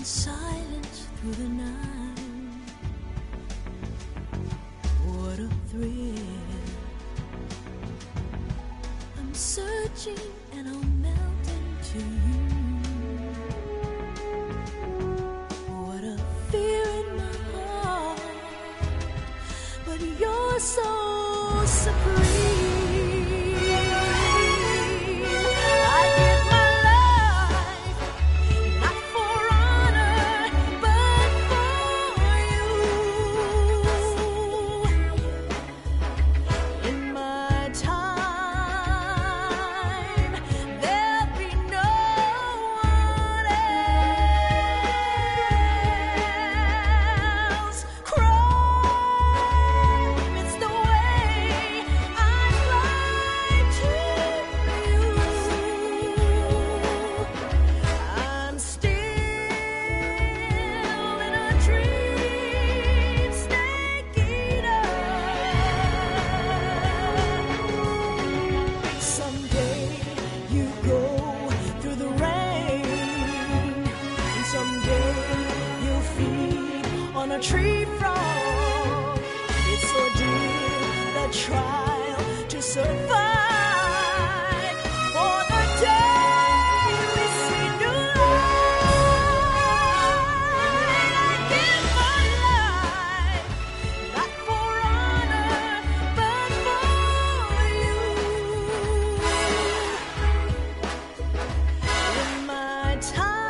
in silence through the night. What a thrill. I'm searching and I'll melt into you. What a fear in my heart, but you're so supreme. Tree frog, it's ordeal, the trial to survive. For the day we see new light, I give my life, not for honor, but for you. In my time,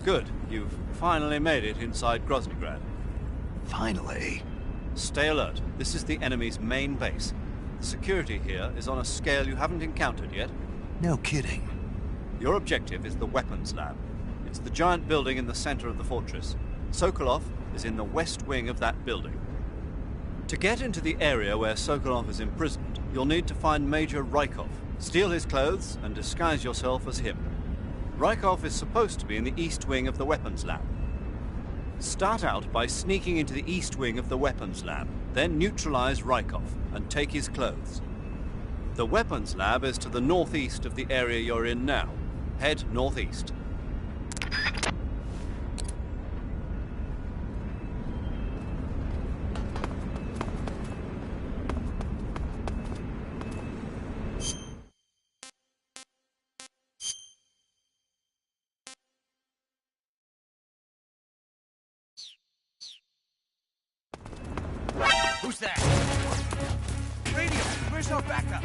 Good. You've finally made it inside Groznygrad. Finally? Stay alert. This is the enemy's main base. The security here is on a scale you haven't encountered yet. No kidding. Your objective is the weapons lab. It's the giant building in the center of the fortress. Sokolov is in the west wing of that building. To get into the area where Sokolov is imprisoned, you'll need to find Major Rykov, steal his clothes, and disguise yourself as him. Rykov is supposed to be in the east wing of the weapons lab. Start out by sneaking into the east wing of the weapons lab, then neutralize Rykov and take his clothes. The weapons lab is to the northeast of the area you're in now. Head northeast. Who's that? Radio, where's our backup?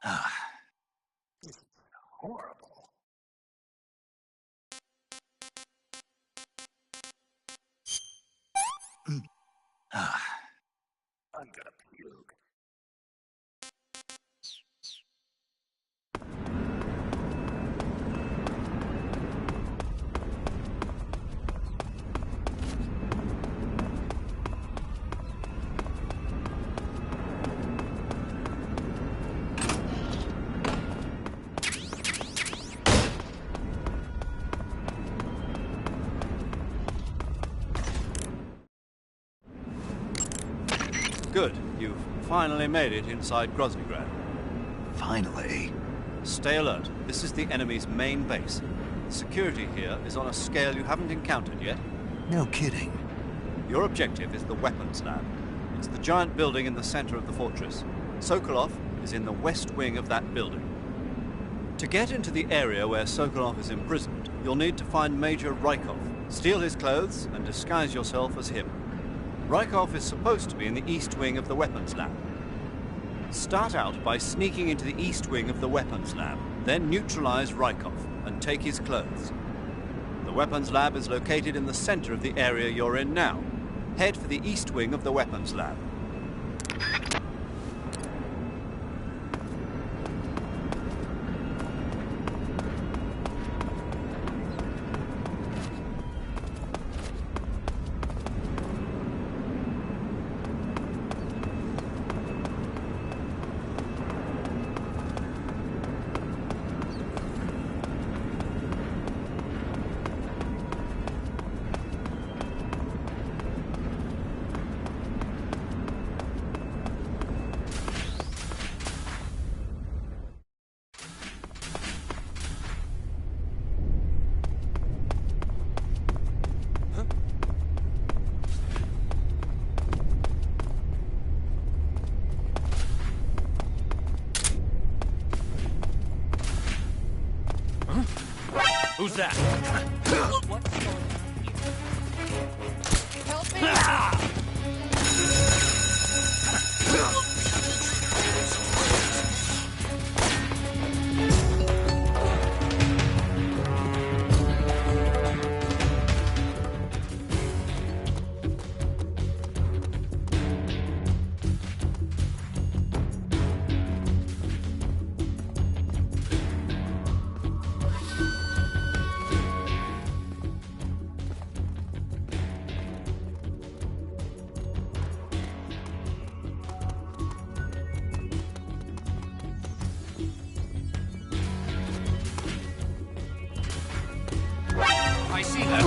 Ah. Horrible. Ah. I'm gonna puke. Good. You've finally made it inside Groznygrad. Finally. Stay alert. This is the enemy's main base. Security here is on a scale you haven't encountered yet. No kidding. Your objective is the weapons lab. It's the giant building in the center of the fortress. Sokolov is in the west wing of that building. To get into the area where Sokolov is imprisoned, you'll need to find Major Rykov, steal his clothes, and disguise yourself as him. Rykov is supposed to be in the east wing of the weapons lab. Start out by sneaking into the east wing of the weapons lab, then neutralize Rykov and take his clothes. The weapons lab is located in the center of the area you're in now. Head for the east wing of the weapons lab. Who's that? What's going on here? Help me! I see them.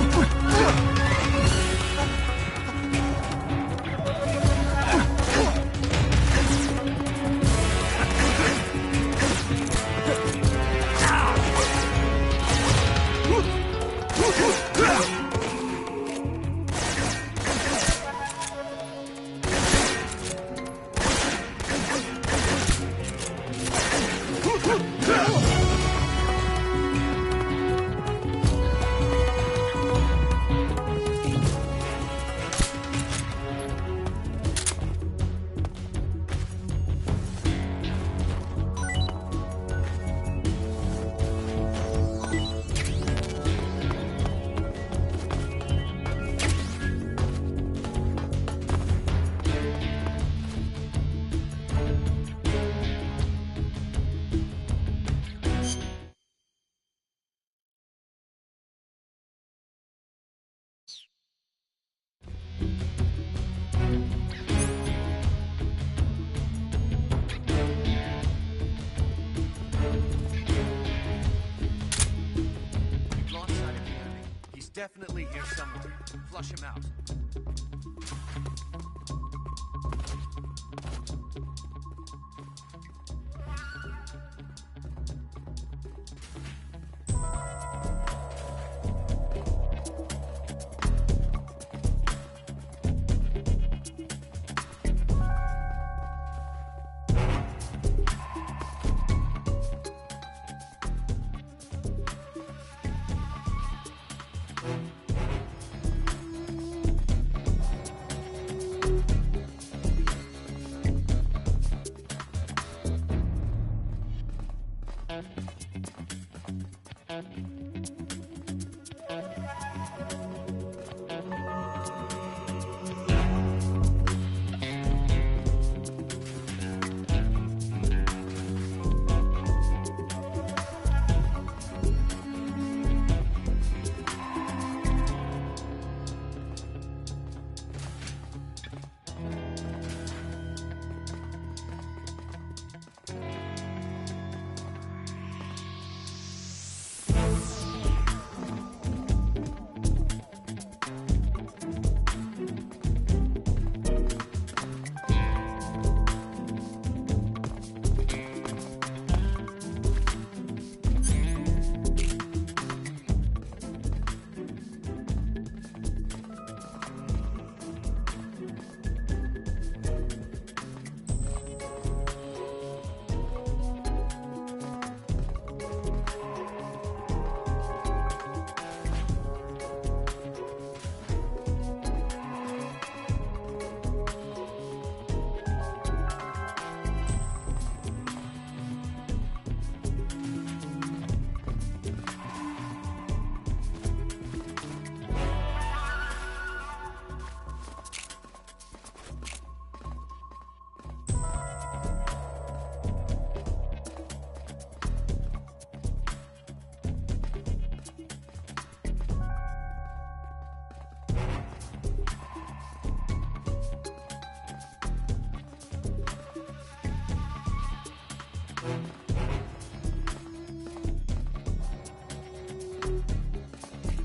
Lost sight of the enemy. He's definitely here somewhere. Flush him out.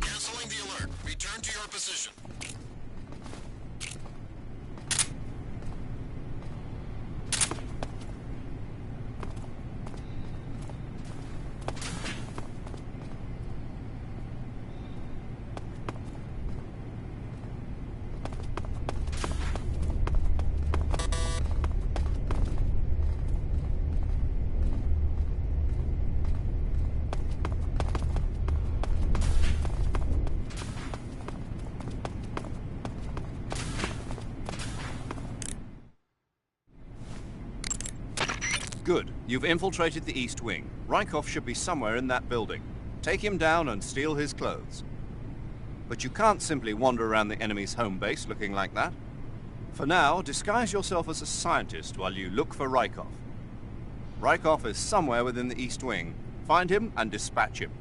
Canceling the alert. Return to your position. Good. You've infiltrated the East Wing. Rykov should be somewhere in that building. Take him down and steal his clothes. But you can't simply wander around the enemy's home base looking like that. For now, disguise yourself as a scientist while you look for Rykov. Rykov is somewhere within the East Wing. Find him and dispatch him.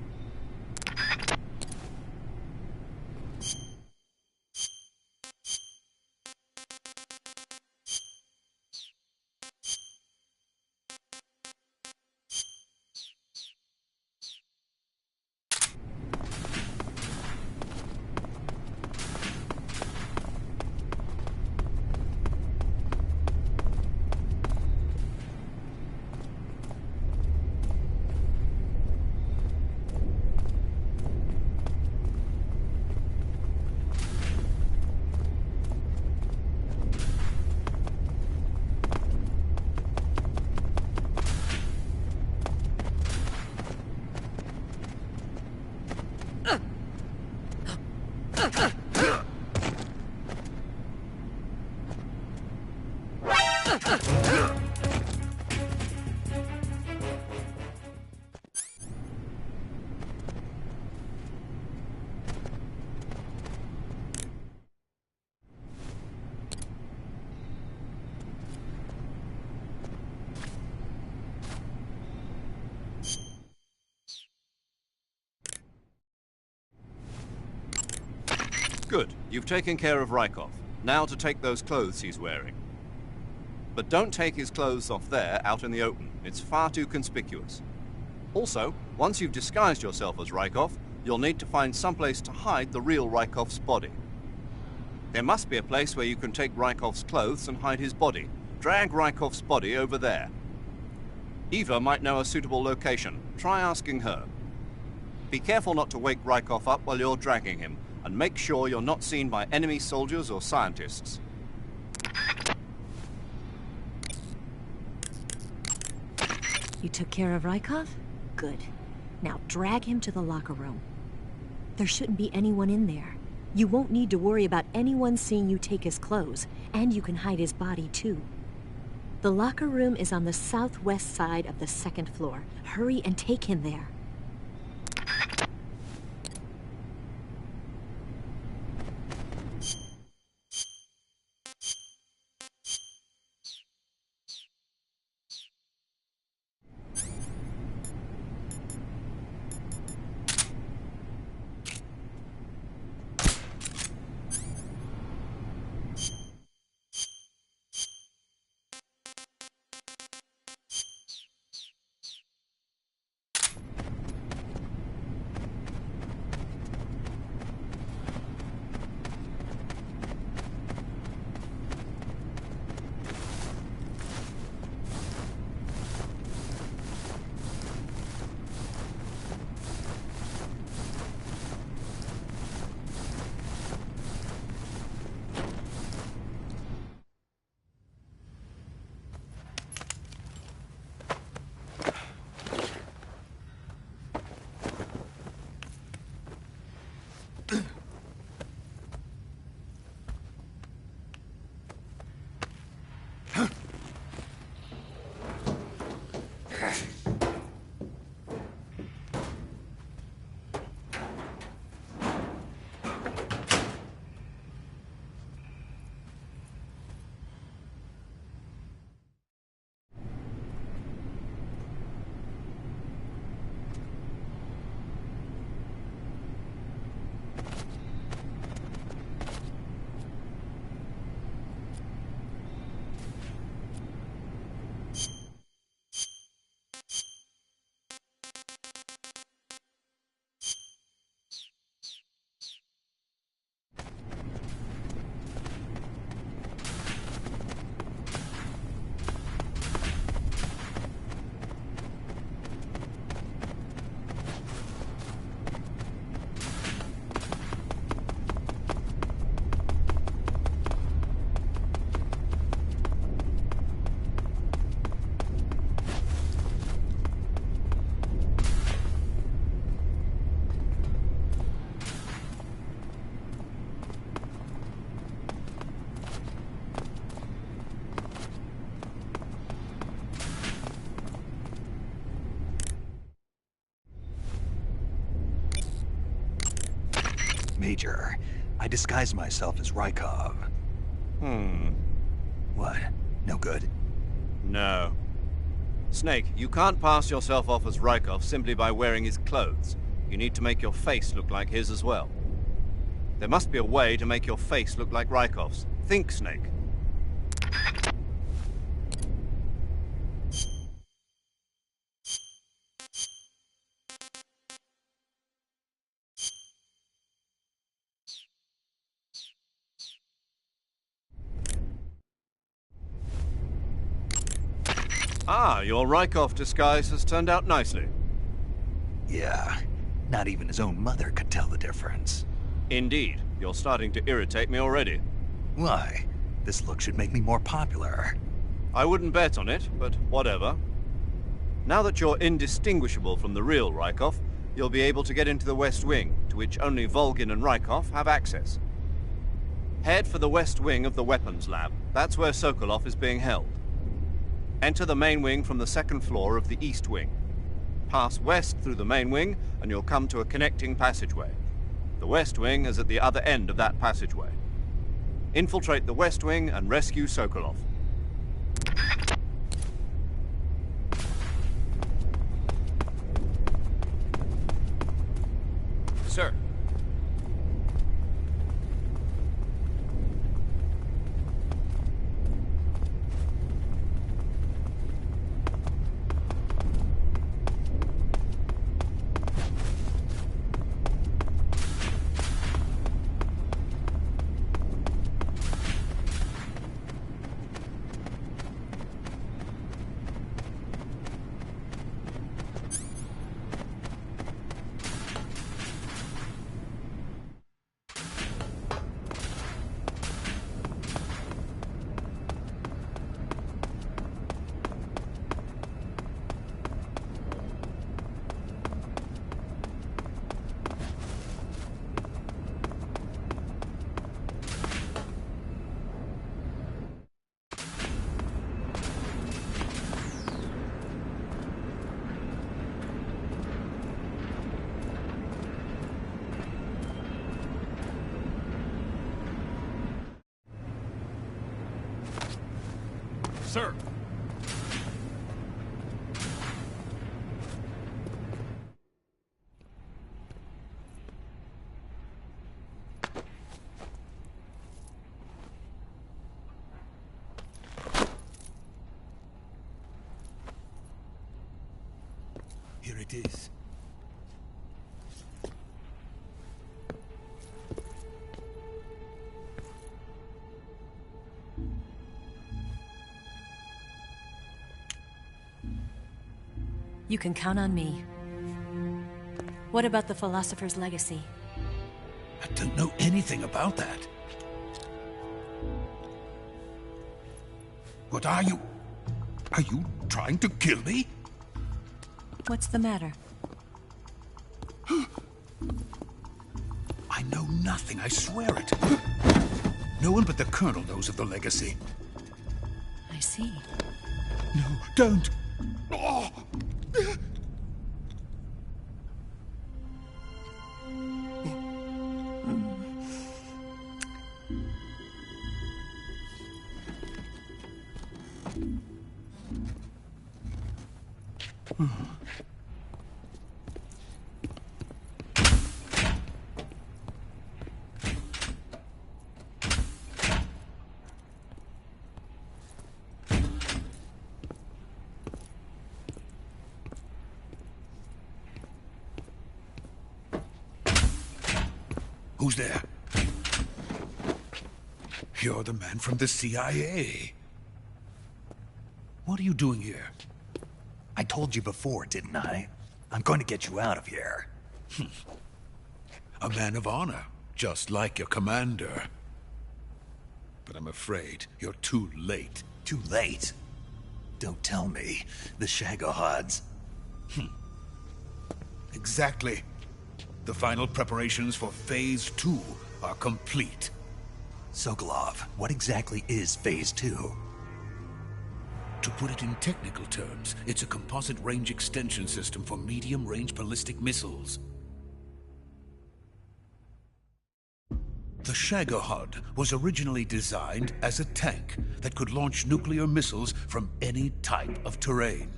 Good. You've taken care of Rykov. Now to take those clothes he's wearing. But don't take his clothes off there, out in the open. It's far too conspicuous. Also, once you've disguised yourself as Rykov, you'll need to find someplace to hide the real Rykov's body. There must be a place where you can take Rykov's clothes and hide his body. Drag Rykov's body over there. Eva might know a suitable location. Try asking her. Be careful not to wake Rykov up while you're dragging him, and make sure you're not seen by enemy soldiers or scientists. You took care of Rykov? Good. Now drag him to the locker room. There shouldn't be anyone in there. You won't need to worry about anyone seeing you take his clothes, and you can hide his body too. The locker room is on the southwest side of the second floor. Hurry and take him there. Major, I disguised myself as Rykov. What? No good? No. Snake, you can't pass yourself off as Rykov simply by wearing his clothes. You need to make your face look like his as well. There must be a way to make your face look like Rykov's. Think, Snake. Ah, your Rykov disguise has turned out nicely. Yeah, not even his own mother could tell the difference. Indeed. You're starting to irritate me already. Why? This look should make me more popular. I wouldn't bet on it, but whatever. Now that you're indistinguishable from the real Rykov, you'll be able to get into the West Wing, to which only Volgin and Rykov have access. Head for the West Wing of the Weapons Lab. That's where Sokolov is being held. Enter the main wing from the second floor of the East Wing. Pass west through the main wing, and you'll come to a connecting passageway. The West Wing is at the other end of that passageway. Infiltrate the West Wing and rescue Sokolov. Sir. Sir. Here it is. You can count on me. What about the philosopher's legacy? I don't know anything about that. What are you? Are you trying to kill me? What's the matter? I know nothing, I swear it. No one but the Colonel knows of the legacy. I see. No, don't! Oh. Who's there? You're the man from the CIA. What are you doing here? I told you before, didn't I? I'm going to get you out of here. A man of honor, just like your commander. But I'm afraid you're too late. Too late? Don't tell me. The Shagohods. Exactly. The final preparations for Phase 2 are complete. Sokolov, what exactly is Phase 2? To put it in technical terms, it's a composite range extension system for medium-range ballistic missiles. The Shagohod was originally designed as a tank that could launch nuclear missiles from any type of terrain.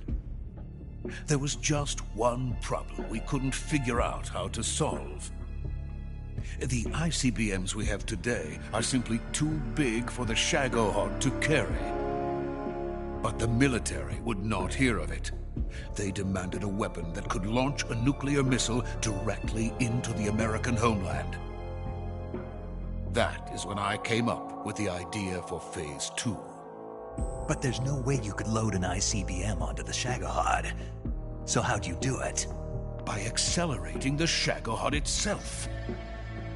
There was just one problem we couldn't figure out how to solve. The ICBMs we have today are simply too big for the Shagohod to carry. But the military would not hear of it. They demanded a weapon that could launch a nuclear missile directly into the American homeland. That is when I came up with the idea for Phase 2. But there's no way you could load an ICBM onto the Shagohod. So how'd you do it? By accelerating the Shagohod itself.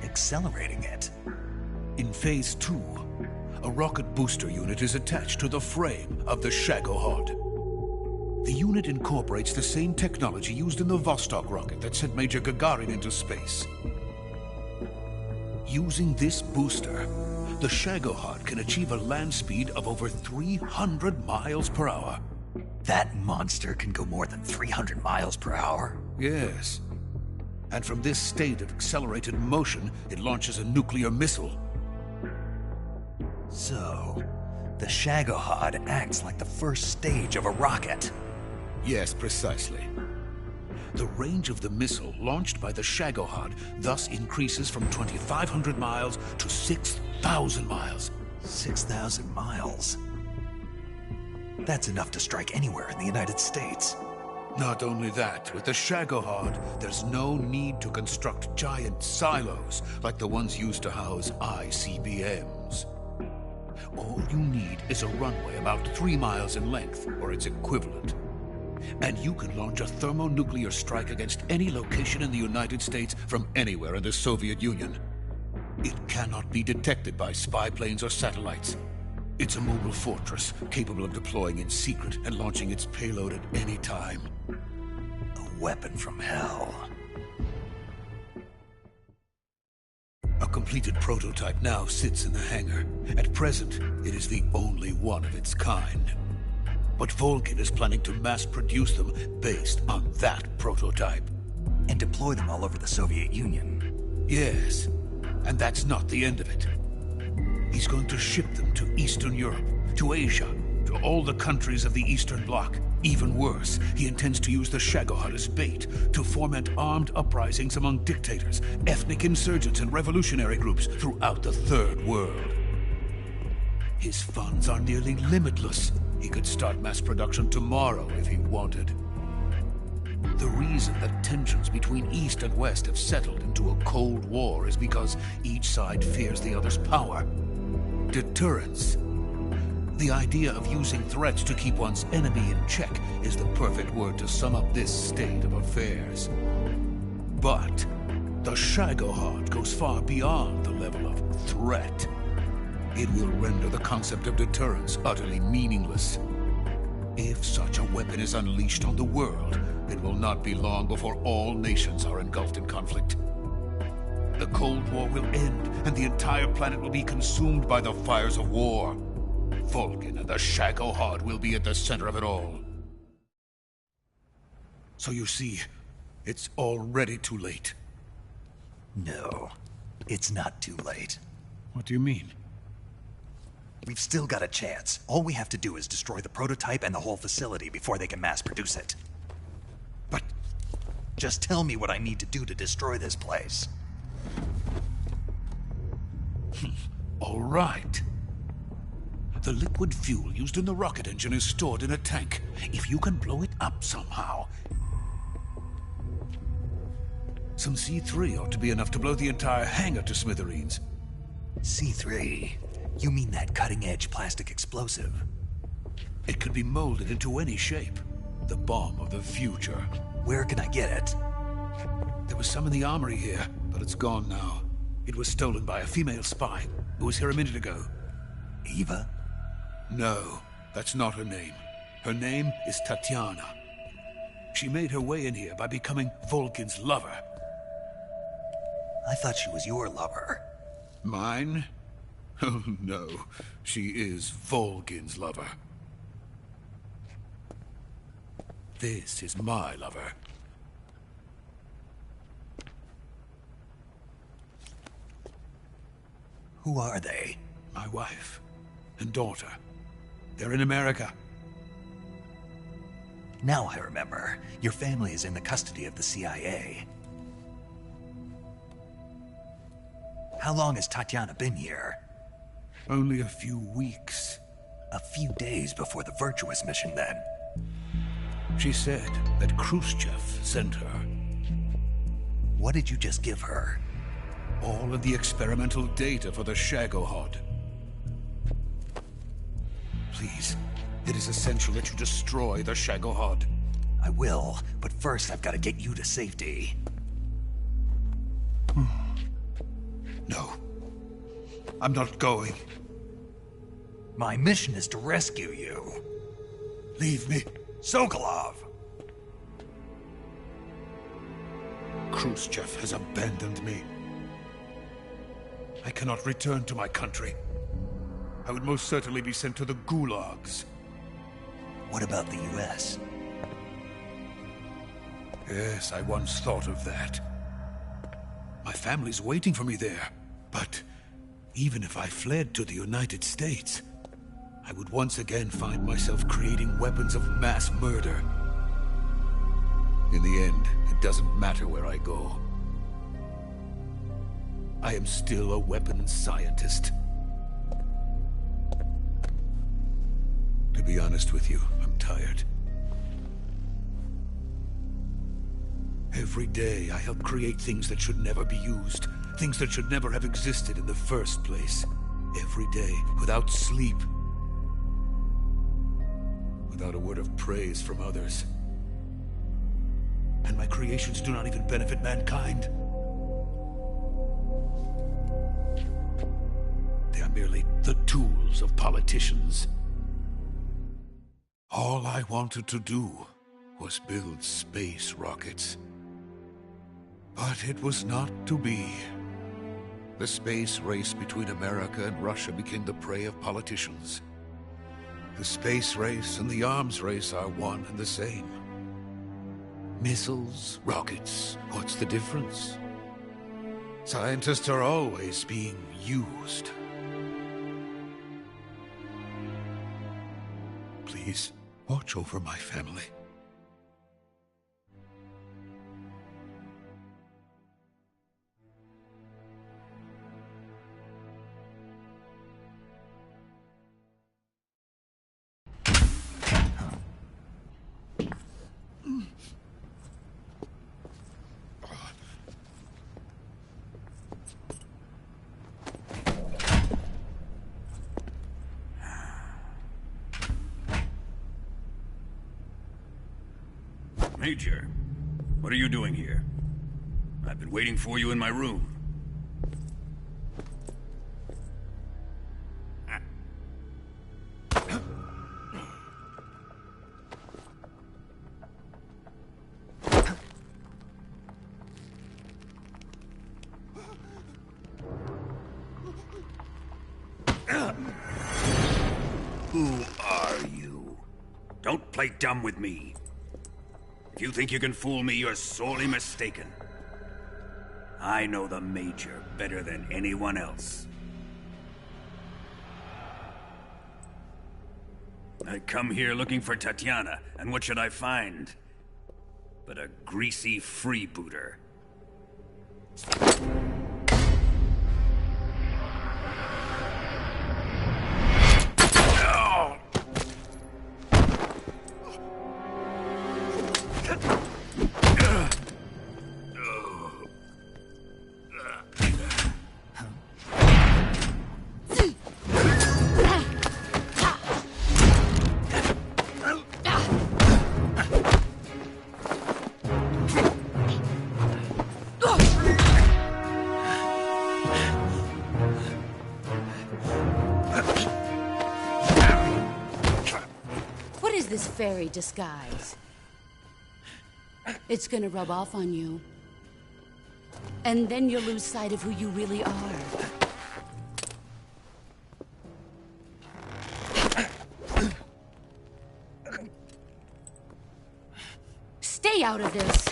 Accelerating it? In Phase 2, a rocket booster unit is attached to the frame of the Shagohod. The unit incorporates the same technology used in the Vostok rocket that sent Major Gagarin into space. Using this booster, the Shagohod can achieve a land speed of over 300 miles per hour. That monster can go more than 300 miles per hour? Yes. And from this state of accelerated motion, it launches a nuclear missile. So, the Shagohod acts like the first stage of a rocket. Yes, precisely. The range of the missile launched by the Shagohod thus increases from 2,500 miles to 6,000 miles. 6,000 miles? That's enough to strike anywhere in the United States. Not only that, with the Shagohod, there's no need to construct giant silos like the ones used to house ICBMs. All you need is a runway about 3 miles in length, or its equivalent. And you can launch a thermonuclear strike against any location in the United States from anywhere in the Soviet Union. It cannot be detected by spy planes or satellites. It's a mobile fortress, capable of deploying in secret and launching its payload at any time. A weapon from hell. A completed prototype now sits in the hangar. At present, it is the only one of its kind. But Volkin is planning to mass-produce them based on that prototype. And deploy them all over the Soviet Union. Yes, and that's not the end of it. He's going to ship them to Eastern Europe, to Asia, to to all the countries of the Eastern Bloc. Even worse, he intends to use the Shagohod as bait to foment armed uprisings among dictators, ethnic insurgents, and revolutionary groups throughout the Third World. His funds are nearly limitless. He could start mass production tomorrow if he wanted. The reason that tensions between East and West have settled into a Cold War is because each side fears the other's power. Deterrence. The idea of using threats to keep one's enemy in check is the perfect word to sum up this state of affairs. But the Shagohod goes far beyond the level of threat. It will render the concept of deterrence utterly meaningless. If such a weapon is unleashed on the world, it will not be long before all nations are engulfed in conflict. The Cold War will end, and the entire planet will be consumed by the fires of war. Vulcan and the Shagohod will be at the center of it all. So you see, it's already too late. No, it's not too late. What do you mean? We've still got a chance. All we have to do is destroy the prototype and the whole facility before they can mass produce it. But just tell me what I need to do to destroy this place. all right. The liquid fuel used in the rocket engine is stored in a tank. If you can blow it up somehow... Some C3 ought to be enough to blow the entire hangar to smithereens. C3? You mean that cutting-edge plastic explosive? It could be molded into any shape. The bomb of the future. Where can I get it? There was some in the armory here, but it's gone now. It was stolen by a female spy who was here a minute ago. Eva? No, that's not her name. Her name is Tatiana. She made her way in here by becoming Vulcan's lover. I thought she was your lover. Mine? Oh no, she is Vulcan's lover. This is my lover. Who are they? My wife and daughter. They're in America. Now I remember. Your family is in the custody of the CIA. How long has Tatiana been here? Only a few weeks. A few days before the Virtuous mission, then. She said that Khrushchev sent her. What did you just give her? All of the experimental data for the Shagohod. Please, it is essential that you destroy the Shagohod. I will, but first I've got to get you to safety. No. I'm not going. My mission is to rescue you. Leave me. Sokolov! Khrushchev has abandoned me. I cannot return to my country. I would most certainly be sent to the gulags. What about the US? Yes, I once thought of that. My family's waiting for me there. But even if I fled to the United States, I would once again find myself creating weapons of mass murder. In the end, it doesn't matter where I go. I am still a weapons scientist. To be honest with you, I'm tired. Every day, I help create things that should never be used. Things that should never have existed in the first place. Every day, without sleep. Without a word of praise from others. And my creations do not even benefit mankind. They are merely the tools of politicians. All I wanted to do was build space rockets. But it was not to be. The space race between America and Russia became the prey of politicians. The space race and the arms race are one and the same. Missiles, rockets, what's the difference? Scientists are always being used. Please, watch over my family. Major, what are you doing here? I've been waiting for you in my room. Who are you? Don't play dumb with me. If you think you can fool me, you're sorely mistaken. I know the Major better than anyone else. I come here looking for Tatiana, and what should I find? But a greasy freebooter. This fairy disguise. It's gonna rub off on you. And then you'll lose sight of who you really are. Stay out of this!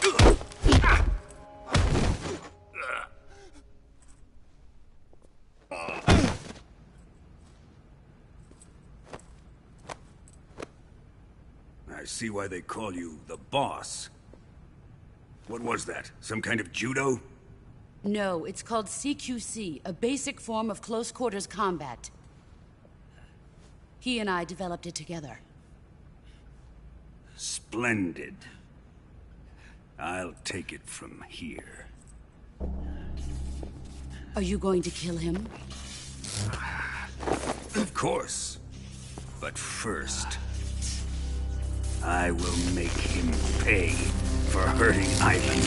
I see why they call you the boss. What was that? Some kind of judo? No, it's called CQC, a basic form of close-quarters combat. He and I developed it together. Splendid. I'll take it from here. Are you going to kill him? Of course. But first, I will make him pay for hurting Ivan.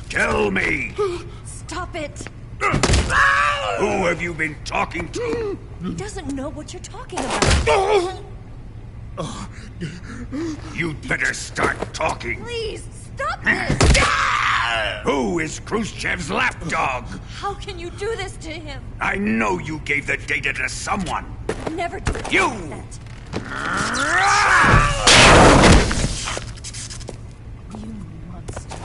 Tell me! Stop it! Who have you been talking to? He doesn't know what you're talking about. You'd better start talking. Please, stop this! Who is Khrushchev's lapdog? How can you do this to him? I know you gave the data to someone. Never do it You! like that. You monster.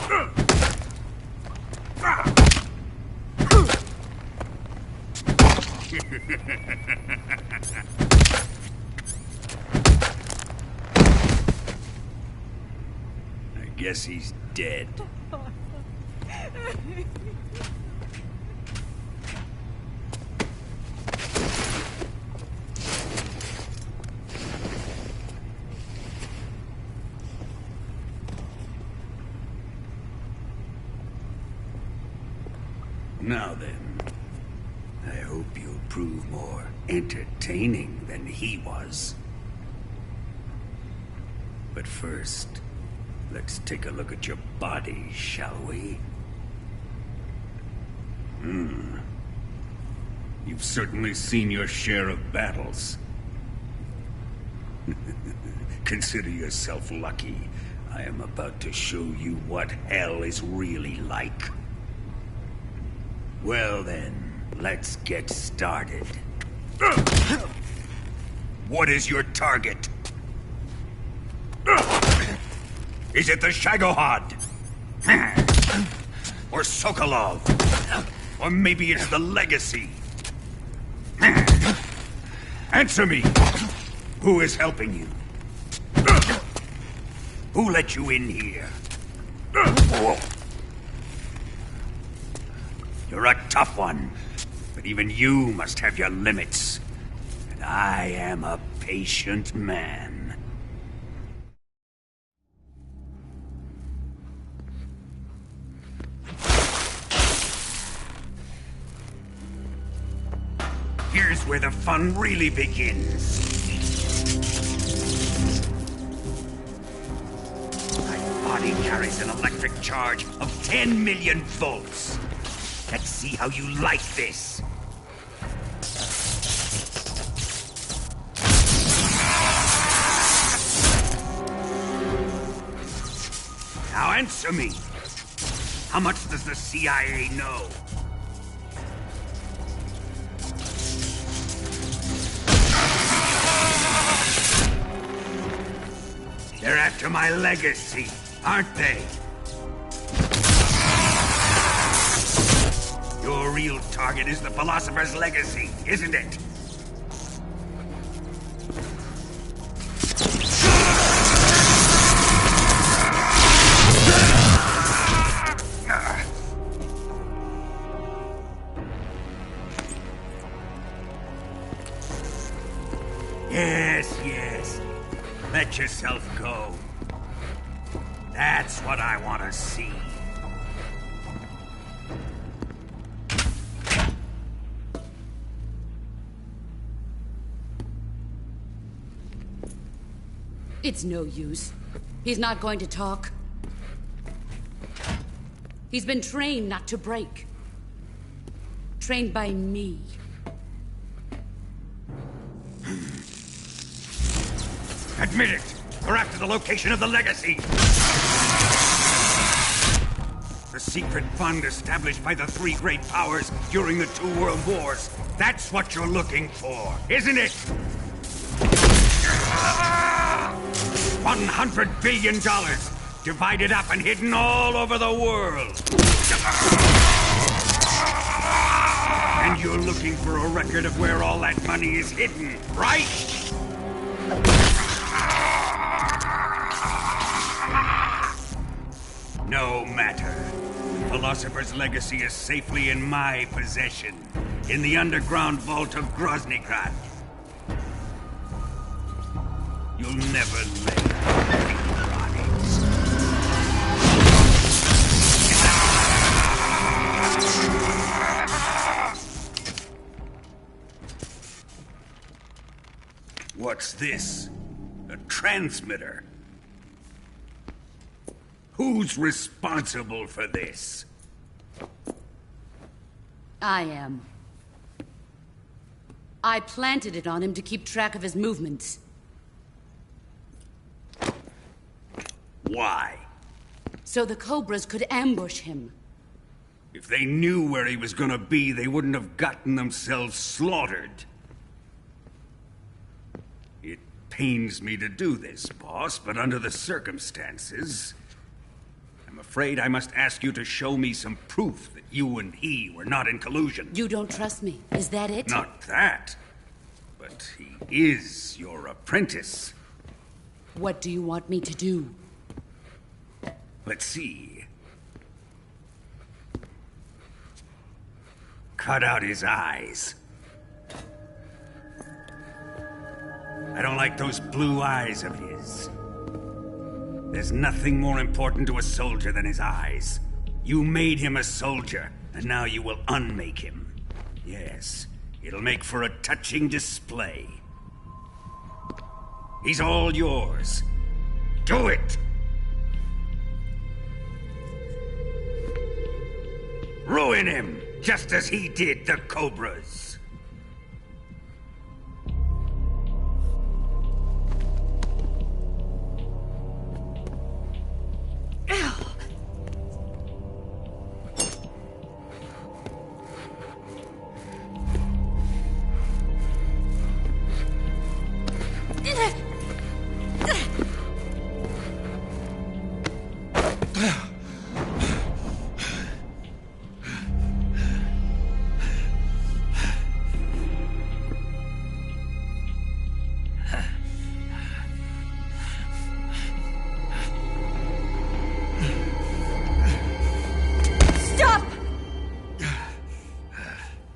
I guess he's dead. Now then, I hope you'll prove more entertaining than he was. But first, let's take a look at your body, shall we? You've certainly seen your share of battles. Consider yourself lucky. I am about to show you what hell is really like. Well then, let's get started. What is your target? Is it the Shagohod? Or Sokolov? Or maybe it's the Legacy? Answer me! Who is helping you? Who let you in here? You're a tough one, but even you must have your limits. And I am a patient man. Here's where the fun really begins. My body carries an electric charge of 10 million volts. Let's see how you like this. Now answer me. How much does the CIA know? They're after my legacy, aren't they? Your real target is the Philosopher's Legacy, isn't it? Yes. Let yourself go. That's what I want to see. It's no use. He's not going to talk. He's been trained not to break. Trained by me. Admit it! We're after the location of the Legacy! The secret fund established by the three great powers during the 2 world wars. That's what you're looking for, isn't it? $100 billion, divided up and hidden all over the world. And you're looking for a record of where all that money is hidden, right? No matter. The Philosopher's Legacy is safely in my possession, in the underground vault of Groznygrad. You'll never lay finger on it. What's this? A transmitter? Who's responsible for this? I am. I planted it on him to keep track of his movements. Why? So the Cobras could ambush him. If they knew where he was gonna be, they wouldn't have gotten themselves slaughtered. It pains me to do this, boss, but under the circumstances, I'm afraid I must ask you to show me some proof that you and he were not in collusion. You don't trust me, is that it? Not that. But he is your apprentice. What do you want me to do? Let's see. Cut out his eyes. I don't like those blue eyes of his. There's nothing more important to a soldier than his eyes. You made him a soldier, and now you will unmake him. Yes, it'll make for a touching display. He's all yours. Do it! Ruin him, just as he did the Cobras.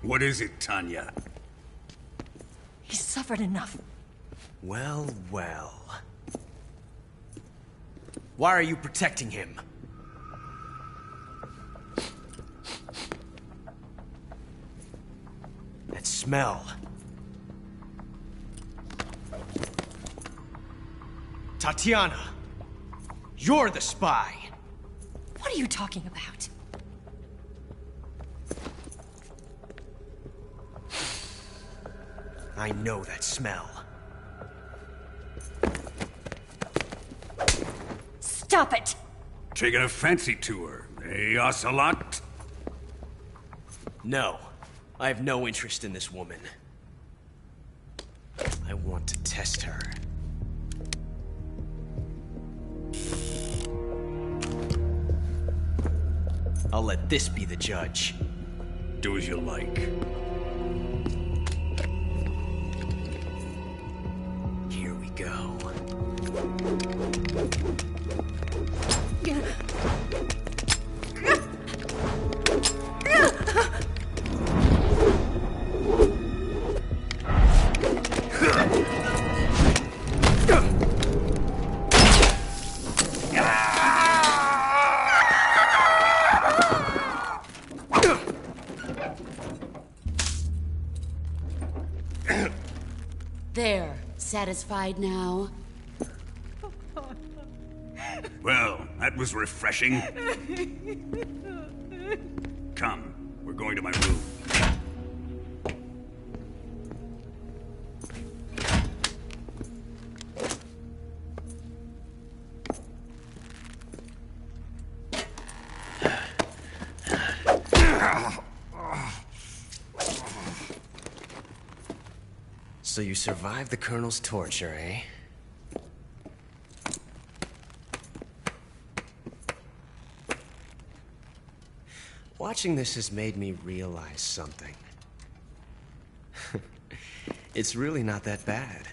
What is it, Tanya? He's suffered enough. Well, well. Why are you protecting him? That smell. Tatiana, you're the spy. What are you talking about? I know that smell. Stop it! Taking a fancy to her, eh, Ocelot? No, I have no interest in this woman. I want to test her. I'll let this be the judge. Do as you like. Here we go. There, satisfied now? Well, that was refreshing. Come, we're going to my room. So you survived the Colonel's torture, eh? Watching this has made me realize something. It's really not that bad.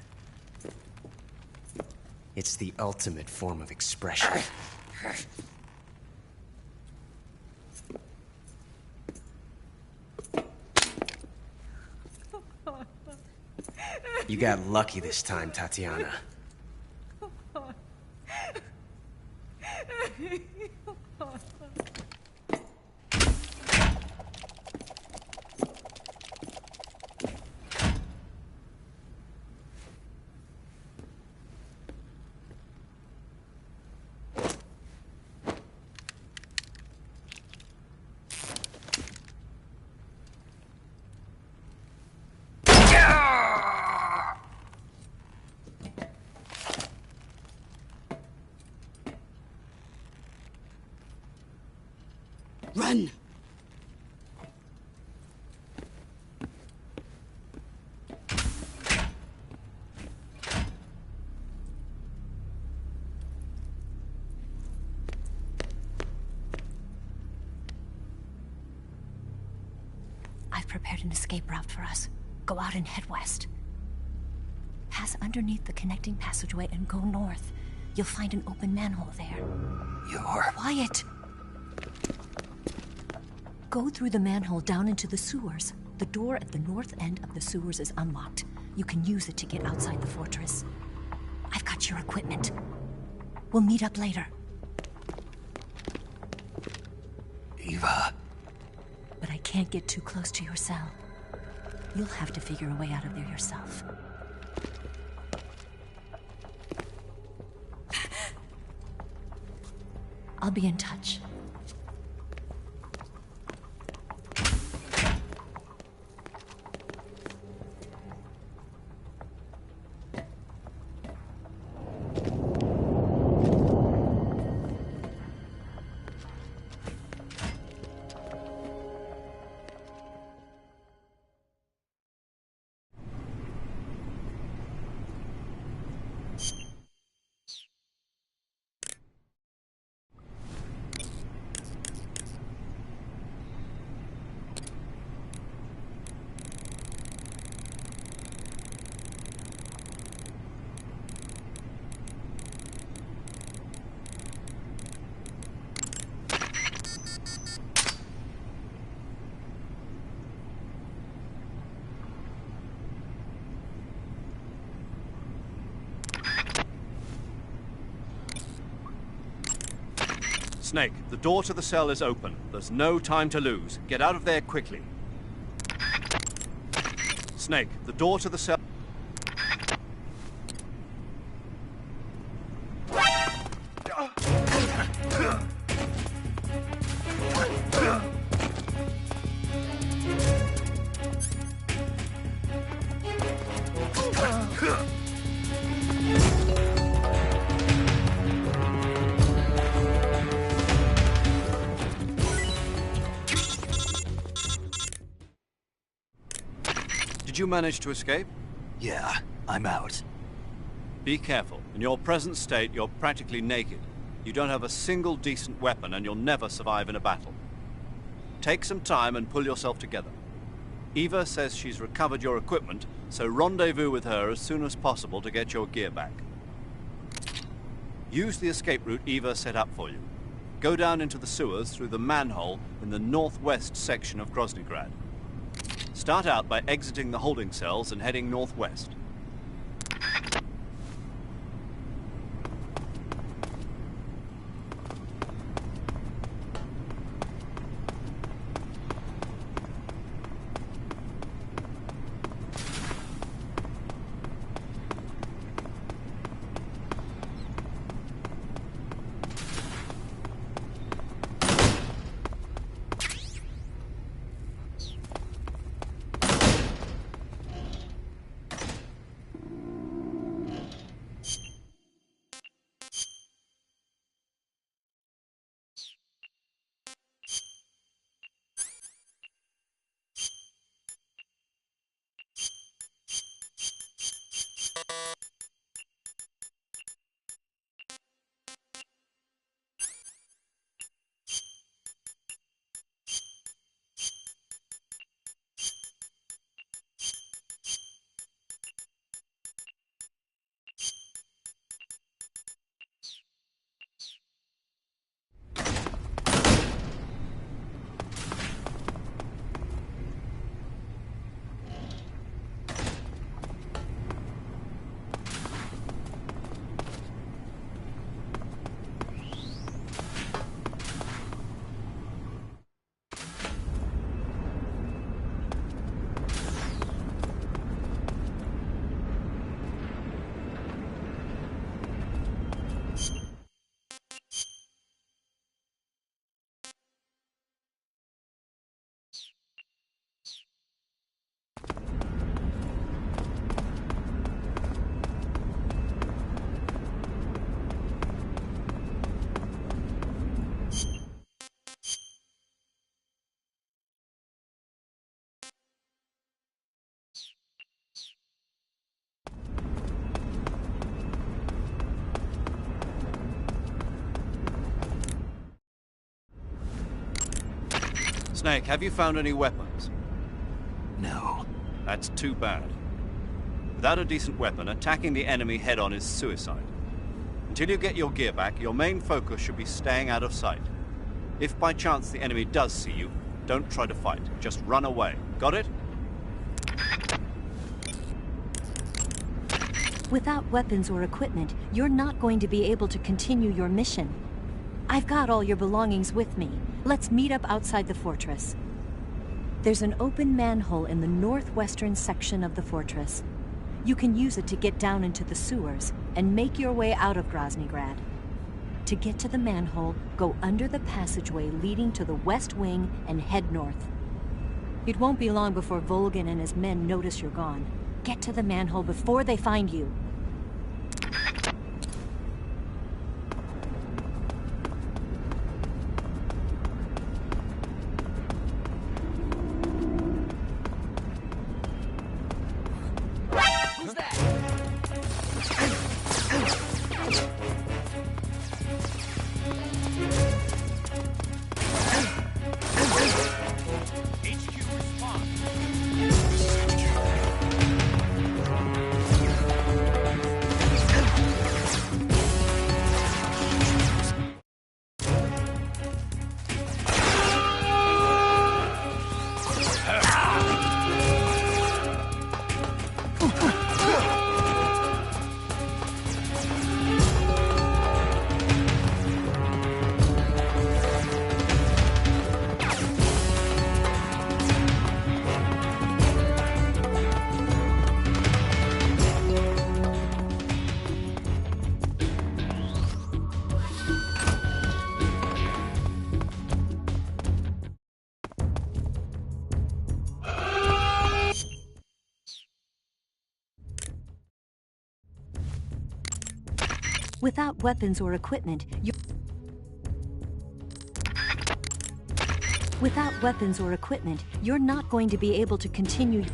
It's the ultimate form of expression. You got lucky this time, Tatiana. Run! I've prepared an escape route for us. Go out and head west. Pass underneath the connecting passageway and go north. You'll find an open manhole there. You're... Quiet! Go through the manhole down into the sewers. The door at the north end of the sewers is unlocked. You can use it to get outside the fortress. I've got your equipment. We'll meet up later. Eva... But I can't get too close to your cell. You'll have to figure a way out of there yourself. I'll be in touch. Snake, the door to the cell is open. There's no time to lose. Get out of there quickly. Snake, the door to the cell... Did you manage to escape? Yeah, I'm out. Be careful. In your present state, you're practically naked. You don't have a single decent weapon, and you'll never survive in a battle. Take some time and pull yourself together. Eva says she's recovered your equipment, so rendezvous with her as soon as possible to get your gear back. Use the escape route Eva set up for you. Go down into the sewers through the manhole in the northwest section of Groznygrad. Start out by exiting the holding cells and heading northwest. Snake, have you found any weapons? No. That's too bad. Without a decent weapon, attacking the enemy head-on is suicide. Until you get your gear back, your main focus should be staying out of sight. If by chance the enemy does see you, don't try to fight. Just run away. Got it? Without weapons or equipment, you're not going to be able to continue your mission. I've got all your belongings with me. Let's meet up outside the fortress. There's an open manhole in the northwestern section of the fortress. You can use it to get down into the sewers and make your way out of Groznygrad. To get to the manhole, go under the passageway leading to the west wing and head north. It won't be long before Volgin and his men notice you're gone. Get to the manhole before they find you. Who's that? HQ response. Without weapons or equipment, you're... Without weapons or equipment, you're not going to be able to continue...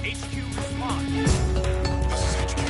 HQ respond. This is HQ.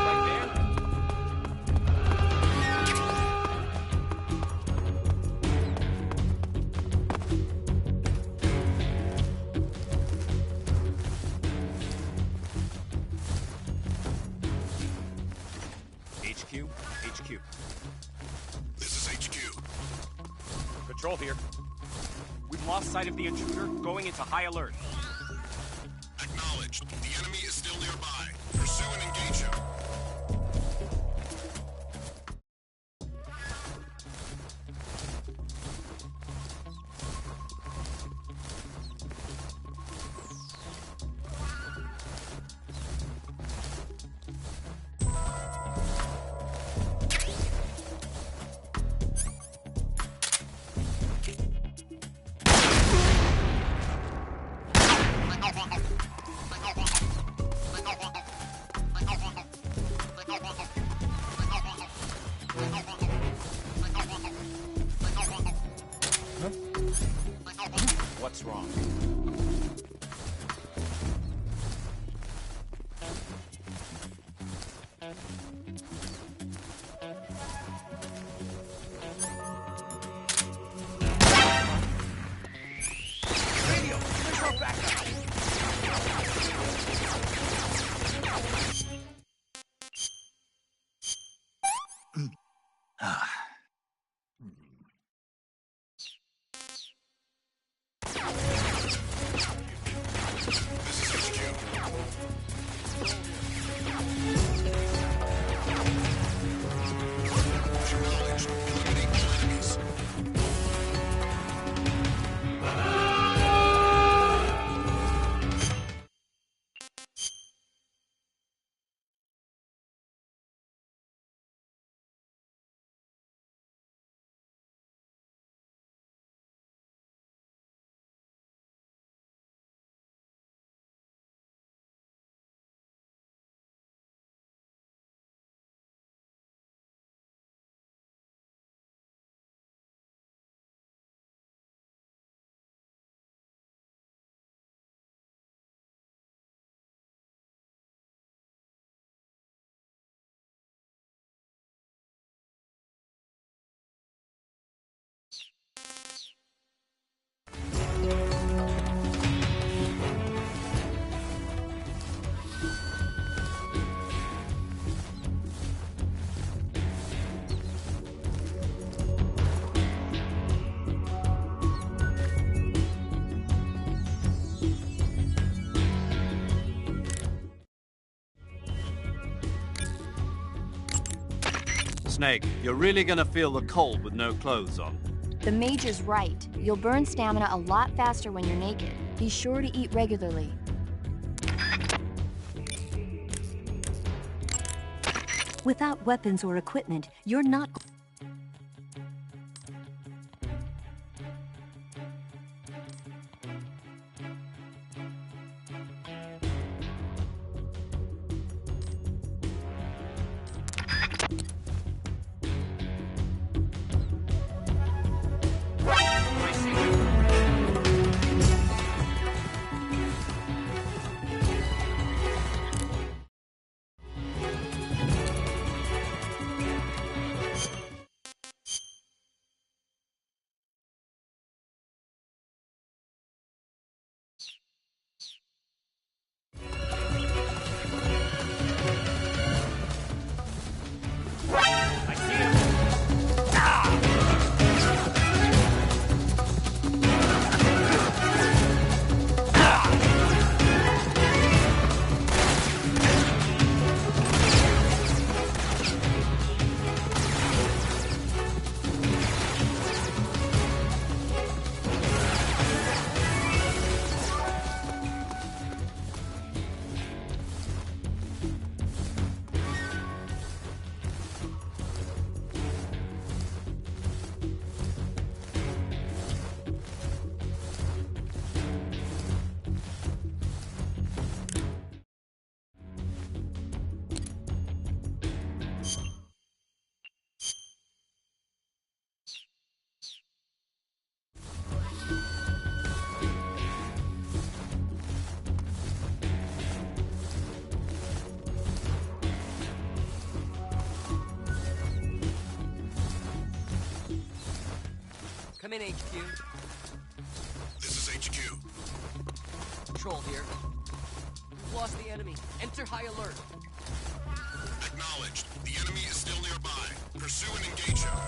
Right there. HQ, HQ. This is HQ. Control here. We've lost sight of the intruder, going into high alert. Acknowledged. The enemy is still nearby. Pursue and engage him. What's wrong? Radio, where's our backup? This is HQ. Acknowledged. Eliminate all enemies. Snake, you're really gonna feel the cold with no clothes on. The mage is right. You'll burn stamina a lot faster when you're naked. Be sure to eat regularly. Without weapons or equipment, you're not. Come in, HQ. This is HQ. Patrol here. We've lost the enemy. Enter high alert. Acknowledged. The enemy is still nearby. Pursue and engage him.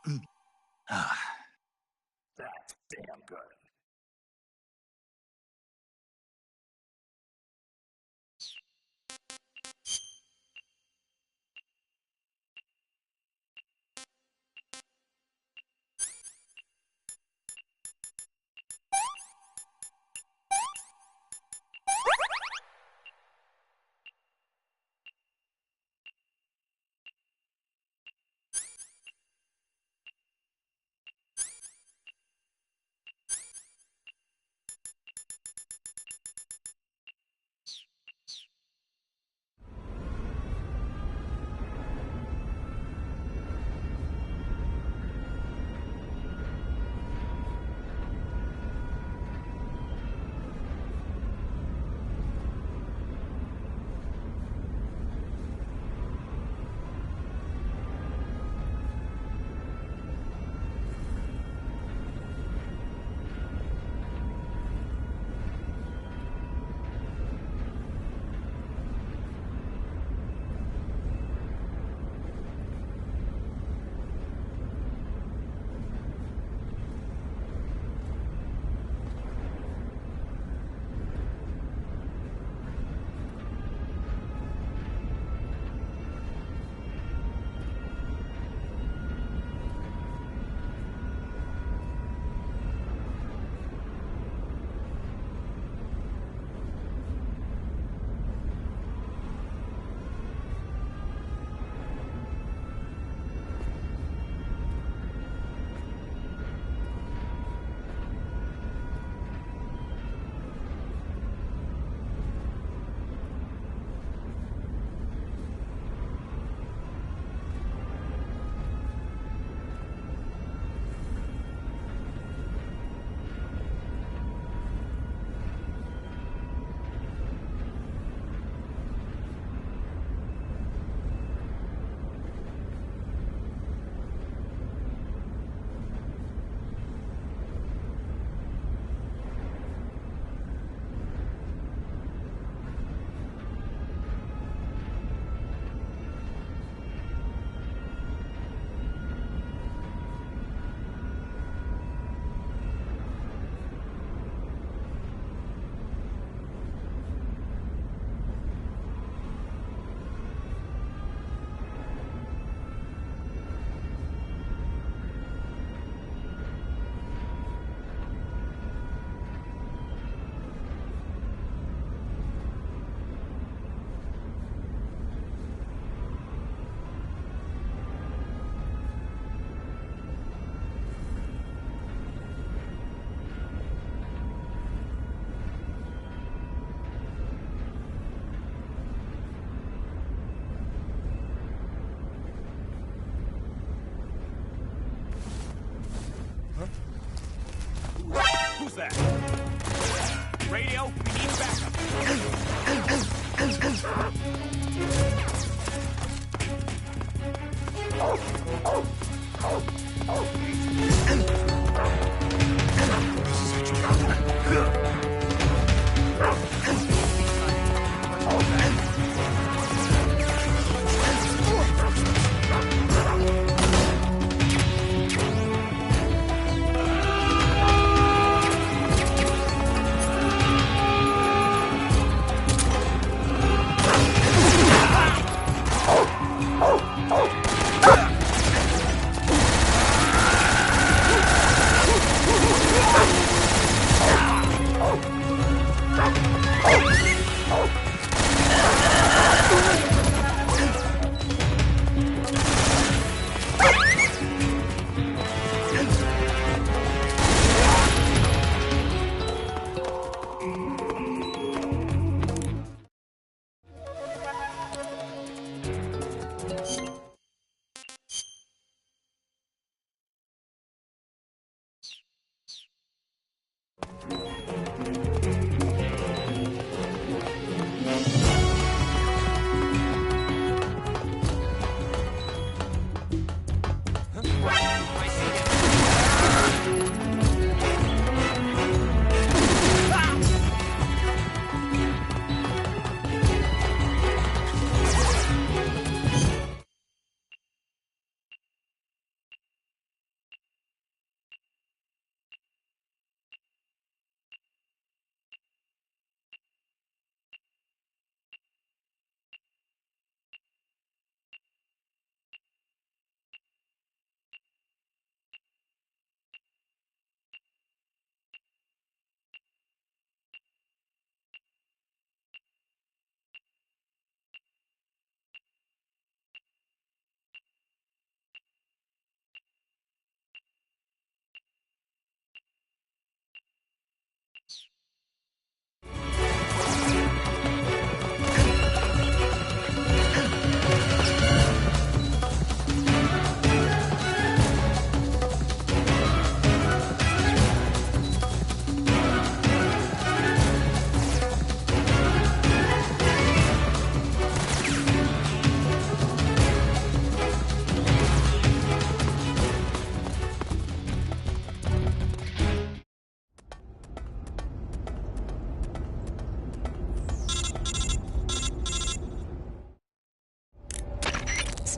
That's damn good. Who's that? Radio, we need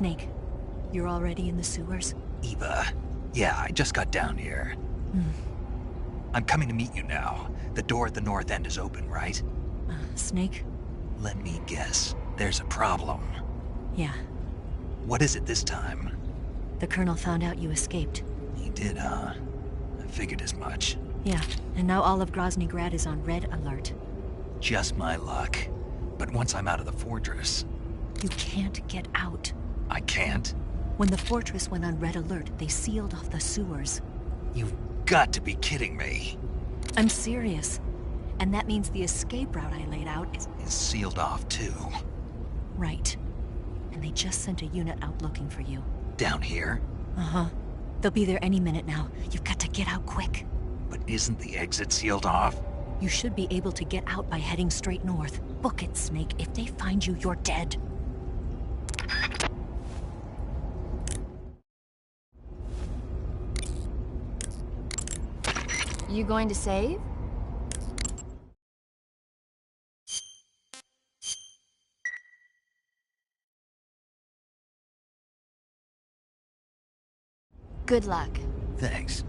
Snake, you're already in the sewers? Eva, yeah, I just got down here. I'm coming to meet you now. The door at the north end is open, right? Snake? Let me guess. There's a problem. Yeah. What is it this time? The Colonel found out you escaped. He did, huh? I figured as much. Yeah, and now all of Grozny Grad is on red alert. Just my luck. But once I'm out of the fortress... You can't get out. I can't? When the fortress went on red alert, they sealed off the sewers. You've got to be kidding me. I'm serious. And that means the escape route I laid out is sealed off, too. Right. And they just sent a unit out looking for you. Down here? Uh-huh. They'll be there any minute now. You've got to get out quick. But isn't the exit sealed off? You should be able to get out by heading straight north. Book it, Snake. If they find you, you're dead. You going to save? Good luck. Thanks.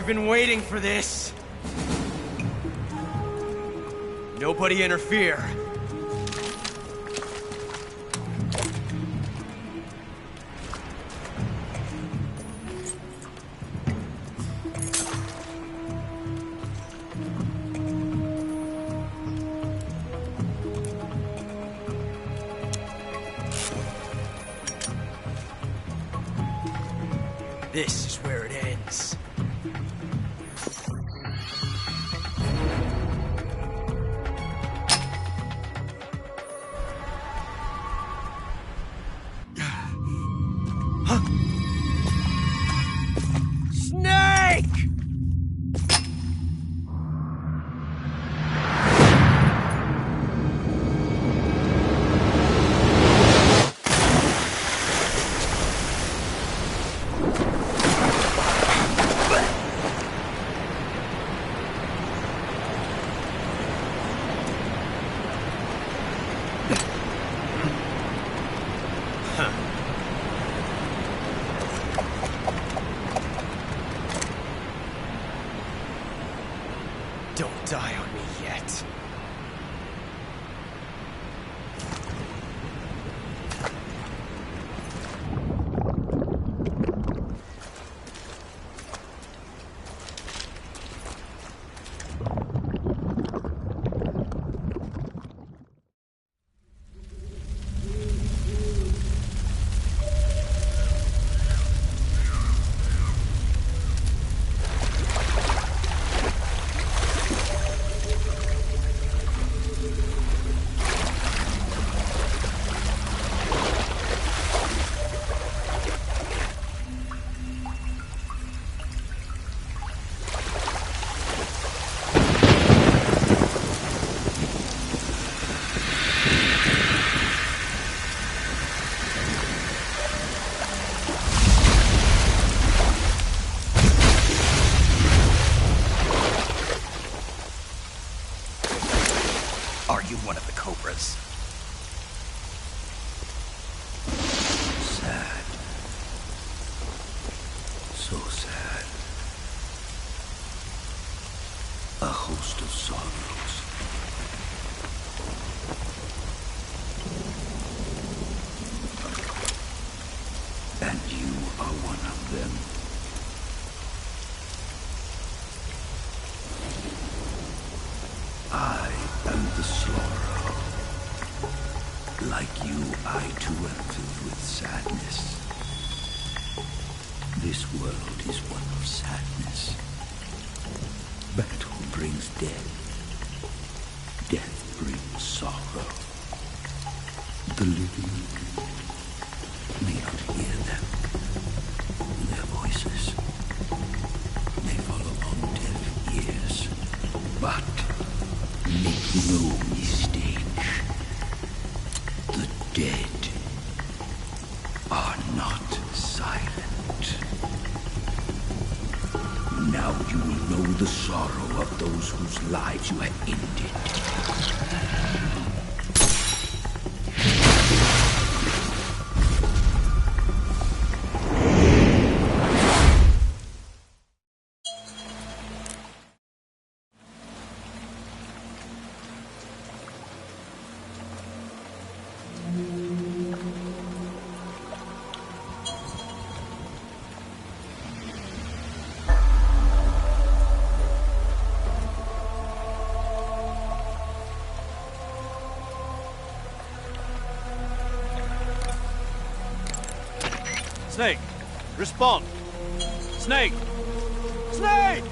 I've been waiting for this. Nobody interfere. This is where it ends. Snake! Don't die on me yet. Are you one of the Cobras? Sad. So sad. A host of sorrows. And you are one of them. I am the Slaughterer. Like you, I too am filled with sadness. This world is one of sadness. Battle brings death. Death brings sorrow. The living may not hear them. Their voices may fall upon deaf ears. But make no mistake. The dead are not silent. Now you will know the sorrow of those whose lives you have ended. Snake, respond. Snake! Snake!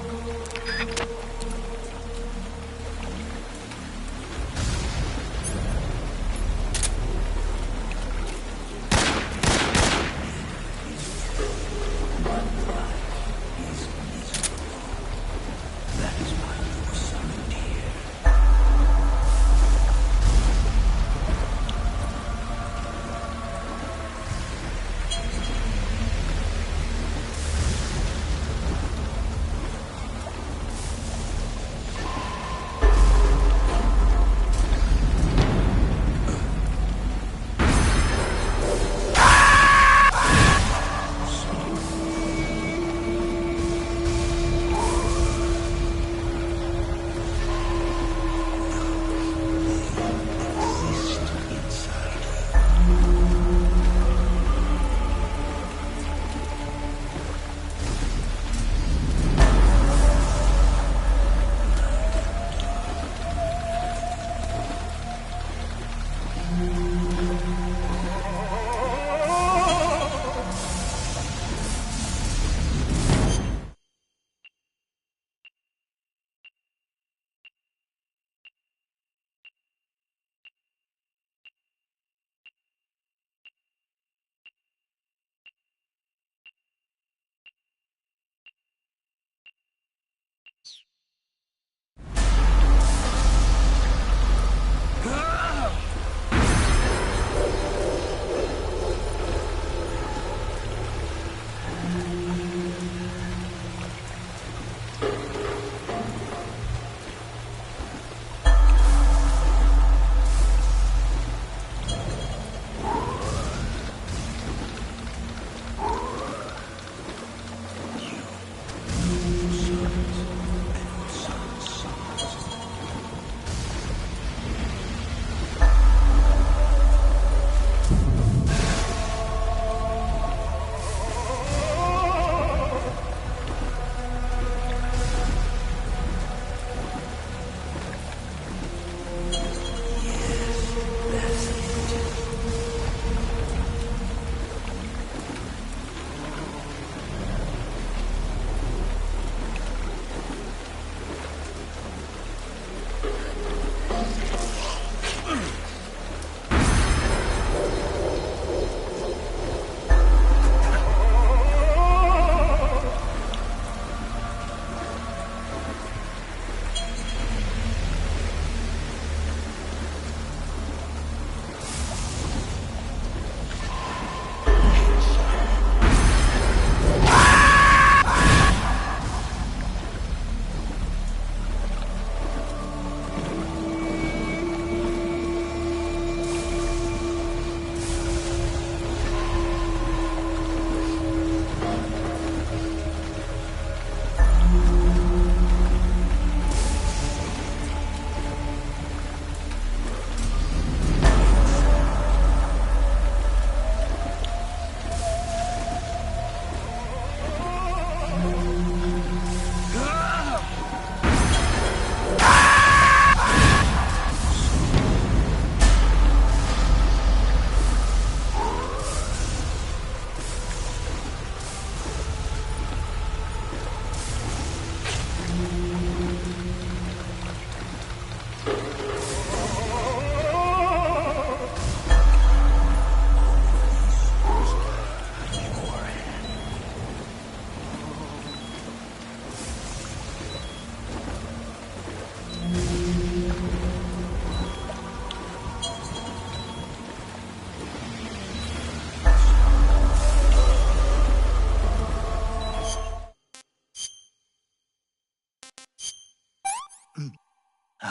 I've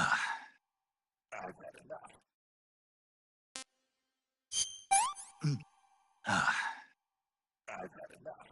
had enough. I've had enough.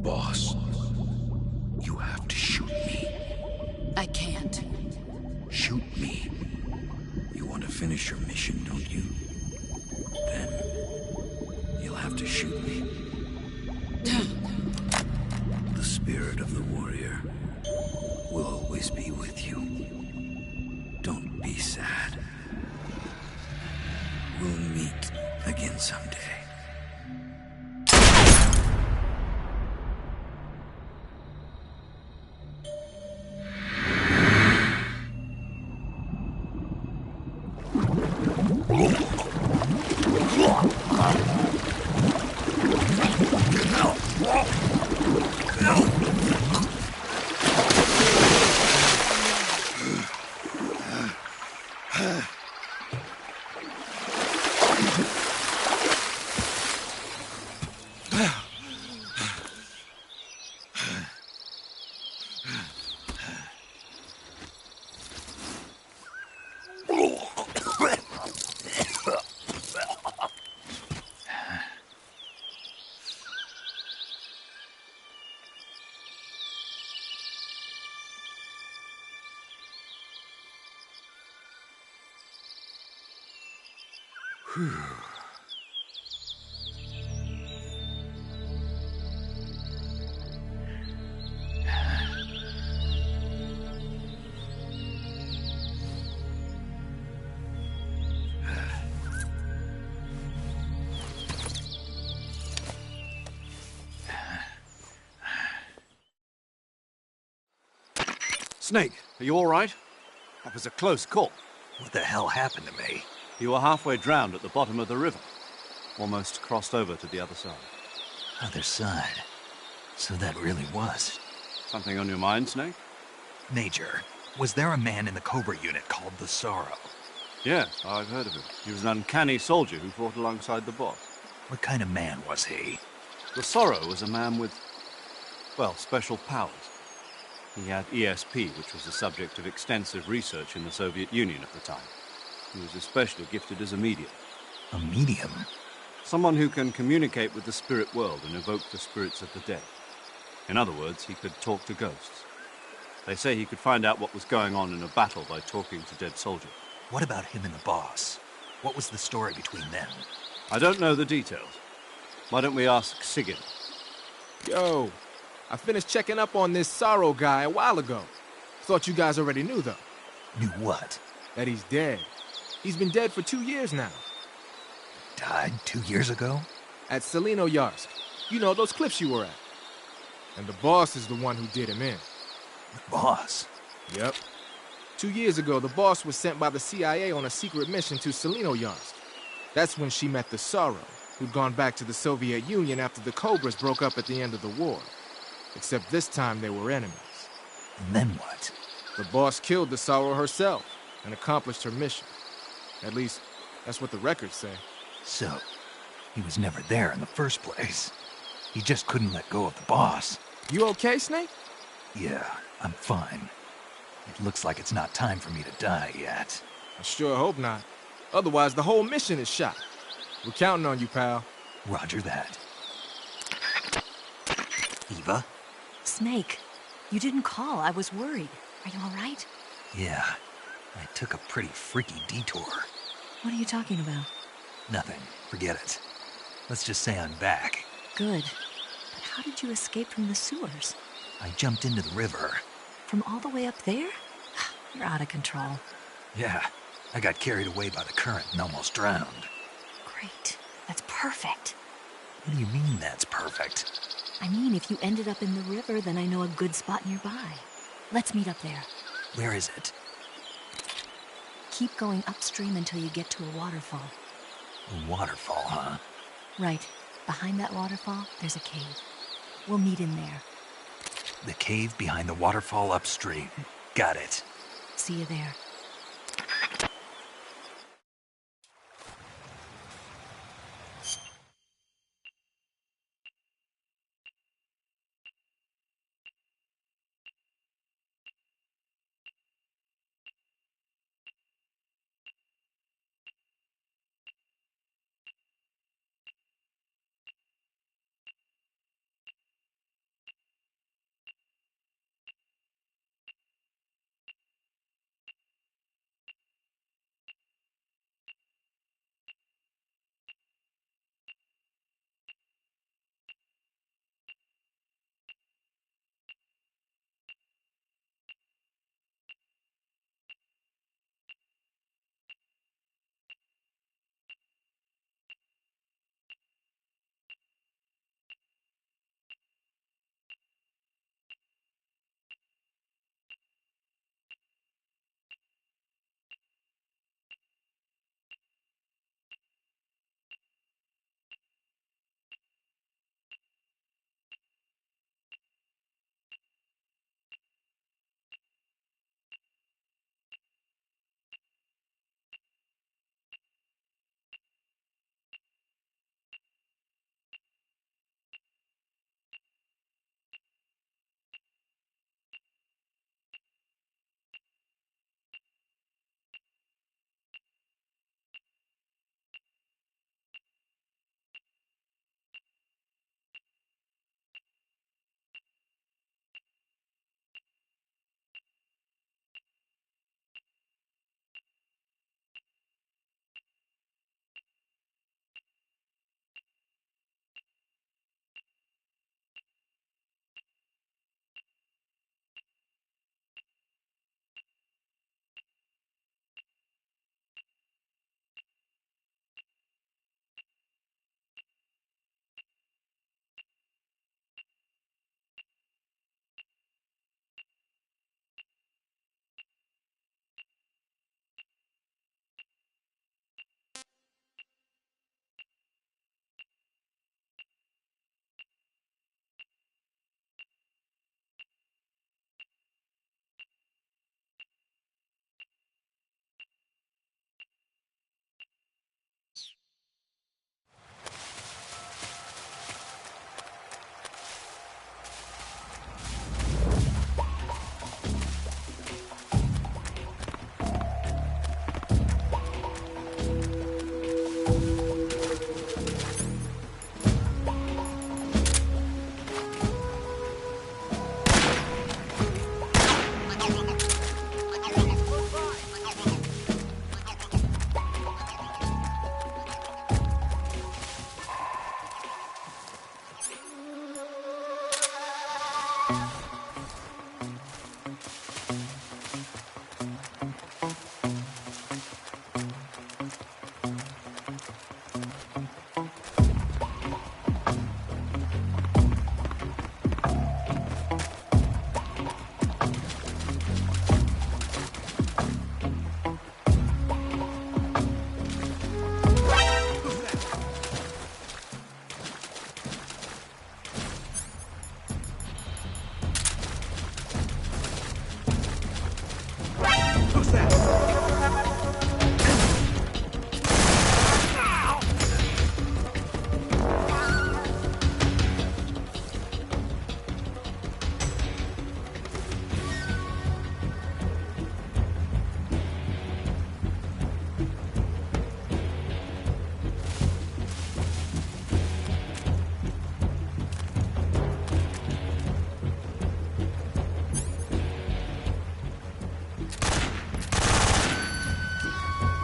Boss, you have to shoot me. I can't. Shoot me. You want to finish your mission, don't you? Then you'll have to shoot me. The spirit of the warrior will always be with you. Don't be sad. We'll meet again someday. Snake, are you all right? That was a close call. What the hell happened to me? You were halfway drowned at the bottom of the river. Almost crossed over to the other side. Other side? So that really was. Something on your mind, Snake? Major, was there a man in the Cobra unit called the Sorrow? Yes, I've heard of him. He was an uncanny soldier who fought alongside the boss. What kind of man was he? The Sorrow was a man with, well, special powers. He had ESP, which was the subject of extensive research in the Soviet Union at the time. He was especially gifted as a medium. A medium? Someone who can communicate with the spirit world and evoke the spirits of the dead. In other words, he could talk to ghosts. They say he could find out what was going on in a battle by talking to dead soldiers. What about him and the boss? What was the story between them? I don't know the details. Why don't we ask Sigyn? Yo, I finished checking up on this Sorrow guy a while ago. Thought you guys already knew, though. Knew what? That he's dead. He's been dead for 2 years now. Died 2 years ago? At Selino-Yarsk. You know, those cliffs you were at. And the boss is the one who did him in. The boss? Yep. 2 years ago, the boss was sent by the CIA on a secret mission to Selino-Yarsk. That's when she met the Sorrow, who'd gone back to the Soviet Union after the Cobras broke up at the end of the war. Except this time they were enemies. And then what? The boss killed the Sorrow herself and accomplished her mission. At least, that's what the records say. So, he was never there in the first place. He just couldn't let go of the boss. You okay, Snake? Yeah, I'm fine. It looks like it's not time for me to die yet. I sure hope not. Otherwise, the whole mission is shot. We're counting on you, pal. Roger that. Eva? Snake, you didn't call. I was worried. Are you all right? Yeah, I took a pretty freaky detour. What are you talking about? Nothing. Forget it. Let's just say I'm back. Good. But how did you escape from the sewers? I jumped into the river. From all the way up there? You're out of control. Yeah, I got carried away by the current and almost drowned. Great. That's perfect. What do you mean that's perfect? I mean, if you ended up in the river, then I know a good spot nearby. Let's meet up there. Where is it? Keep going upstream until you get to a waterfall. A waterfall, huh? Right. Behind that waterfall, there's a cave. We'll meet in there. The cave behind the waterfall upstream. Got it. See you there.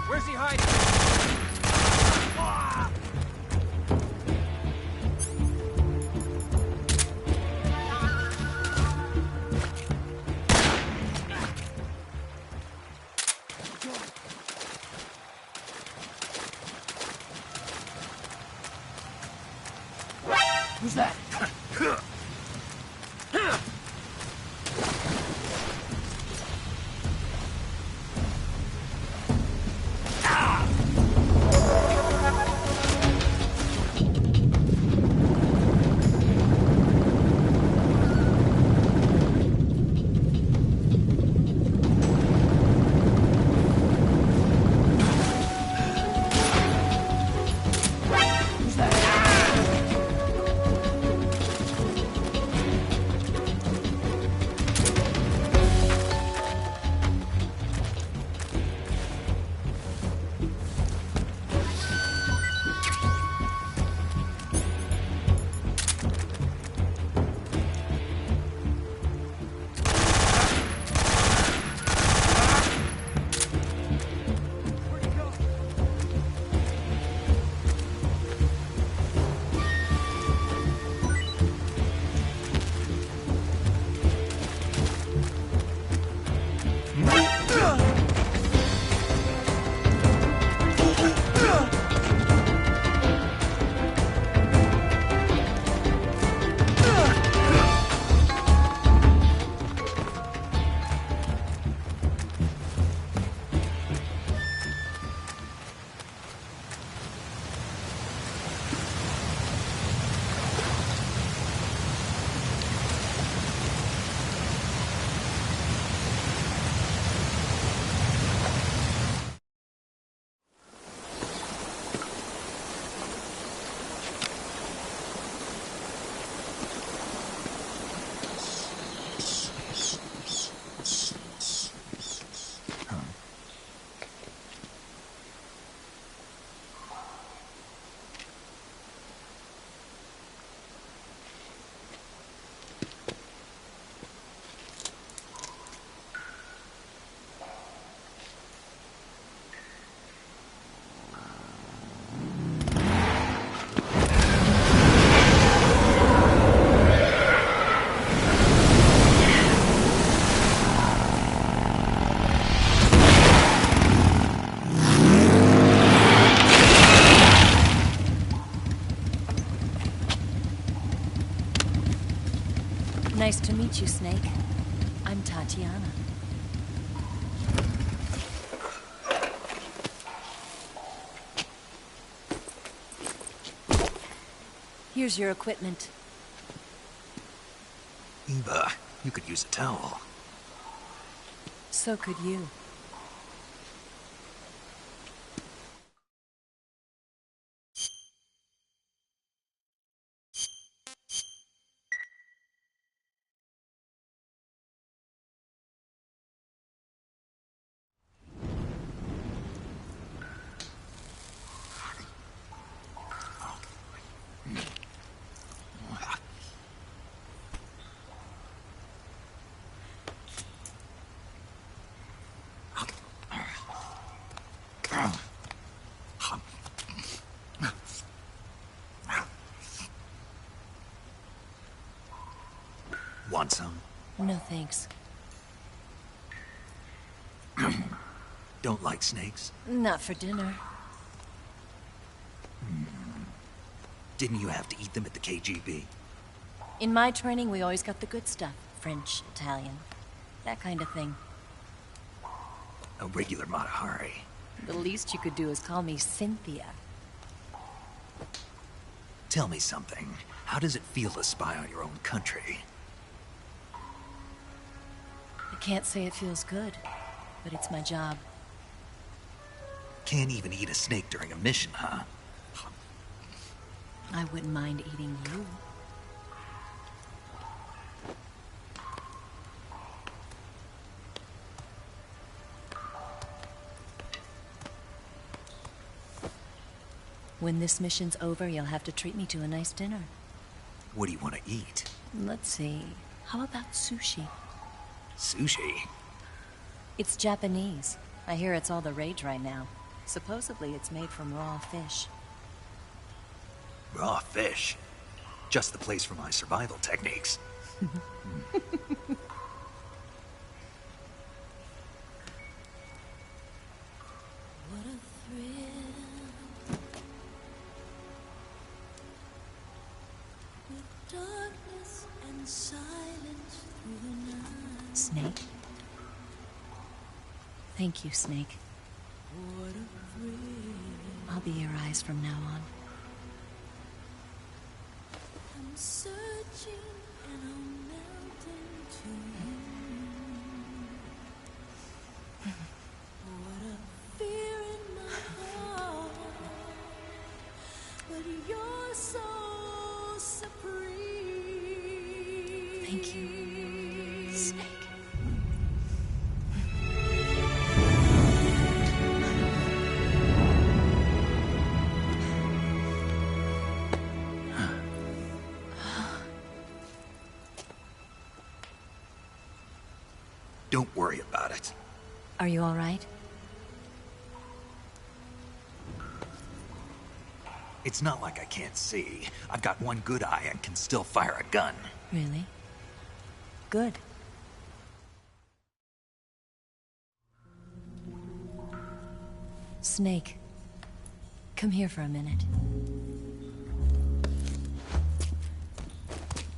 Where's he hiding? Who's that? Nice to meet you, Snake. I'm Tatiana. Here's your equipment. Eva, you could use a towel. So could you. Want some? No thanks. Don't like snakes? Not for dinner. Didn't you have to eat them at the KGB? In my training, we always got the good stuff. French, Italian, that kind of thing. A regular Matahari. The least you could do is call me Cynthia. Tell me something. How does it feel to spy on your own country? I can't say it feels good, but it's my job. Can't even eat a snake during a mission, huh? I wouldn't mind eating you. When this mission's over, you'll have to treat me to a nice dinner. What do you want to eat? Let's see. How about sushi? Sushi? It's Japanese. I hear it's all the rage right now. Supposedly it's made from raw fish. Raw fish? Just the place for my survival techniques. What a thrill. With darkness and silence through the night. Snake? Thank you, Snake. What a thrill. I'll be your eyes from now on. I'm searching and I'm melting to you. What a fear in my heart, but you're so supreme. Thank you, Snake. Don't worry about it. Are you all right? It's not like I can't see. I've got one good eye and can still fire a gun. Really? Good. Snake, come here for a minute.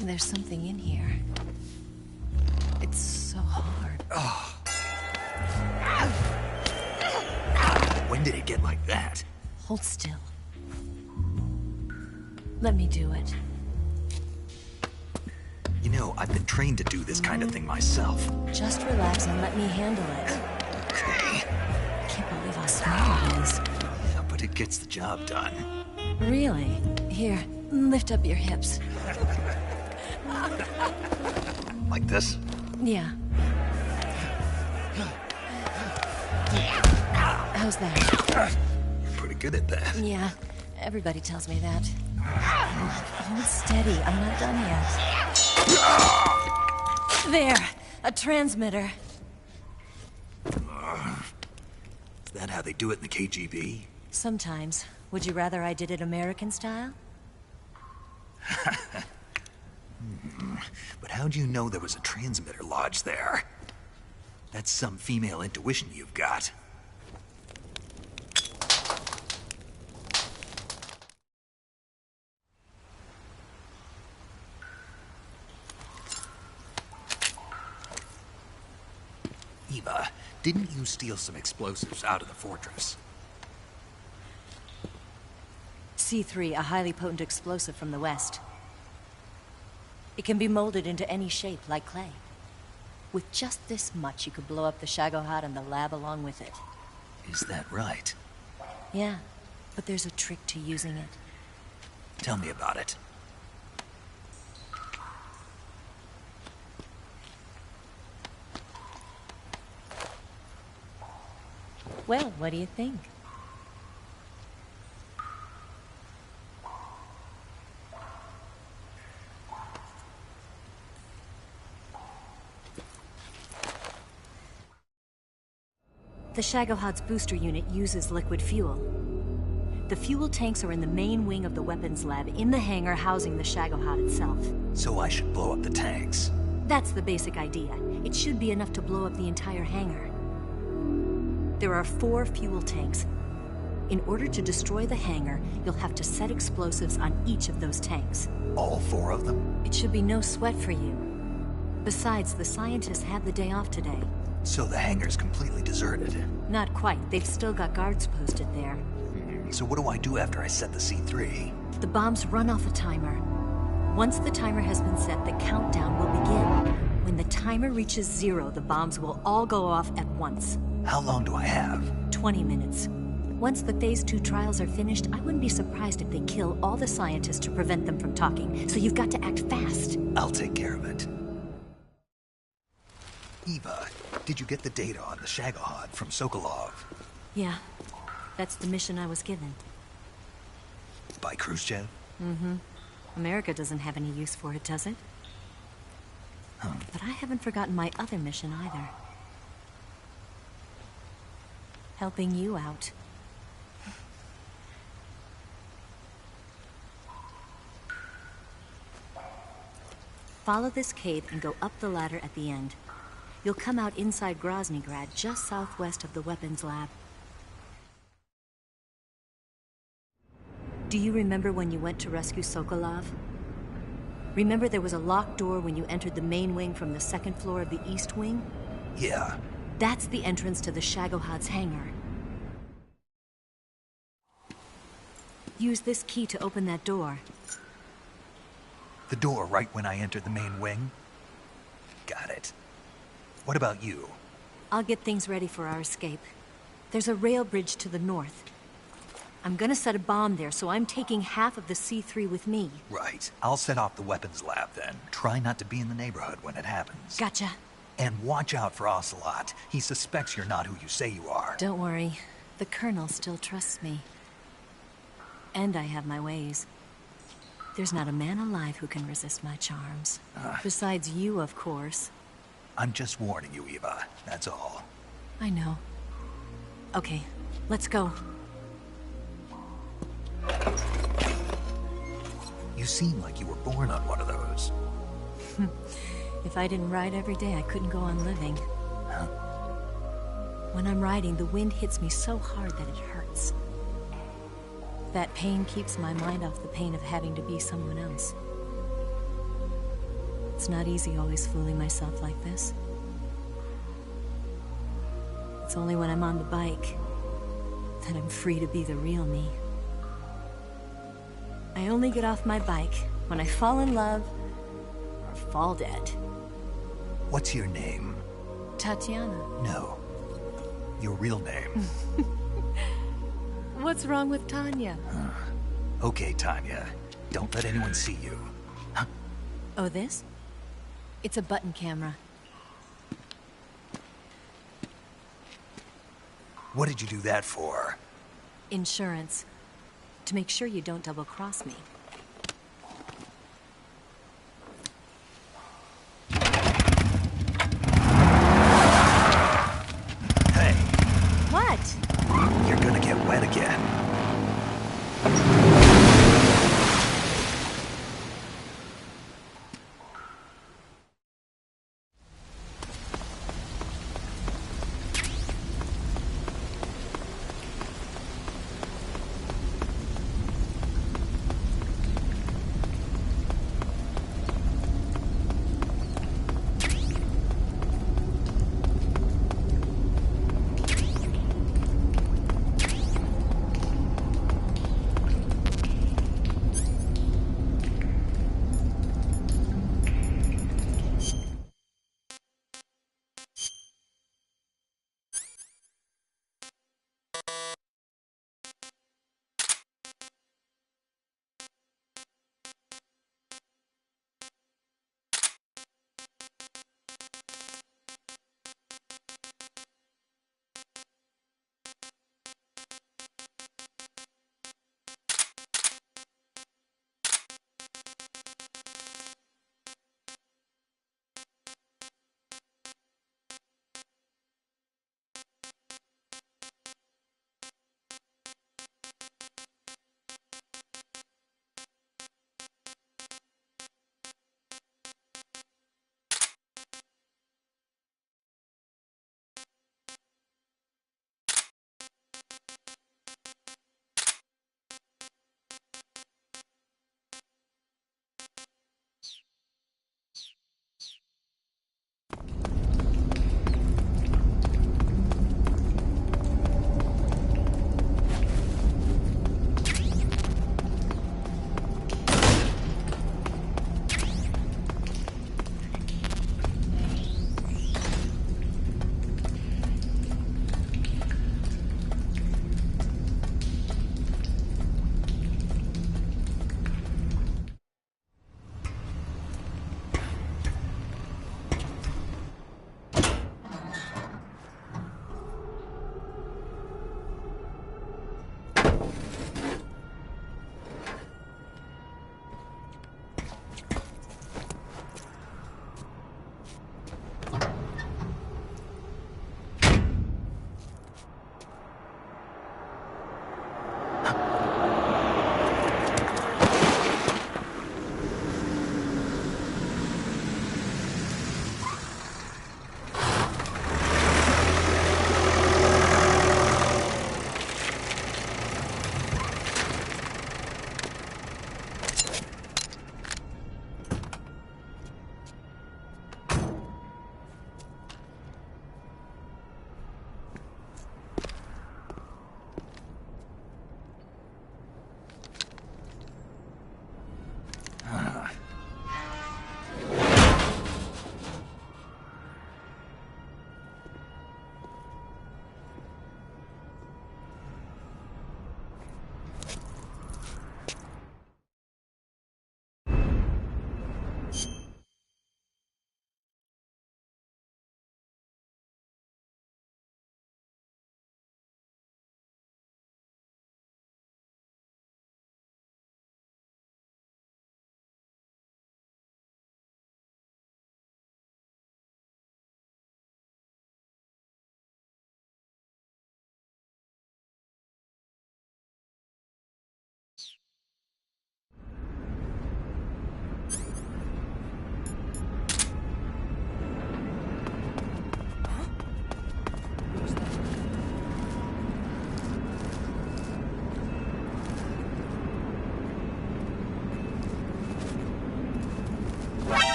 There's something in here. It's so hard. Oh. When did it get like that? Hold still. Let me do it. You know, I've been trained to do this kind of thing myself. Just relax and let me handle it. Okay. I can't believe how small it is. Yeah, but it gets the job done. Really? Here, lift up your hips. Like this? Yeah. How's that? Pretty good at that. Yeah, everybody tells me that. Hold steady, I'm not done yet. There, a transmitter. Is that how they do it in the KGB? Sometimes. Would you rather I did it American style? But how'd you know there was a transmitter lodged there? That's some female intuition you've got. Eva, didn't you steal some explosives out of the fortress? C3, a highly potent explosive from the west. It can be molded into any shape, like clay. With just this much, you could blow up the Shagohod and the lab along with it. Is that right? Yeah, but there's a trick to using it. Tell me about it. Well, what do you think? The Shagohod's booster unit uses liquid fuel. The fuel tanks are in the main wing of the weapons lab in the hangar housing the Shagohod itself. So I should blow up the tanks. That's the basic idea. It should be enough to blow up the entire hangar. There are 4 fuel tanks. In order to destroy the hangar, you'll have to set explosives on each of those tanks. All 4 of them? It should be no sweat for you. Besides, the scientists had the day off today. So the hangar's completely deserted. Not quite. They've still got guards posted there. So what do I do after I set the C3? The bombs run off a timer. Once the timer has been set, the countdown will begin. When the timer reaches 0, the bombs will all go off at once. How long do I have? 20 minutes. Once the Phase 2 trials are finished, I wouldn't be surprised if they kill all the scientists to prevent them from talking. So you've got to act fast. I'll take care of it. Eva, did you get the data on the Shagohod from Sokolov? Yeah. That's the mission I was given. By Khrushchev? Mm-hmm. America doesn't have any use for it, does it? Huh. But I haven't forgotten my other mission either. Helping you out. Follow this cave and go up the ladder at the end. You'll come out inside Groznygrad, just southwest of the weapons lab. Do you remember when you went to rescue Sokolov? Remember there was a locked door when you entered the main wing from the 2nd floor of the East Wing? Yeah. That's the entrance to the Shagohod's hangar. Use this key to open that door. The door right when I entered the main wing? Got it. What about you? I'll get things ready for our escape. There's a rail bridge to the north. I'm gonna set a bomb there, so I'm taking half of the C3 with me. Right. I'll set off the weapons lab then. Try not to be in the neighborhood when it happens. Gotcha. And watch out for Ocelot. He suspects you're not who you say you are. Don't worry. The Colonel still trusts me. And I have my ways. There's not a man alive who can resist my charms. Besides you, of course. I'm just warning you, Eva. That's all. I know. Okay, let's go. You seem like you were born on one of those. If I didn't ride every day, I couldn't go on living. Huh? When I'm riding, the wind hits me so hard that it hurts. That pain keeps my mind off the pain of having to be someone else. It's not easy always fooling myself like this. It's only when I'm on the bike that I'm free to be the real me. I only get off my bike when I fall in love or fall dead. What's your name? Tatiana. No. Your real name. What's wrong with Tanya? Okay, Tanya. Don't let anyone see you. Huh? Oh, this? It's a button camera. What did you do that for? Insurance. To make sure you don't double-cross me. Hey. What? You're gonna get wet again.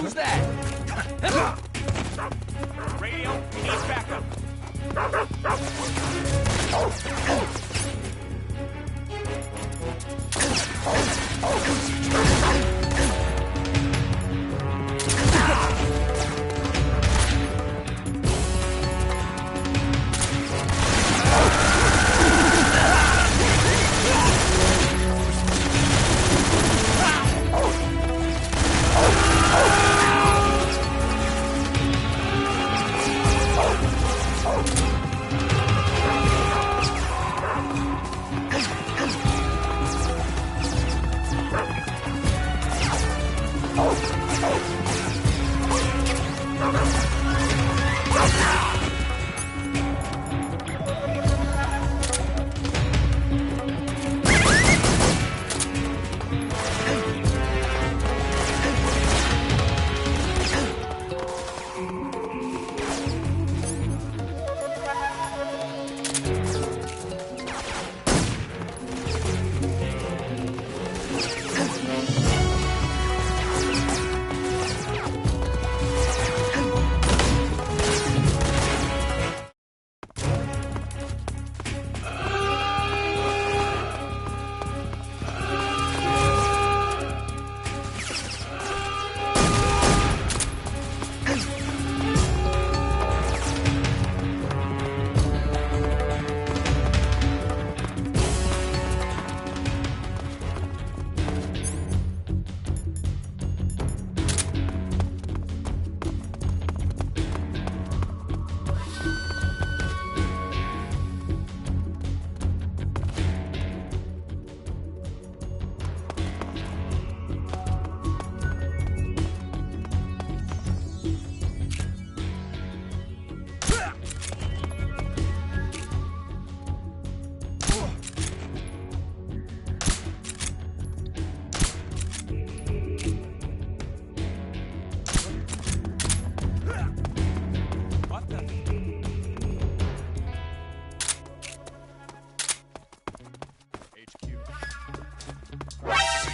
Who's that? Radio needs backup.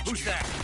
Who's that?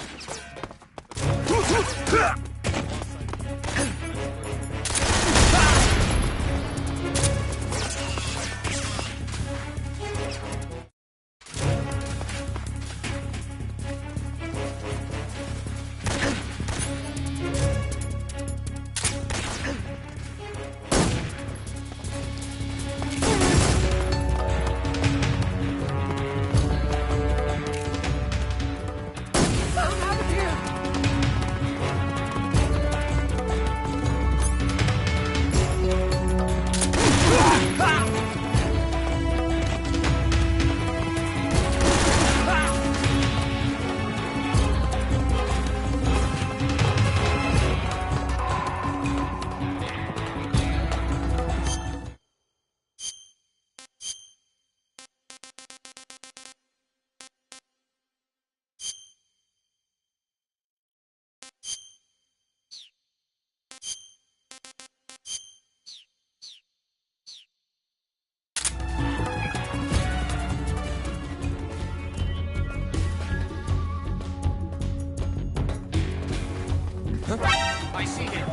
I see him.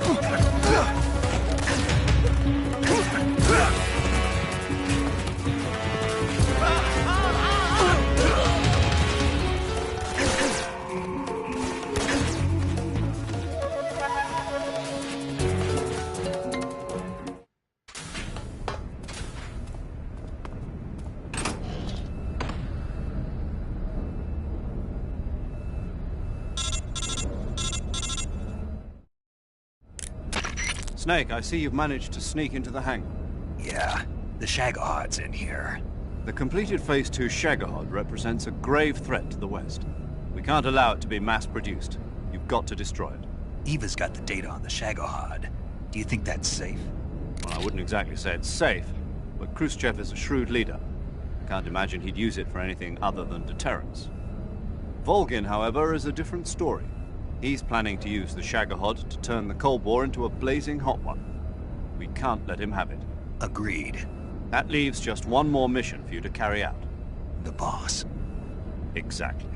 Snake, I see you've managed to sneak into the hangar. Yeah, the Shagohod's in here. The completed Phase 2 Shagahod represents a grave threat to the West. We can't allow it to be mass-produced. You've got to destroy it. Eva's got the data on the Shagohod. Do you think that's safe? Well, I wouldn't exactly say it's safe, but Khrushchev is a shrewd leader. I can't imagine he'd use it for anything other than deterrence. Volgin, however, is a different story. He's planning to use the Shagahod to turn the Cold War into a blazing hot one. We can't let him have it. Agreed. That leaves just one more mission for you to carry out. The boss. Exactly.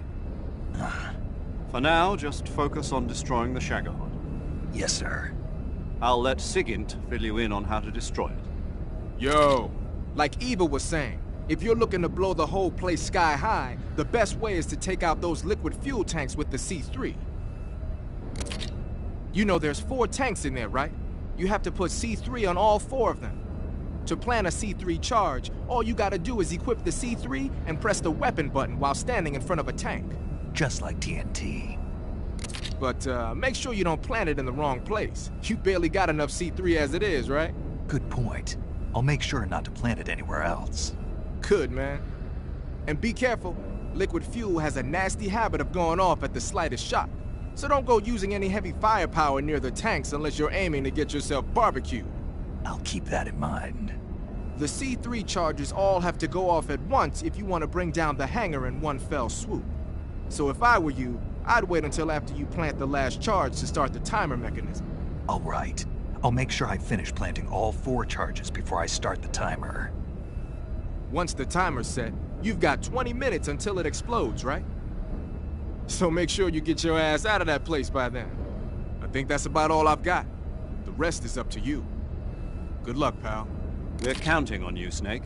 For now, just focus on destroying the Shagahod. Yes, sir. I'll let Sigint fill you in on how to destroy it. Yo, like Eva was saying, if you're looking to blow the whole place sky high, the best way is to take out those liquid fuel tanks with the C3. You know there's 4 tanks in there, right? You have to put C3 on all 4 of them. To plan a C3 charge, all you gotta do is equip the C3 and press the weapon button while standing in front of a tank. Just like TNT. But make sure you don't plant it in the wrong place. You barely got enough C3 as it is, right? Good point. I'll make sure not to plant it anywhere else. Good, man. And be careful. Liquid fuel has a nasty habit of going off at the slightest shock. So don't go using any heavy firepower near the tanks unless you're aiming to get yourself barbecued. I'll keep that in mind. The C3 charges all have to go off at once if you want to bring down the hangar in one fell swoop. So if I were you, I'd wait until after you plant the last charge to start the timer mechanism. All right. I'll make sure I finish planting all 4 charges before I start the timer. Once the timer's set, you've got 20 minutes until it explodes, right? So make sure you get your ass out of that place by then. I think that's about all I've got. The rest is up to you. Good luck, pal. We're counting on you, Snake.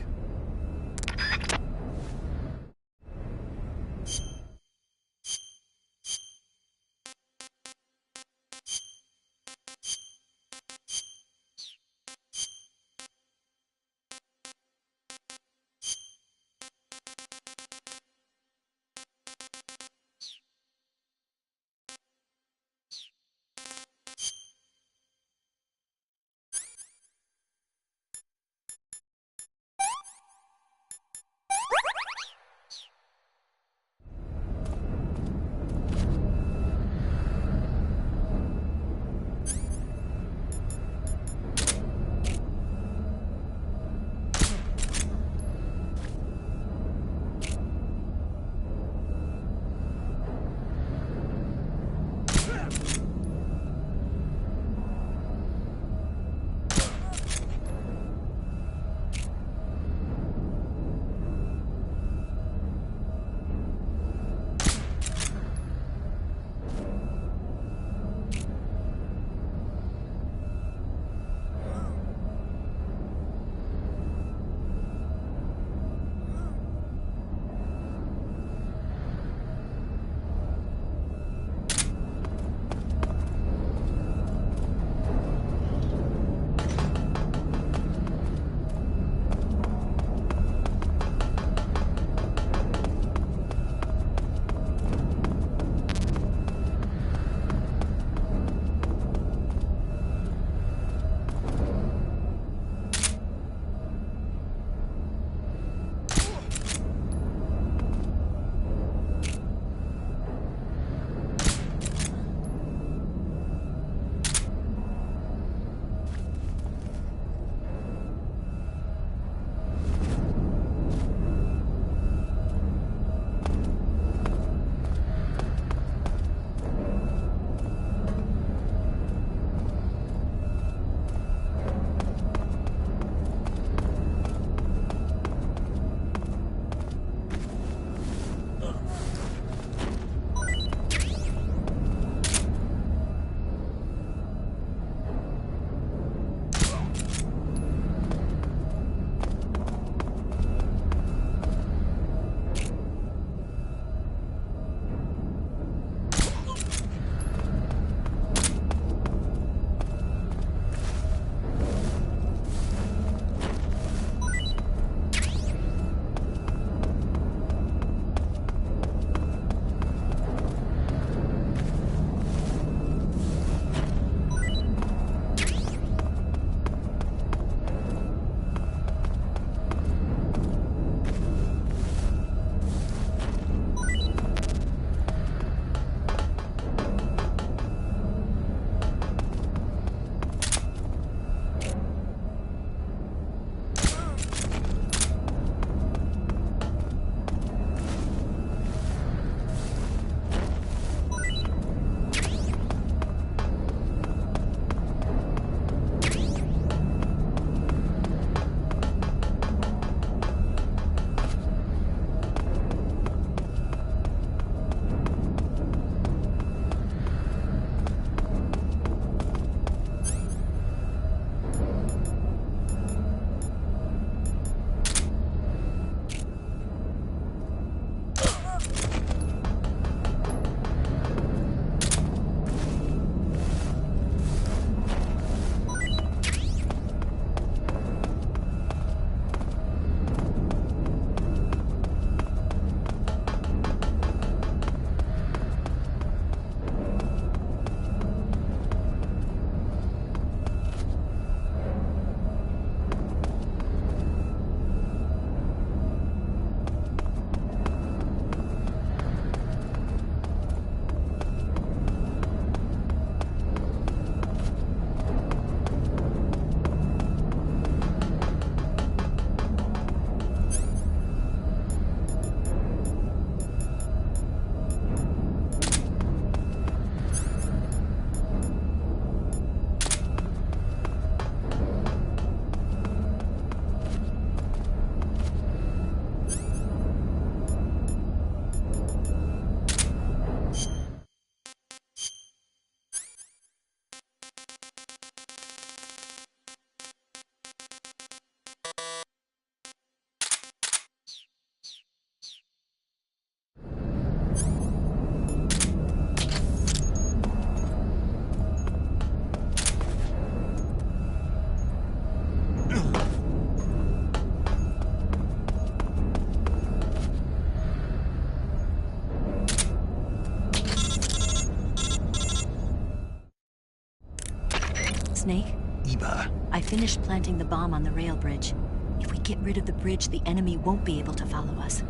Snake? Eva. I finished planting the bomb on the rail bridge. If we get rid of the bridge, the enemy won't be able to follow us.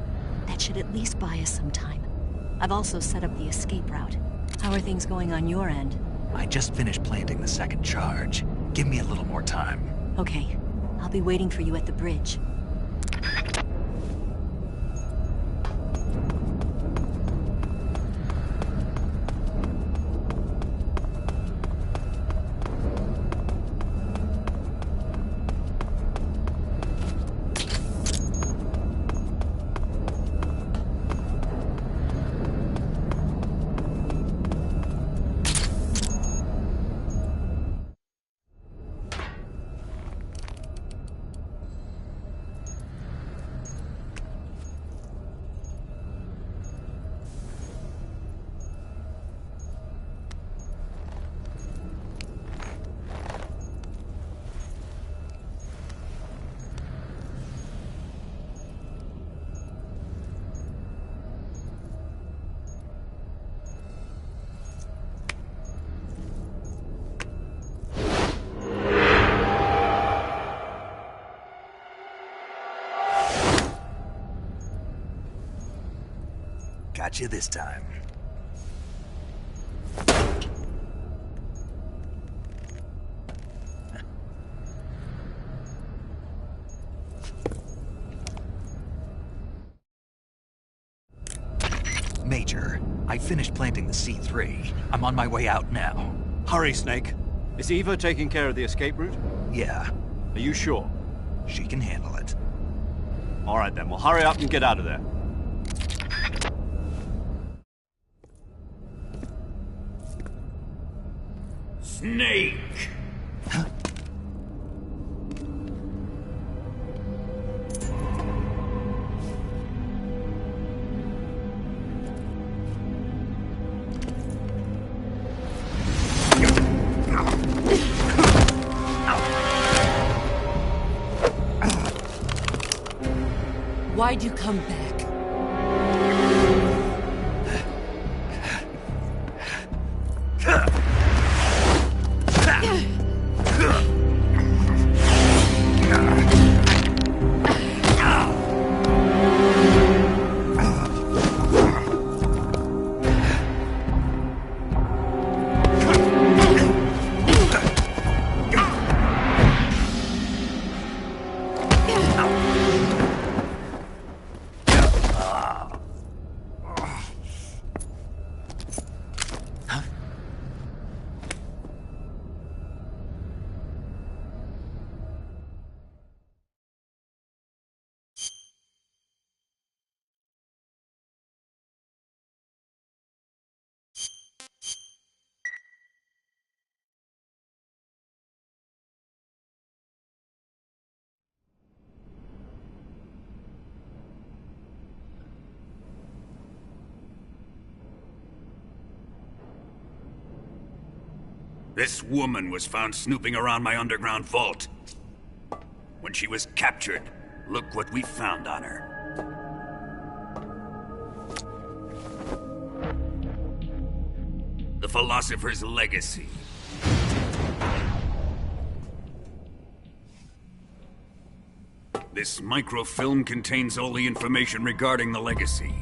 That should at least buy us some time. I've also set up the escape route. How are things going on your end? I just finished planting the second charge. Give me a little more time. Okay. I'll be waiting for you at the bridge. Got you this time. Major, I finished planting the C3. I'm on my way out now. Hurry, Snake. Is Eva taking care of the escape route? Yeah. Are you sure? She can handle it. All right then, well hurry up and get out of there. Snake! Why'd you come back? This woman was found snooping around my underground vault. When she was captured, look what we found on her. The Philosopher's Legacy. This microfilm contains all the information regarding the Legacy.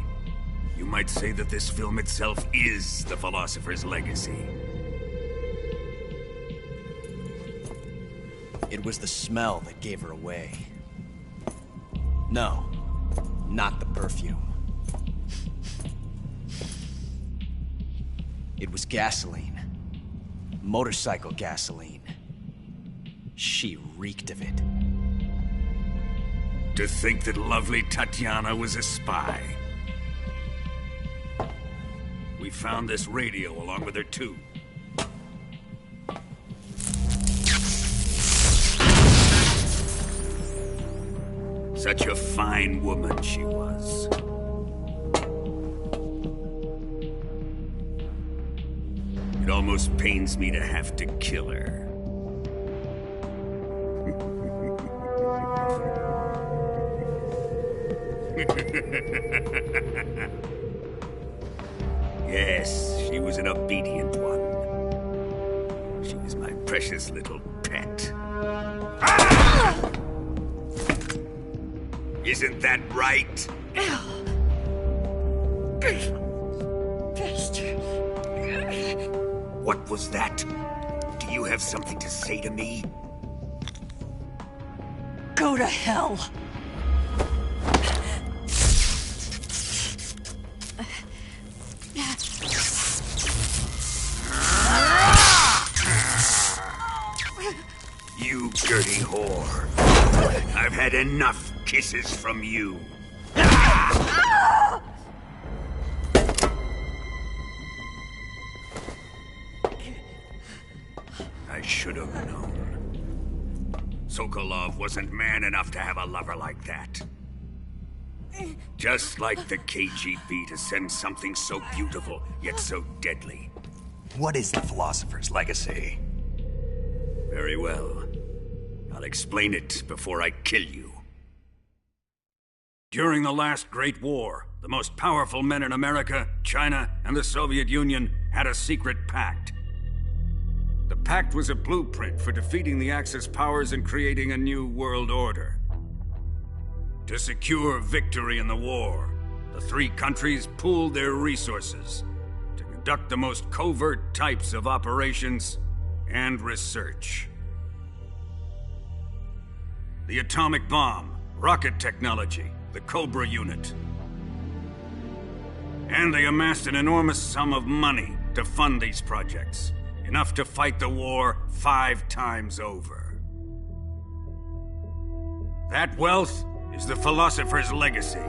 You might say that this film itself is the Philosopher's Legacy. It was the smell that gave her away. No, not the perfume. It was gasoline. Motorcycle gasoline. She reeked of it. To think that lovely Tatiana was a spy. We found this radio along with her too. Such a fine woman she was. It almost pains me to have to kill her. Yes, she was an obedient one. She was my precious little pet. Ah! Isn't that right? Bastard. What was that? Do you have something to say to me? Go to hell. You dirty whore. I've had enough kisses from you. I should have known. Sokolov wasn't man enough to have a lover like that. Just like the KGB to send something so beautiful, yet so deadly. What is the Philosopher's Legacy? Very well. I'll explain it before I kill you. During the last Great War, the most powerful men in America, China, and the Soviet Union had a secret pact. The pact was a blueprint for defeating the Axis powers and creating a new world order. To secure victory in the war, the three countries pooled their resources to conduct the most covert types of operations and research. The atomic bomb, rocket technology, the Cobra unit. And they amassed an enormous sum of money to fund these projects, enough to fight the war 5 times over. That wealth is the Philosopher's Legacy.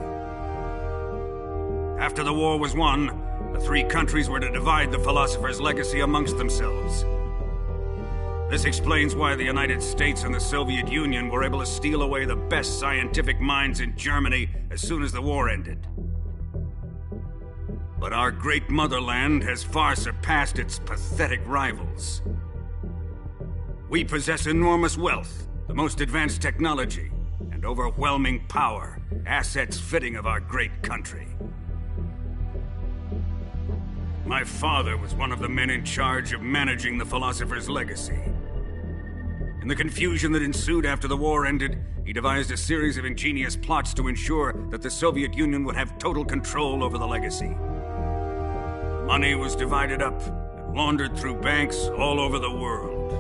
After the war was won, the three countries were to divide the Philosopher's Legacy amongst themselves. This explains why the United States and the Soviet Union were able to steal away the best scientific minds in Germany as soon as the war ended. But our great motherland has far surpassed its pathetic rivals. We possess enormous wealth, the most advanced technology, and overwhelming power, assets fitting of our great country. My father was one of the men in charge of managing the Philosopher's Legacy. In the confusion that ensued after the war ended, he devised a series of ingenious plots to ensure that the Soviet Union would have total control over the legacy. Money was divided up and laundered through banks all over the world.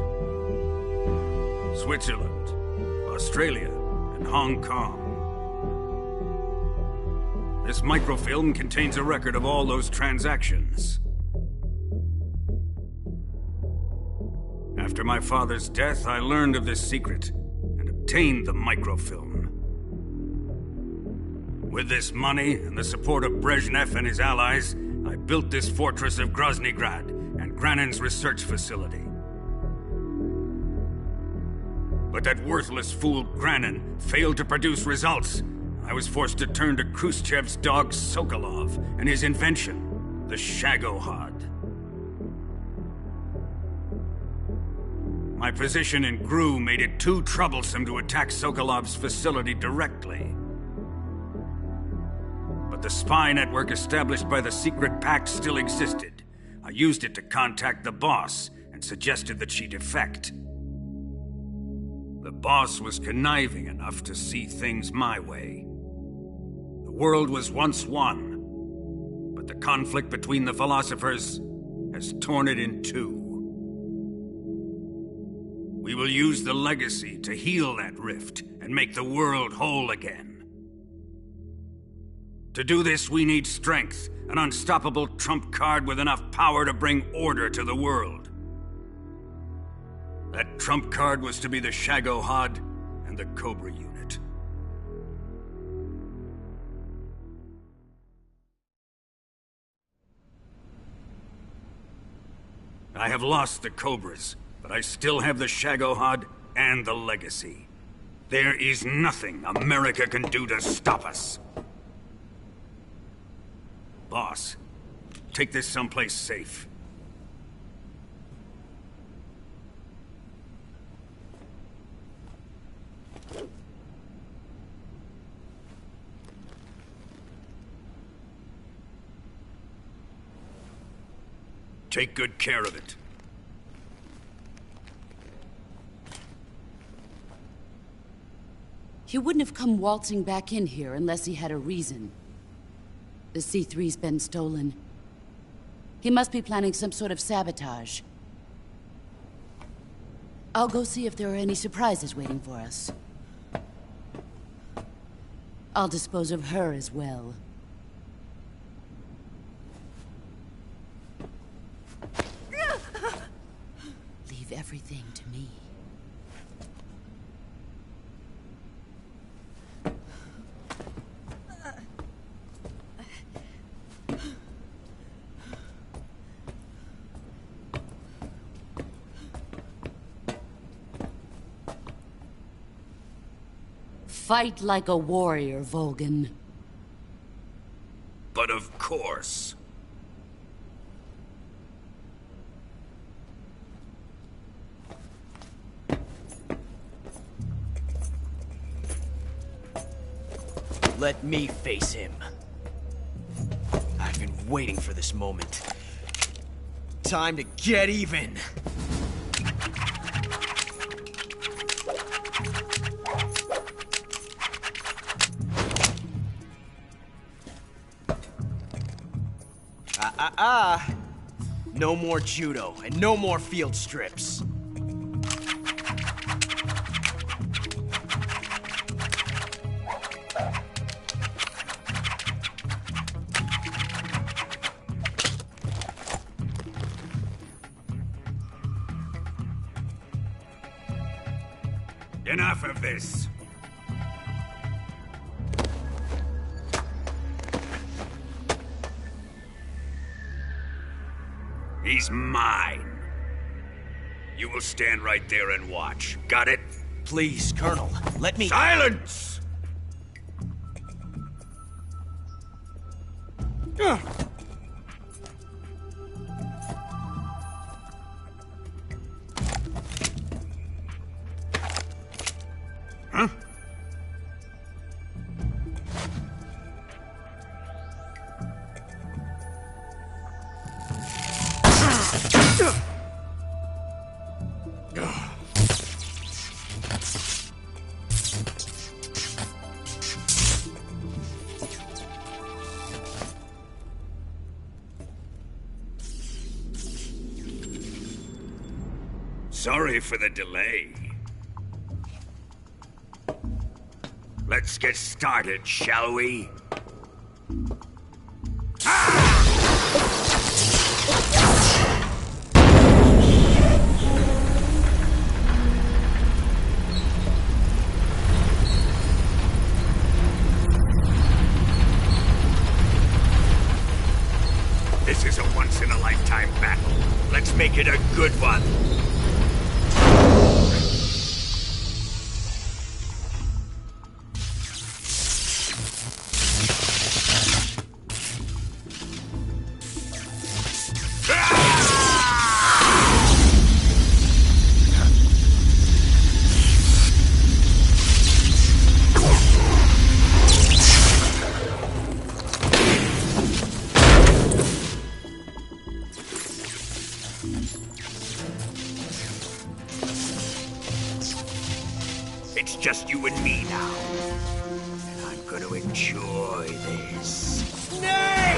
Switzerland, Australia, and Hong Kong. This microfilm contains a record of all those transactions. After my father's death, I learned of this secret and obtained the microfilm. With this money and the support of Brezhnev and his allies, I built this fortress of Groznygrad and Granin's research facility. But that worthless fool Granin failed to produce results. I was forced to turn to Khrushchev's dog Sokolov and his invention, the Shagohod. My position in GRU made it too troublesome to attack Sokolov's facility directly. But the spy network established by the secret pact still existed. I used it to contact the boss and suggested that she defect. The boss was conniving enough to see things my way. The world was once one, but the conflict between the philosophers has torn it in two. We will use the legacy to heal that rift and make the world whole again. To do this, we need strength, an unstoppable trump card with enough power to bring order to the world. That trump card was to be the Shagohod and the Cobra unit. I have lost the Cobras, but I still have the Shagohod and the legacy. There is nothing America can do to stop us. Boss, take this someplace safe. Take good care of it. He wouldn't have come waltzing back in here unless he had a reason. The C3's been stolen. He must be planning some sort of sabotage. I'll go see if there are any surprises waiting for us. I'll dispose of her as well. Leave everything to me. Fight like a warrior, Volgan. But of course. Let me face him. I've been waiting for this moment. Time to get even! No more judo, and no more field strips. Enough of this. He's mine. You will stand right there and watch. Got it? Please, Colonel, let me— Silence! Huh? Sorry for the delay. Let's get started, shall we? This is a once-in-a-lifetime battle. Let's make it a good one. It's just you and me now. And I'm gonna enjoy this. Snake!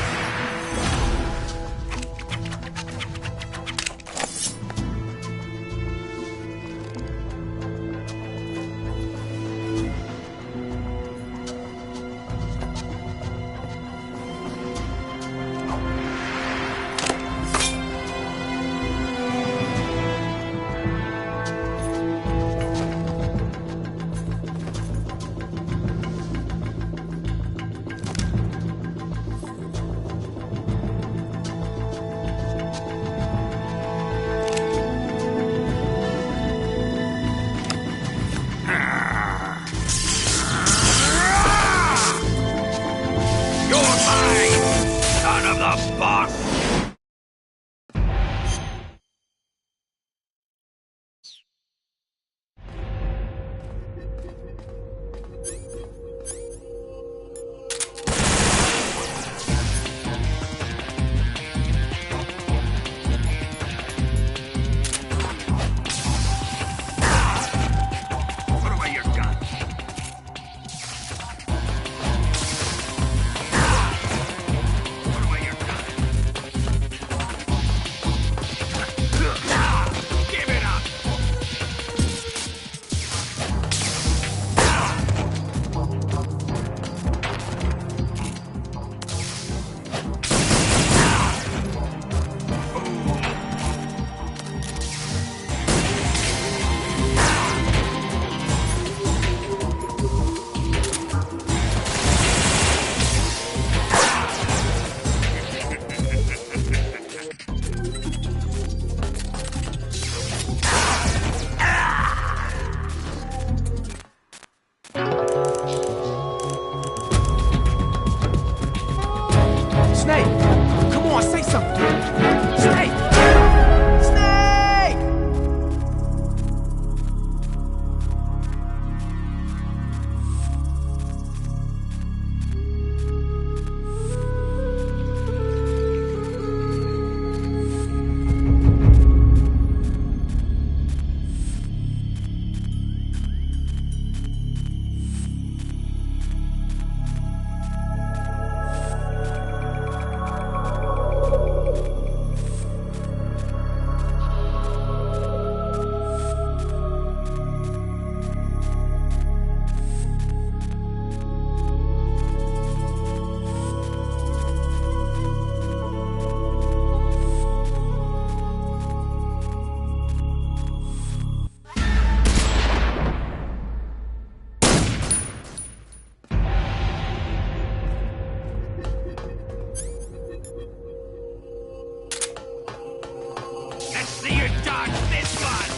dodge this one!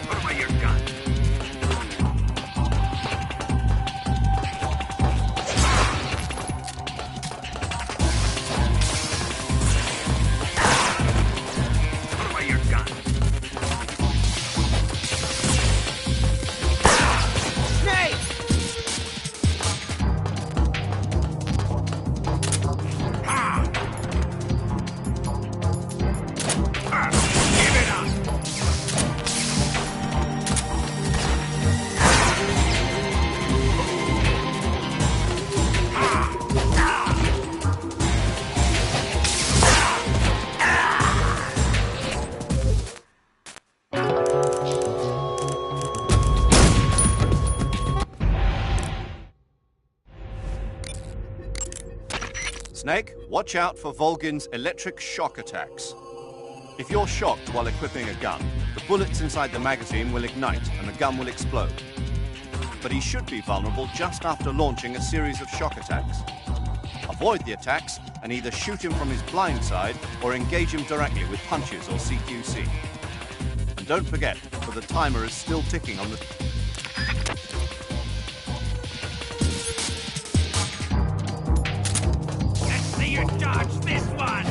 Put away your gun. Put away your gun. Snake! Give it up! Snake, watch out for Volgin's electric shock attacks. If you're shocked while equipping a gun, the bullets inside the magazine will ignite and the gun will explode. But he should be vulnerable just after launching a series of shock attacks. Avoid the attacks and either shoot him from his blind side or engage him directly with punches or CQC. And don't forget that the timer is still ticking on the... Let's see you dodge this one!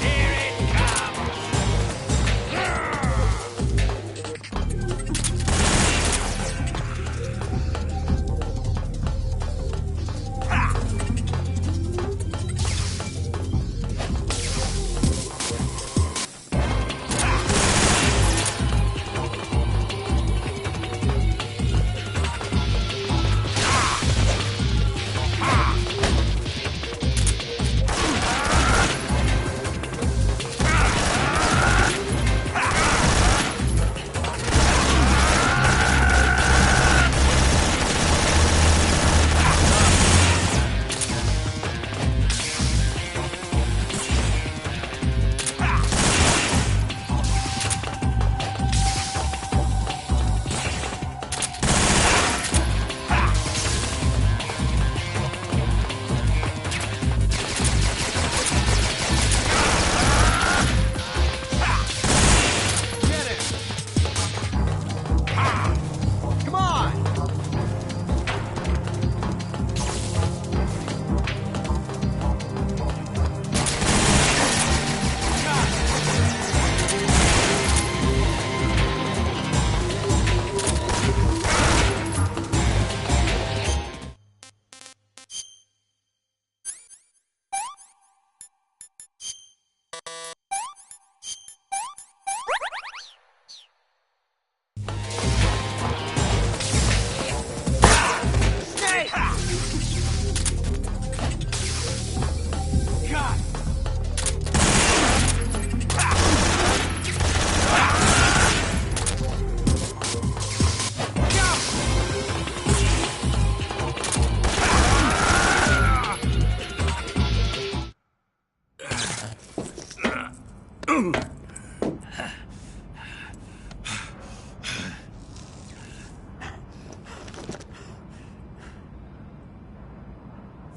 Here it comes! Come on! Snake! God!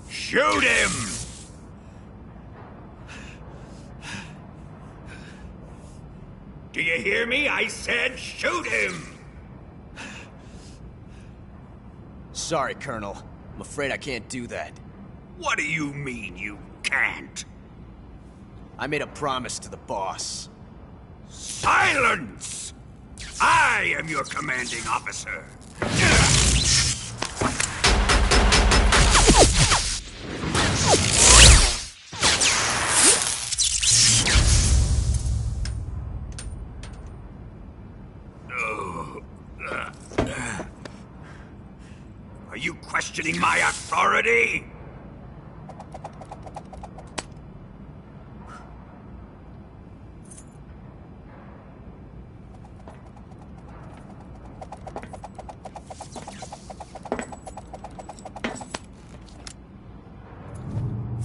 Shoot him! Do you hear me? I said shoot him! Sorry, Colonel. I'm afraid I can't do that. What do you mean you can't? I made a promise to the boss. Silence! I am your commanding officer. Are you questioning my authority?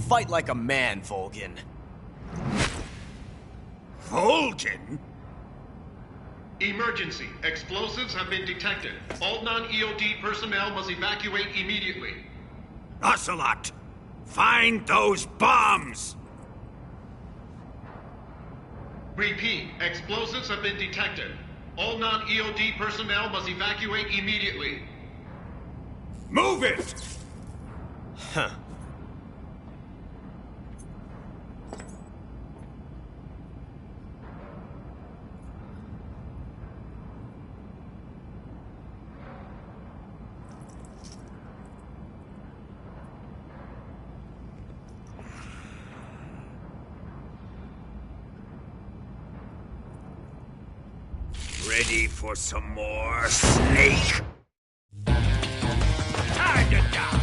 Fight like a man, Volgin. Vol'jin? Emergency. Explosives have been detected. All non-EOD personnel must evacuate immediately. Ocelot, find those bombs! Repeat. Explosives have been detected. All non-EOD personnel must evacuate immediately. Move it! Huh. Ready for some more, Snake? Time to die!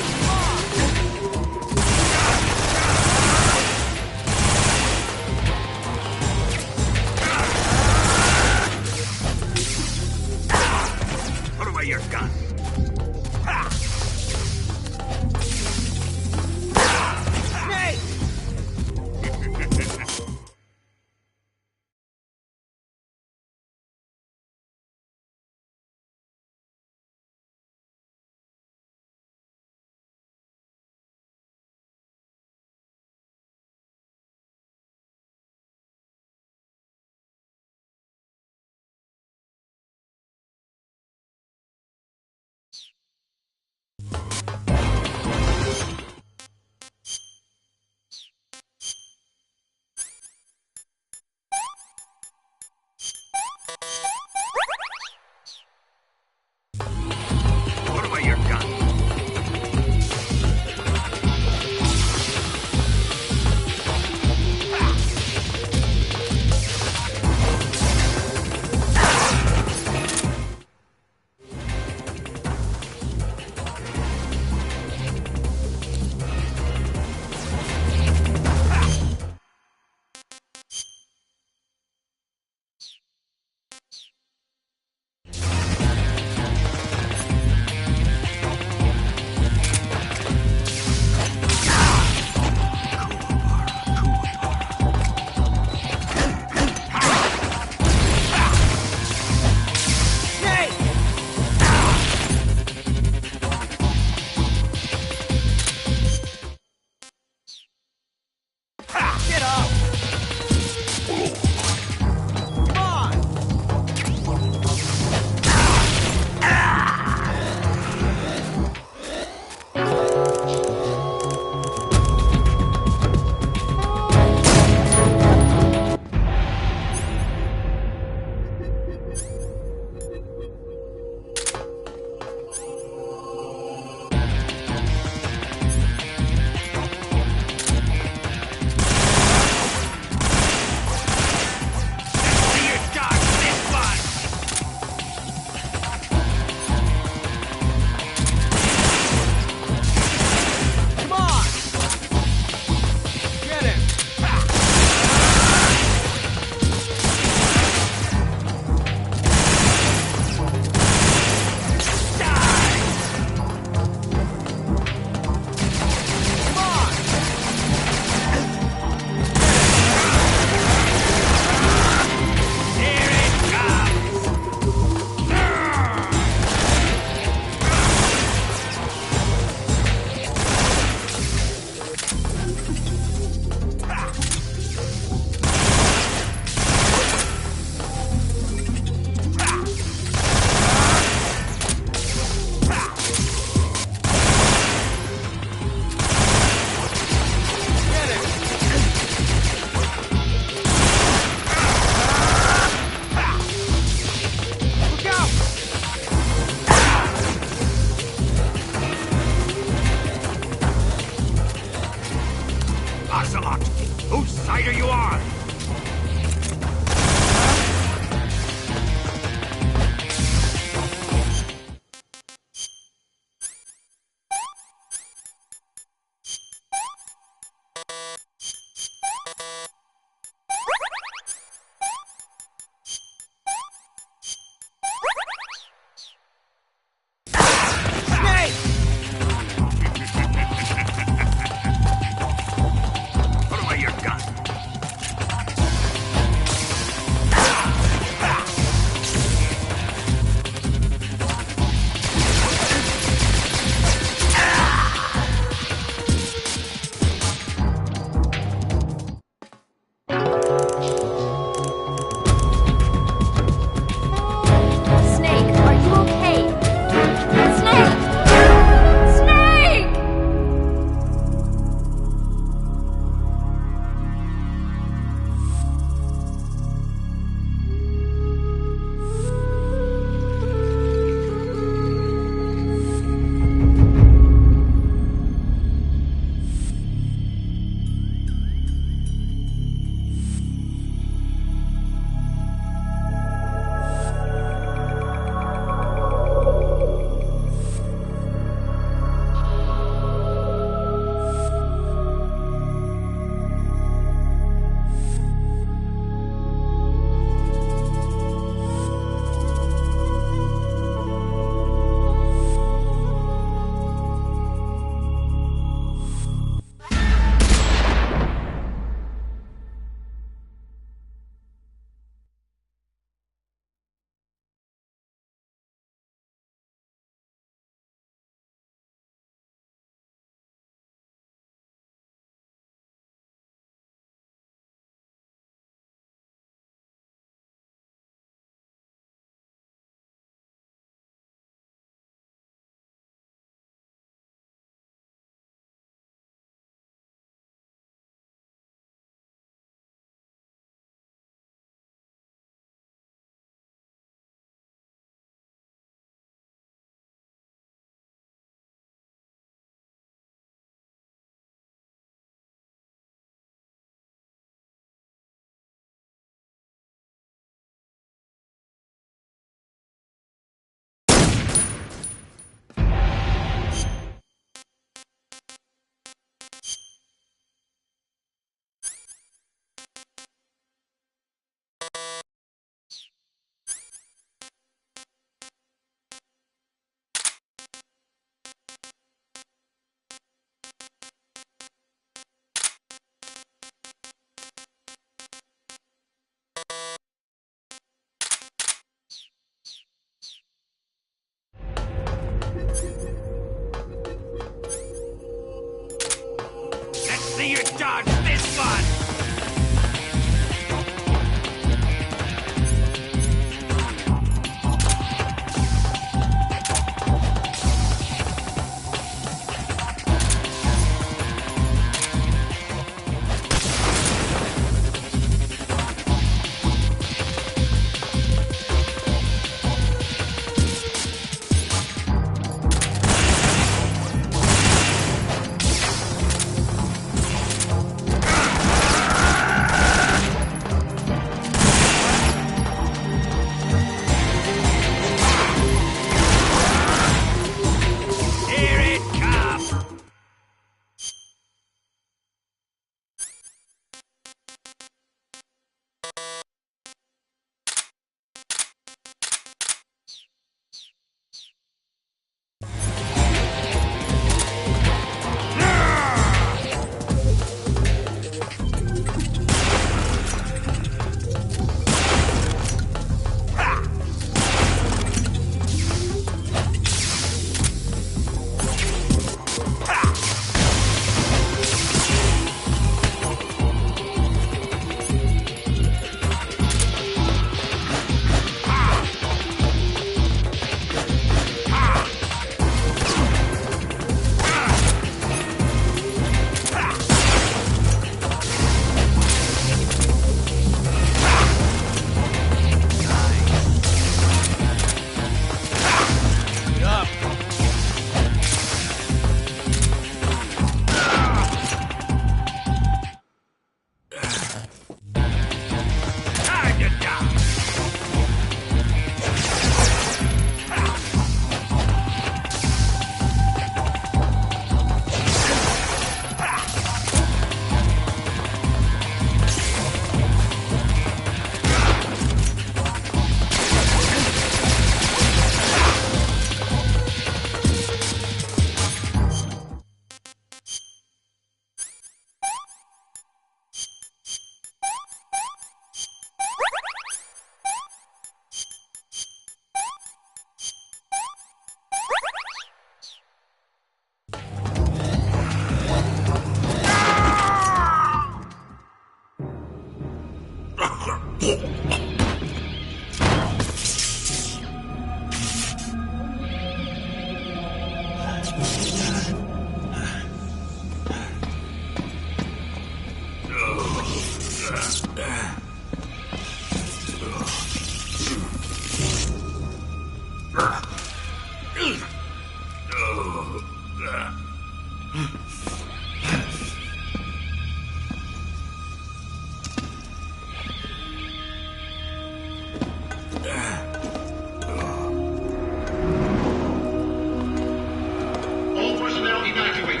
All personnel evacuate.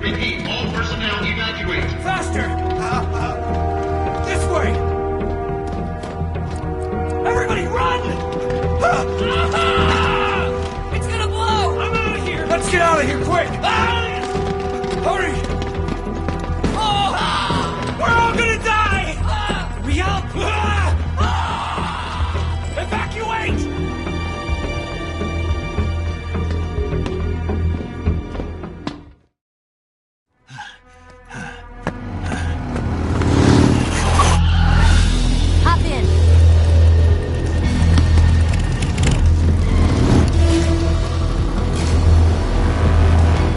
Repeat, all personnel evacuate. Faster! This way! Everybody run! It's gonna blow! I'm out of here! Let's get out of here, quick! Hurry! We're all gonna die! Hurry up! Evacuate! Hop in.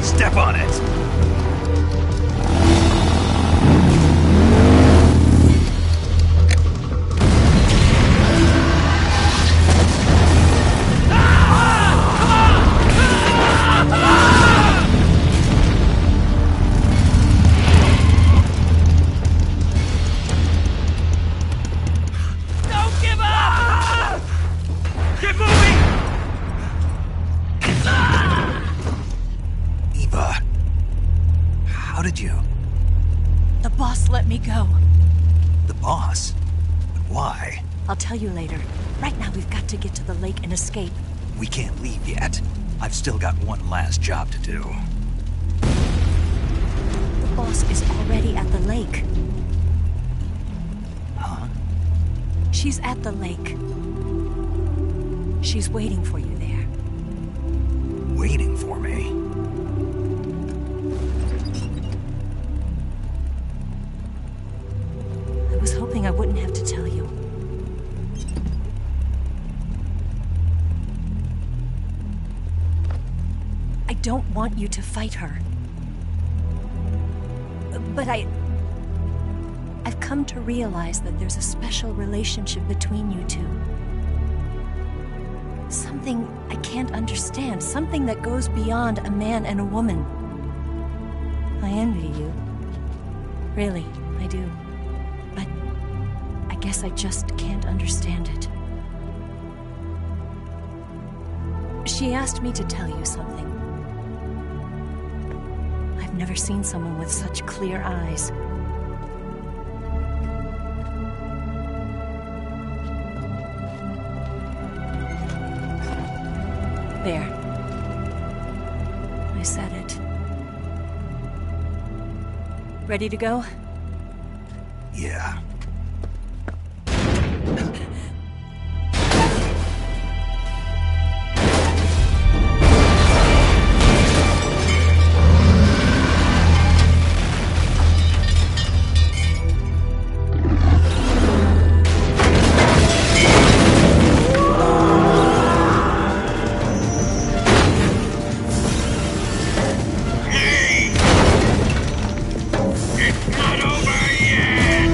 Step on it! Don't give up! Get moving! Eva, how did you? The boss let me go. The boss? But why? I'll tell you later. Right now, we've got to get to the lake and escape. We can't leave yet. I've still got one last job to do. The boss is already at the lake. Huh? She's at the lake. She's waiting for you there. Waiting for me? I was hoping I wouldn't have to tell you. I don't want you to fight her. But I've come to realize that there's a special relationship between you two. Something I can't understand. Something that goes beyond a man and a woman. I envy you. Really, I do. But I guess I just can't understand it. She asked me to tell you something. I've never seen someone with such clear eyes. There. I said it. Ready to go? Yeah. It's not over yet!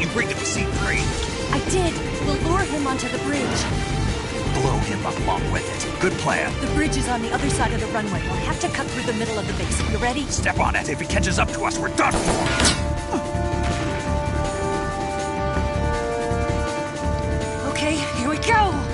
and bring him to C3. I did. We'll lure him onto the bridge. Blow him up along with it. Good plan. The bridge is on the other side of the runway. We'll have to cut through the middle of the base. You ready? Step on it. If he catches up to us, we're done for. Okay, here we go!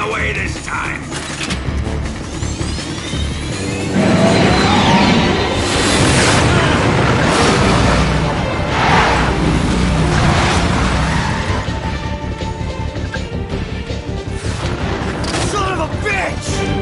away this time! Son of a bitch!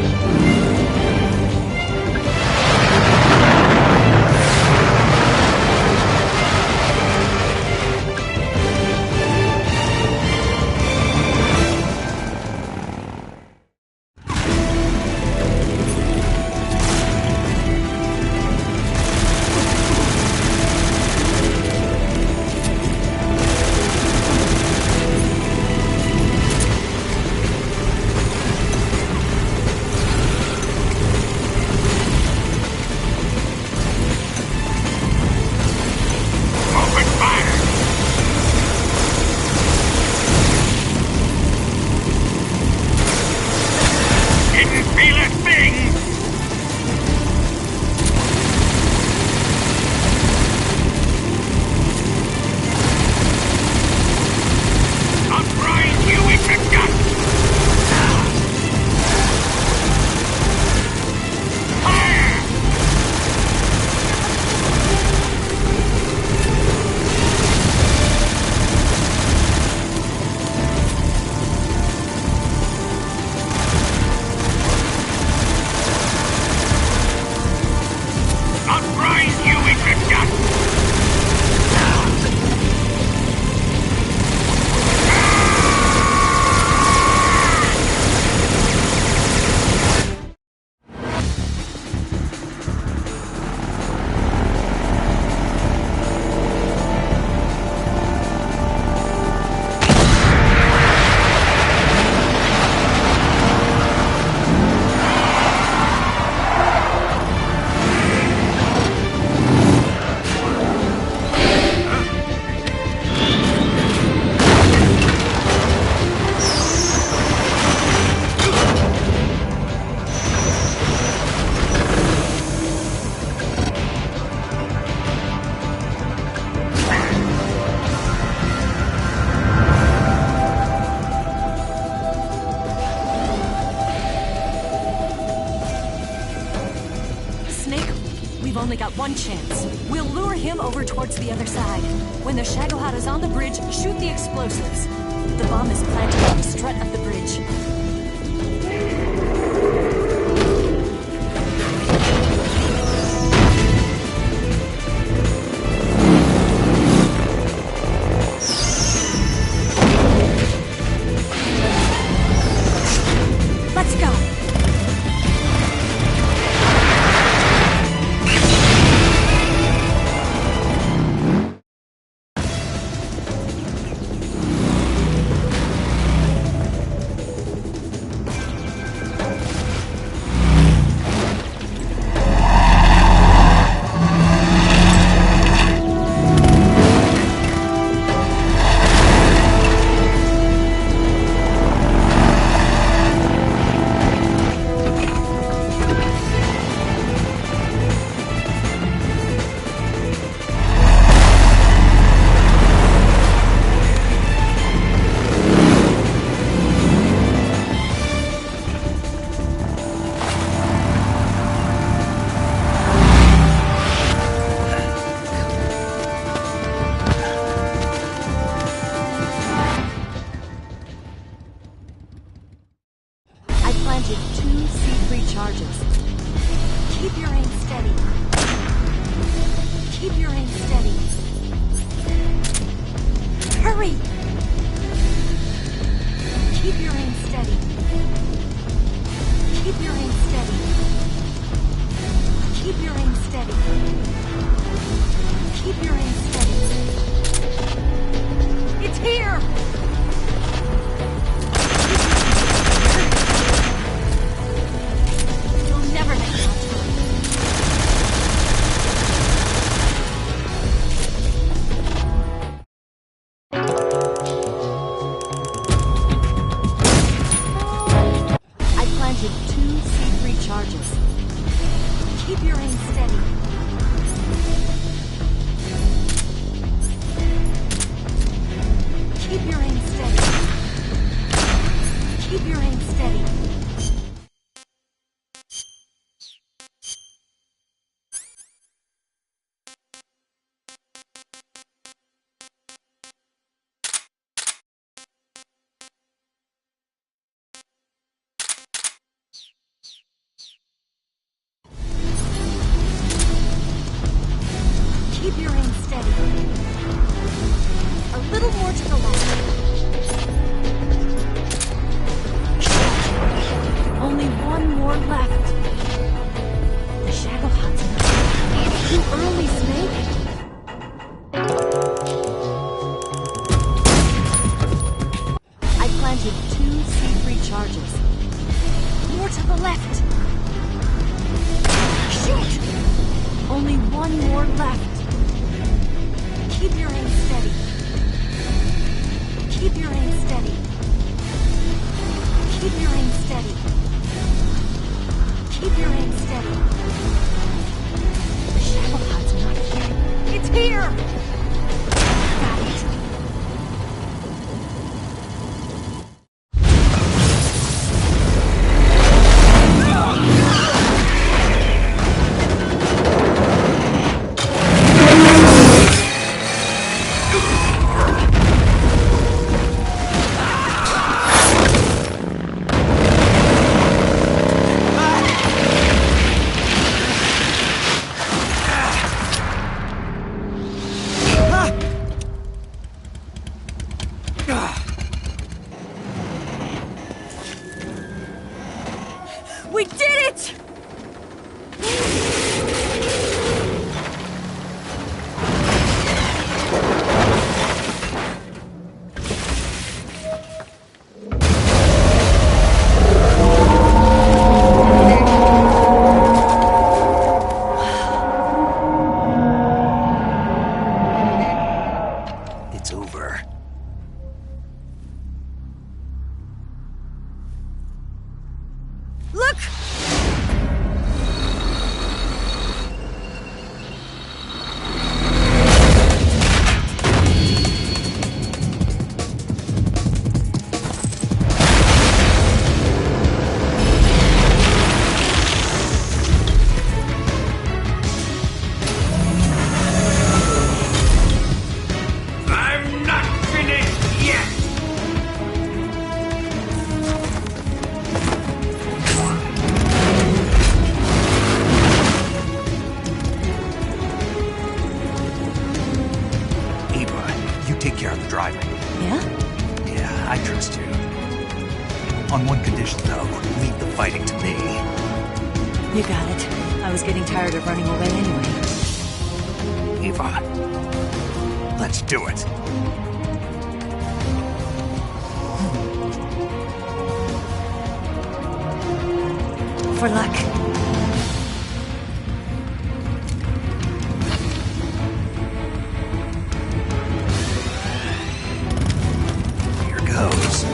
We've only got one chance. We'll lure him over towards the other side. When the Shagohod is on the bridge, shoot the explosives. The bomb is planted on the strut of the bridge. Let's go! Planted 2 C3 charges. Keep your aim steady. Keep your aim steady. Hurry! Keep your aim steady. Keep your aim steady. Keep your aim steady. Keep your aim steady. It's here! Never let go. little more to the left. Only one more left. The Shagohod's not. Too early, Snake. I planted 2 C3 charges. More to the left. Shoot! Only one more left. Keep your aim steady. Keep your aim steady. Keep your aim steady. Keep your aim steady. The Shagohod's not here. It's here! Got it. We did it! It's over. Look! I'm not finished yet! Eva, you take care of the driving. Yeah? Yeah, I trust you. On one condition, though, leave the fighting to me. You got it. I was getting tired of running away anyway. Eva, let's do it. For luck. Here goes.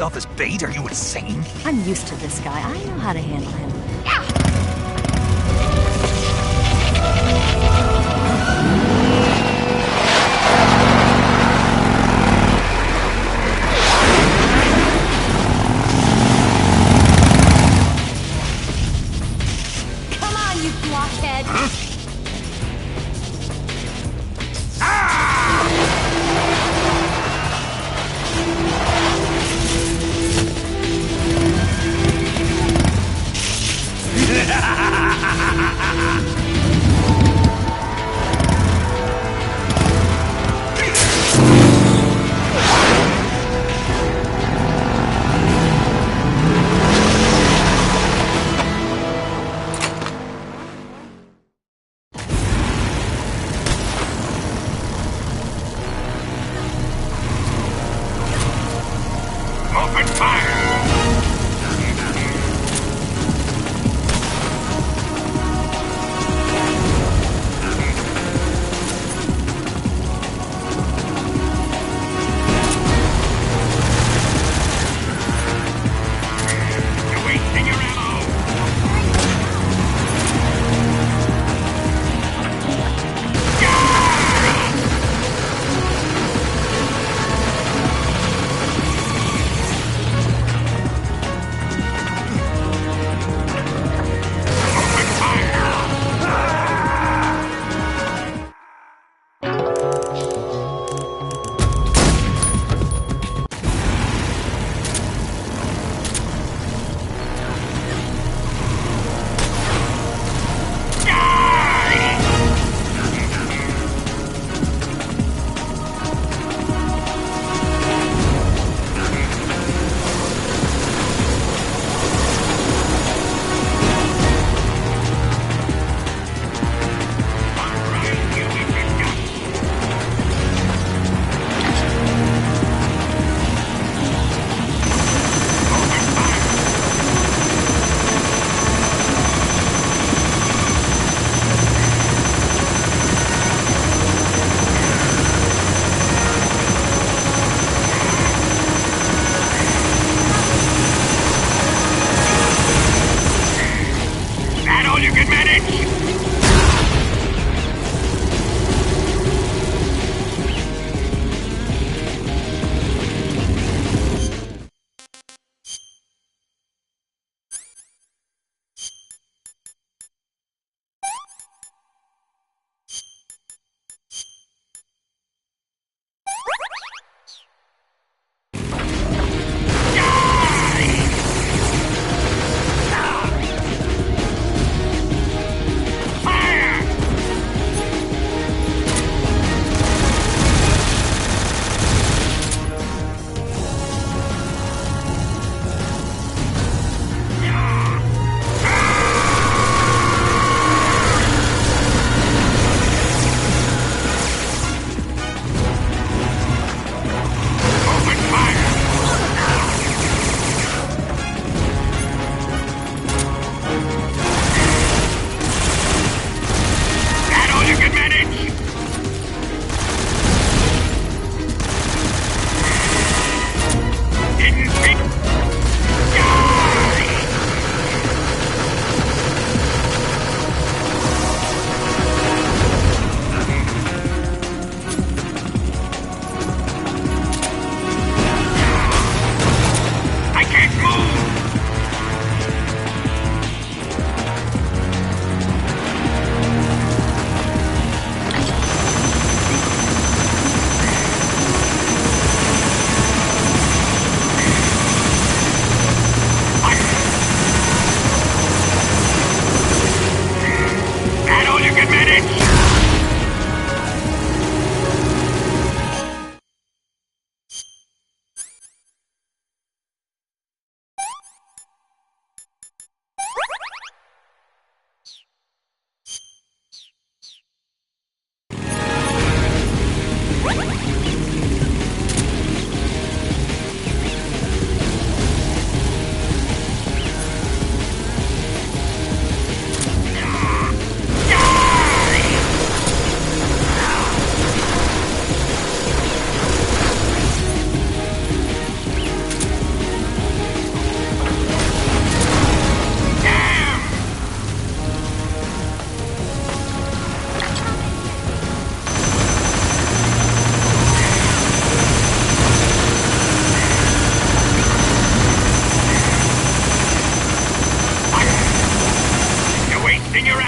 yourself as bait? Are you insane? I'm used to this guy. I know how to handle him. Come on, you blockhead! Open fire! You're wasting your ammo! That all you can manage?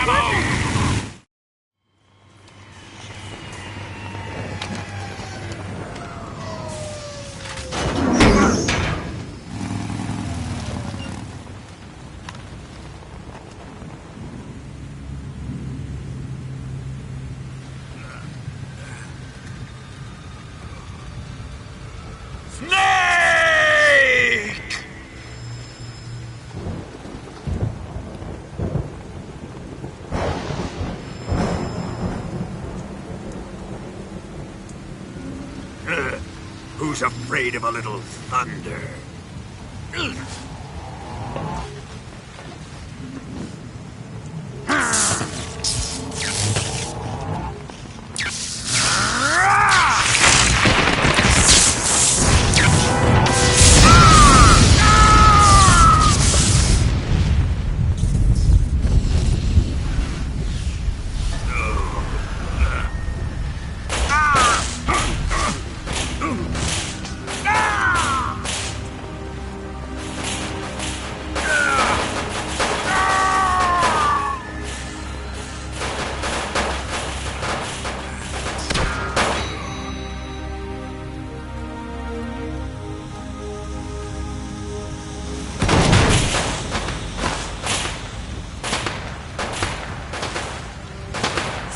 ammo! Who's afraid of a little thunder?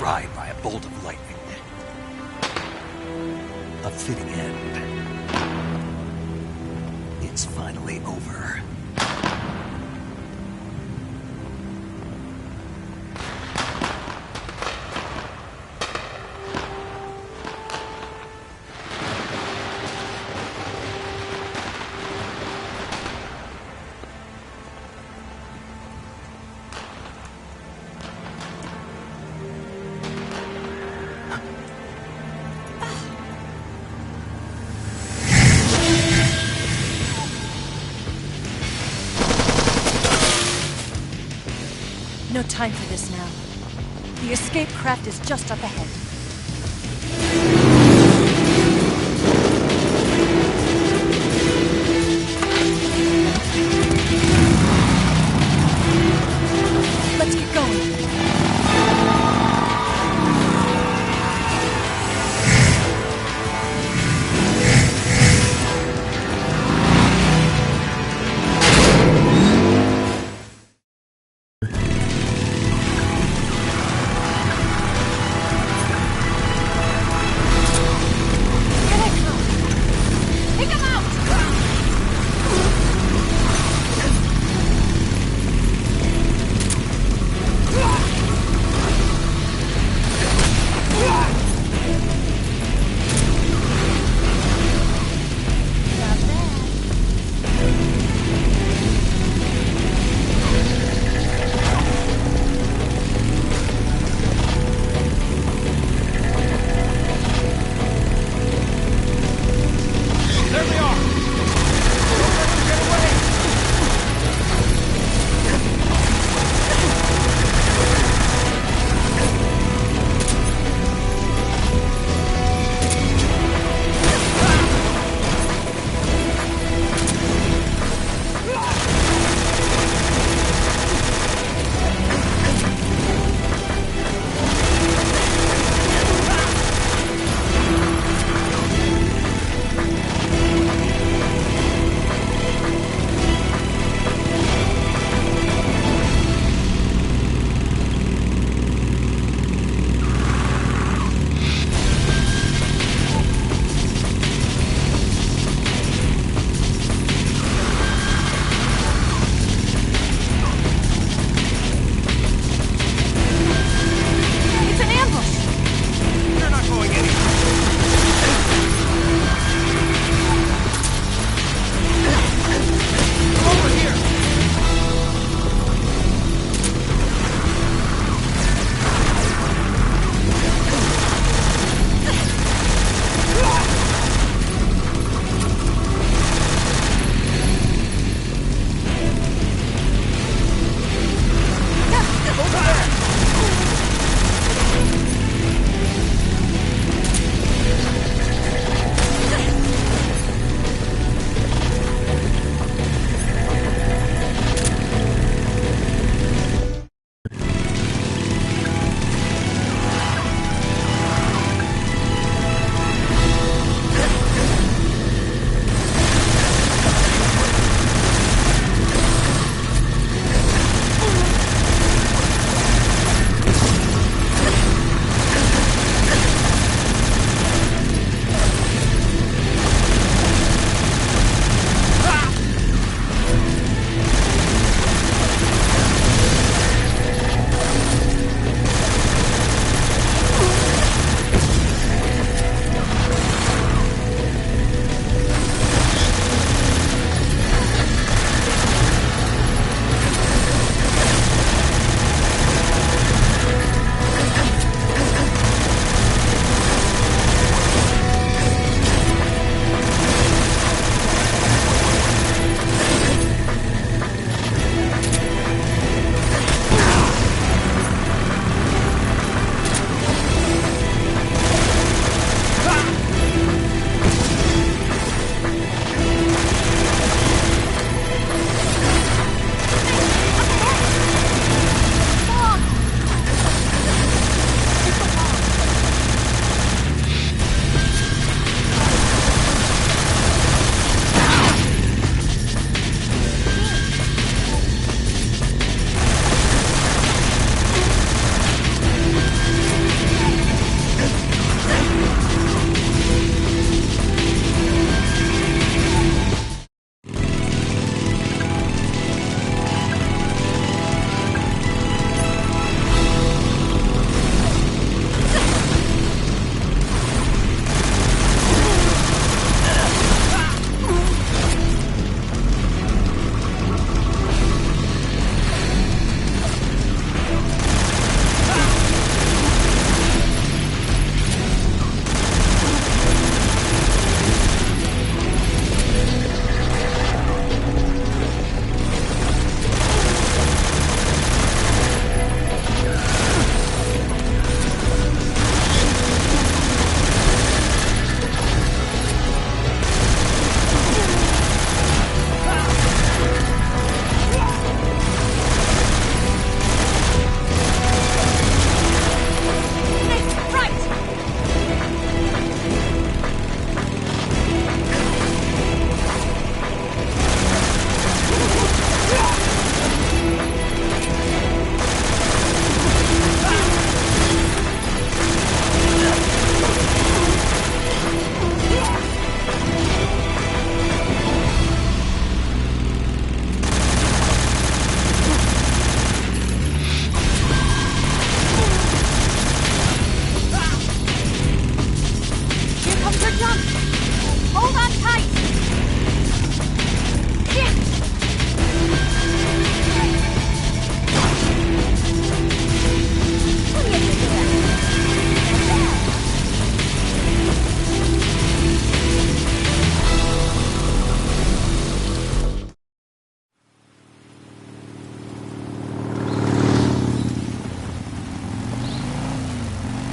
Fried by a bolt of lightning. A fitting end. It's finally over. No time for this now. The escape craft is just up ahead. Let's get going.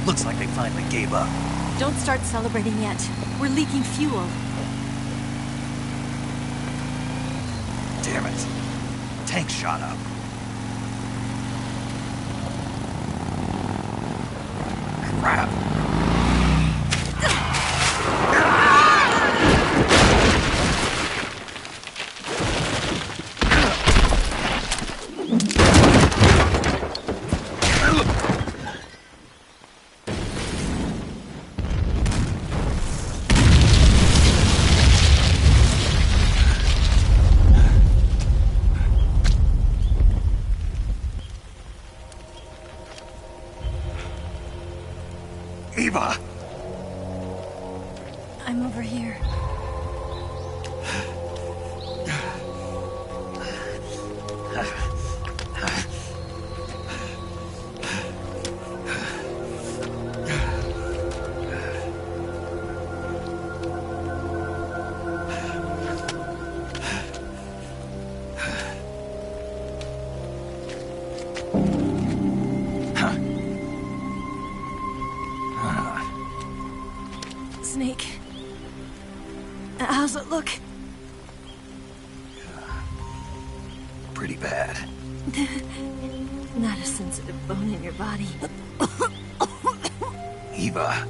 Looks like they finally gave up. Don't start celebrating yet. We're leaking fuel. Damn it. Tank shot up. Crap. Eva! I'm over here. Snake. How's it look? Pretty bad. Not a sensitive bone in your body. Eva,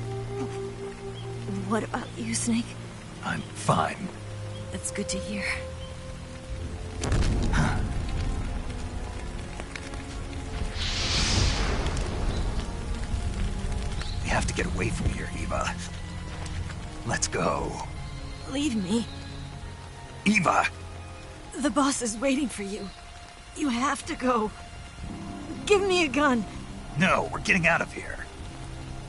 What about you, Snake? I'm fine. That's good to hear. We have to get away from here, Eva. Let's go. Leave me. Eva! The boss is waiting for you. You have to go. Give me a gun. No, we're getting out of here.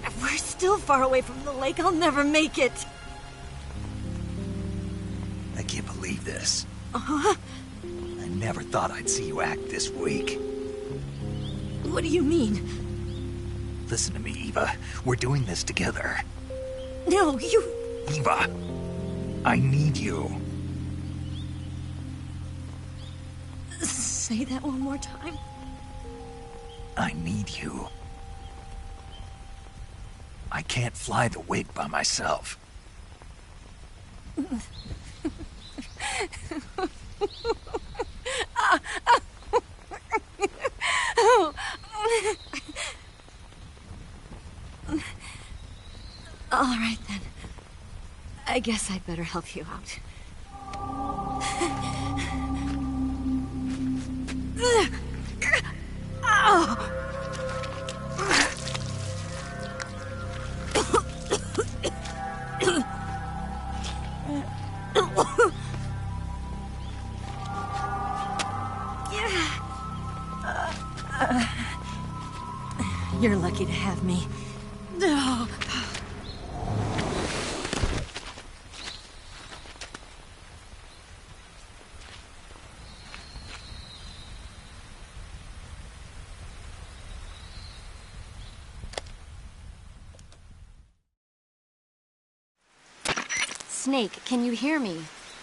If we're still far away from the lake, I'll never make it. I can't believe this. Uh-huh. I never thought I'd see you act this weak. What do you mean? Listen to me, Eva. We're doing this together. No, you... Eva, I need you. Say that one more time. I need you. I can't fly the wig by myself. All right, then. I guess I'd better help you out. You're lucky to have me. Snake, can you hear me?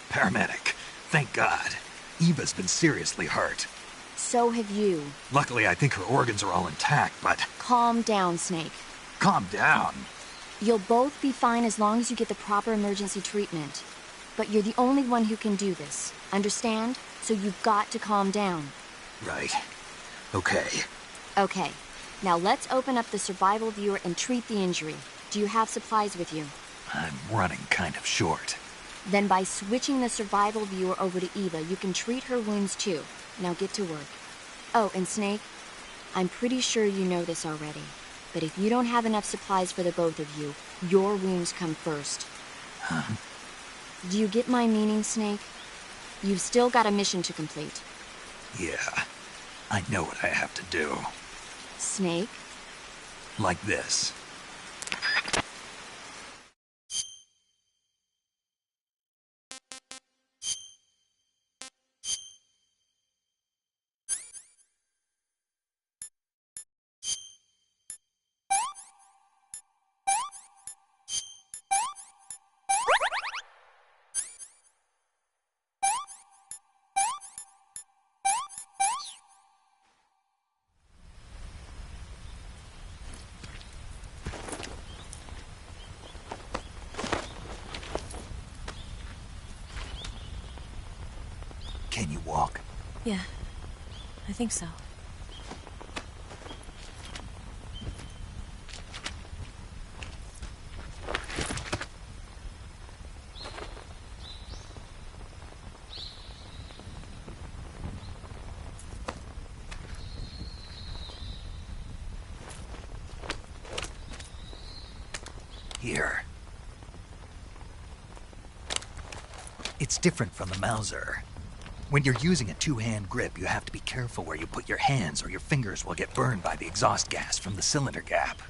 Paramedic, thank God. Eva's been seriously hurt. So have you. Luckily, I think her organs are all intact, but... Calm down, Snake. Calm down. You'll both be fine as long as you get the proper emergency treatment. But you're the only one who can do this. Understand? So you've got to calm down. Right. Okay. Okay. Now let's open up the survival viewer and treat the injury. Do you have supplies with you? I'm running kind of short. Then by switching the survival viewer over to Eva, you can treat her wounds too. Now get to work. Oh, and Snake, I'm pretty sure you know this already, but if you don't have enough supplies for the both of you, your wounds come first. Huh? Do you get my meaning, Snake? You've still got a mission to complete. Yeah, I know what I have to do. Snake? Like this. Yeah, I think so. Here. It's different from the Mauser. When you're using a two-hand grip, you have to be careful where you put your hands or your fingers will get burned by the exhaust gas from the cylinder gap.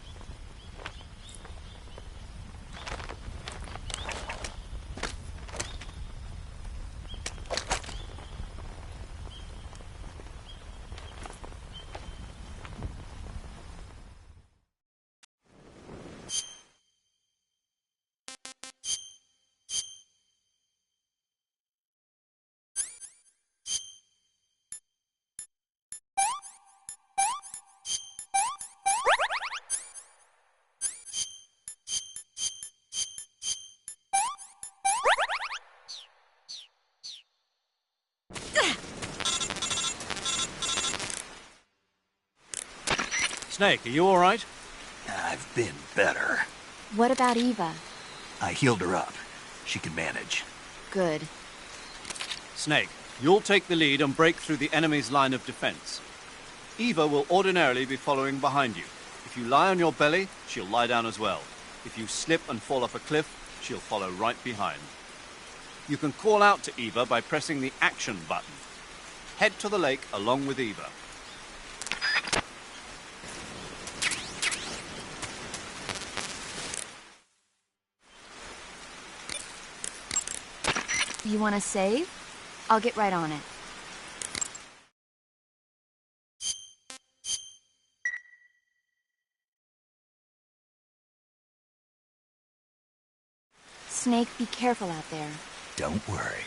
Snake, are you all right? I've been better. What about Eva? I healed her up. She can manage. Good. Snake, you'll take the lead and break through the enemy's line of defense. Eva will ordinarily be following behind you. If you lie on your belly, she'll lie down as well. If you slip and fall off a cliff, she'll follow right behind. You can call out to Eva by pressing the action button. Head to the lake along with Eva. You want to save? I'll get right on it. Snake, be careful out there. Don't worry.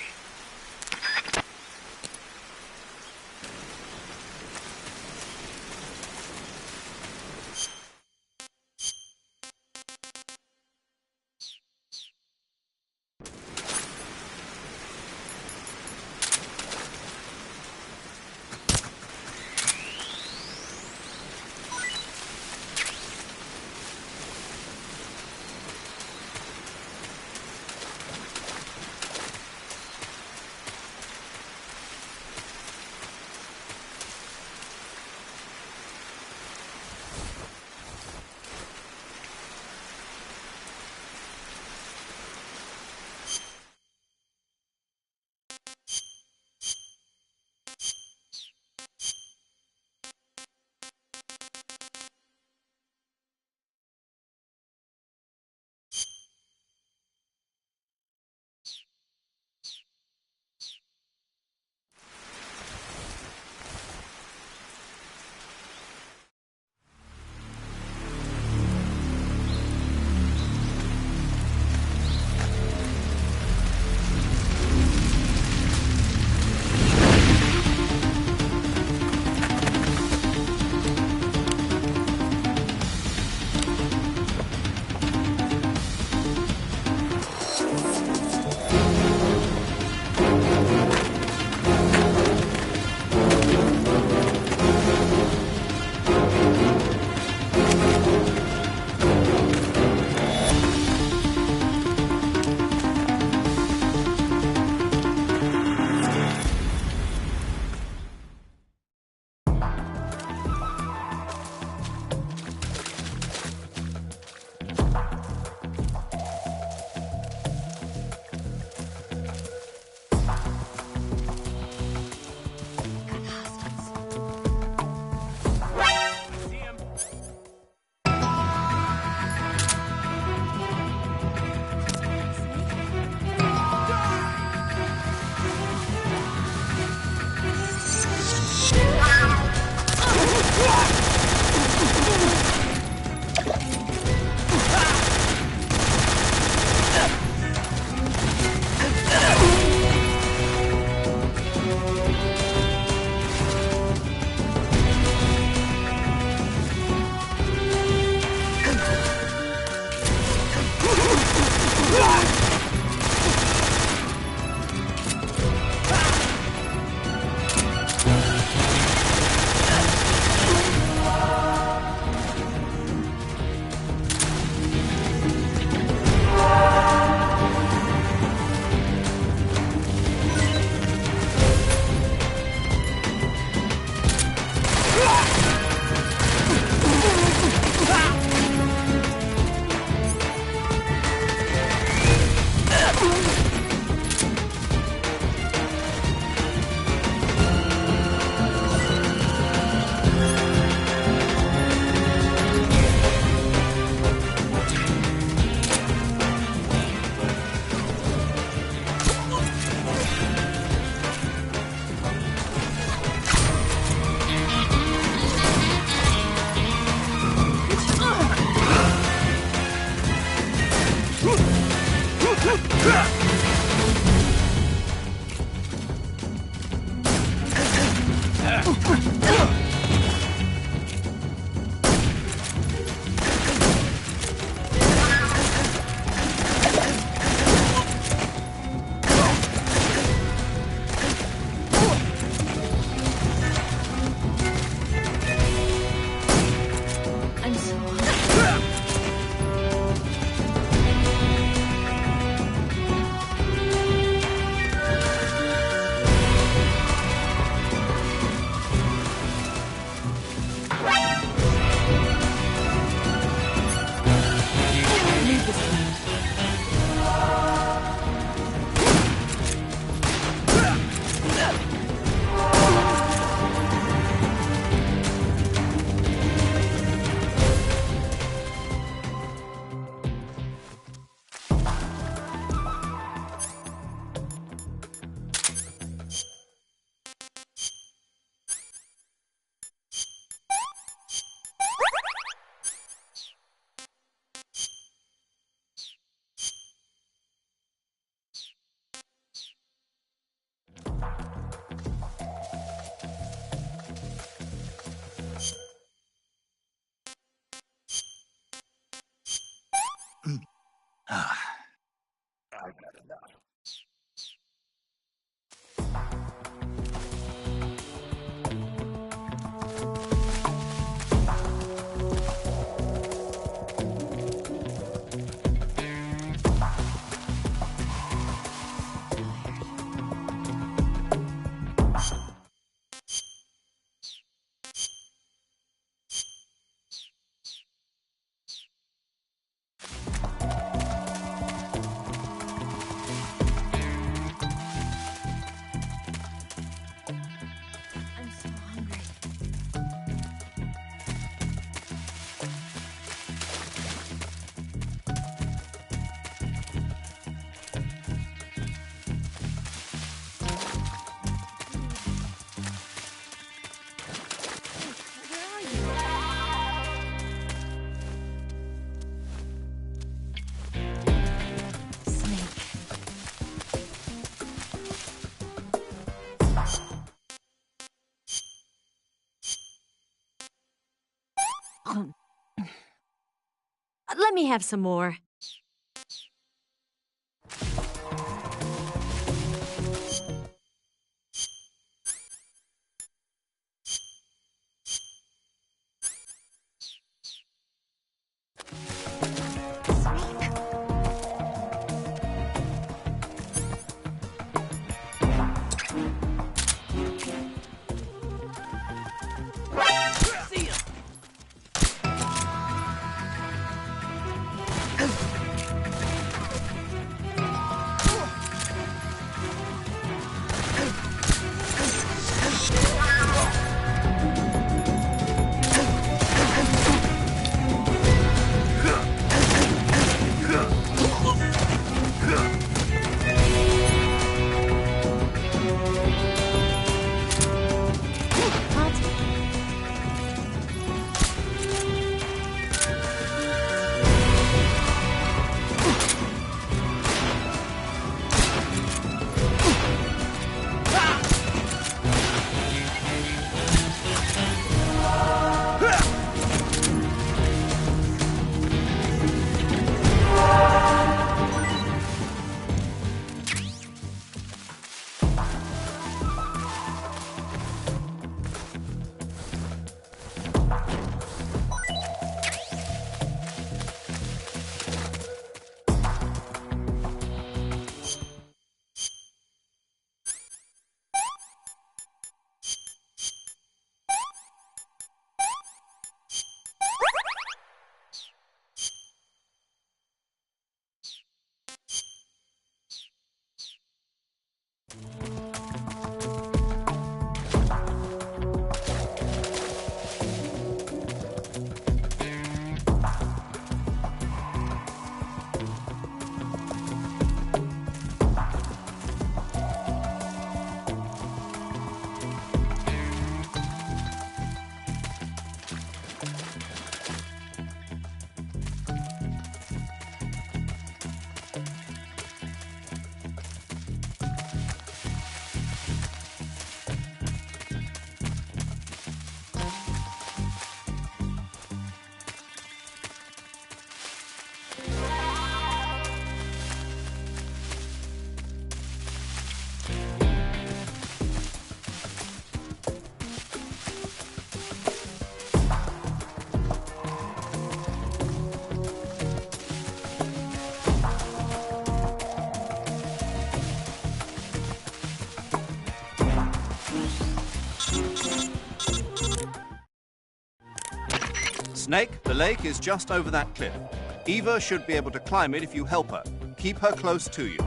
I've had enough. I'm so hungry. Let me have some more. See ya. Snake, the lake is just over that cliff. Eva should be able to climb it if you help her. Keep her close to you.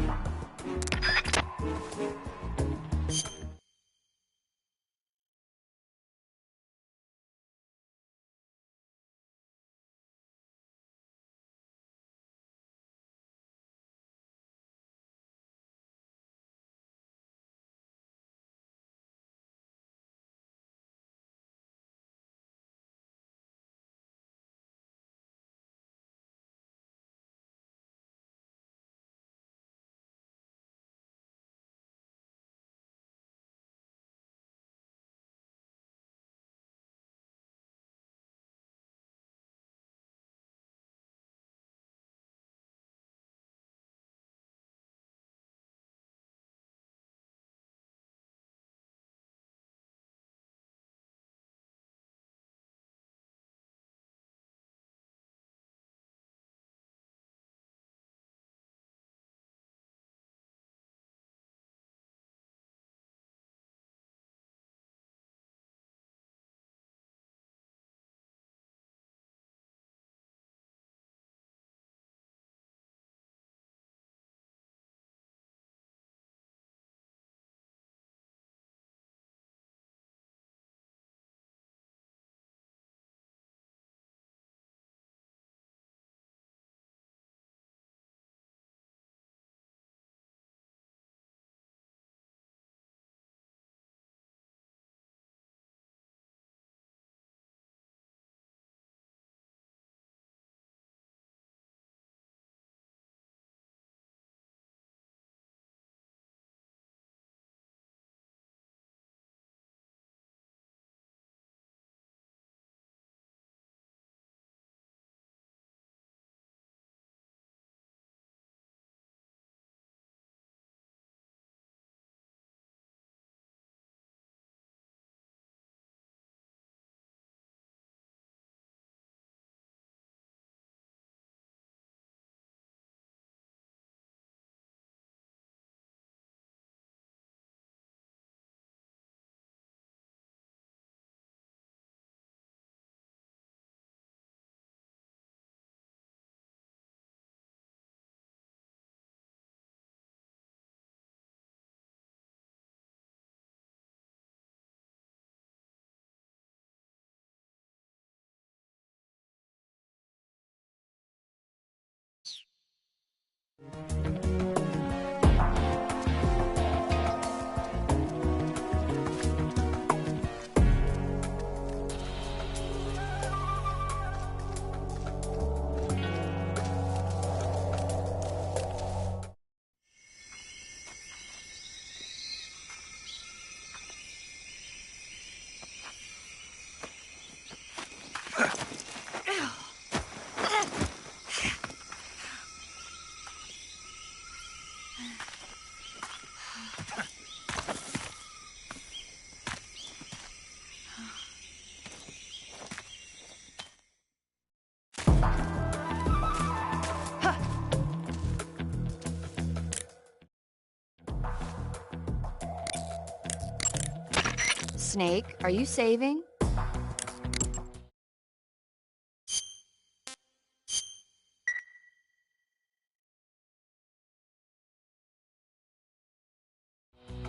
Snake, are you saving?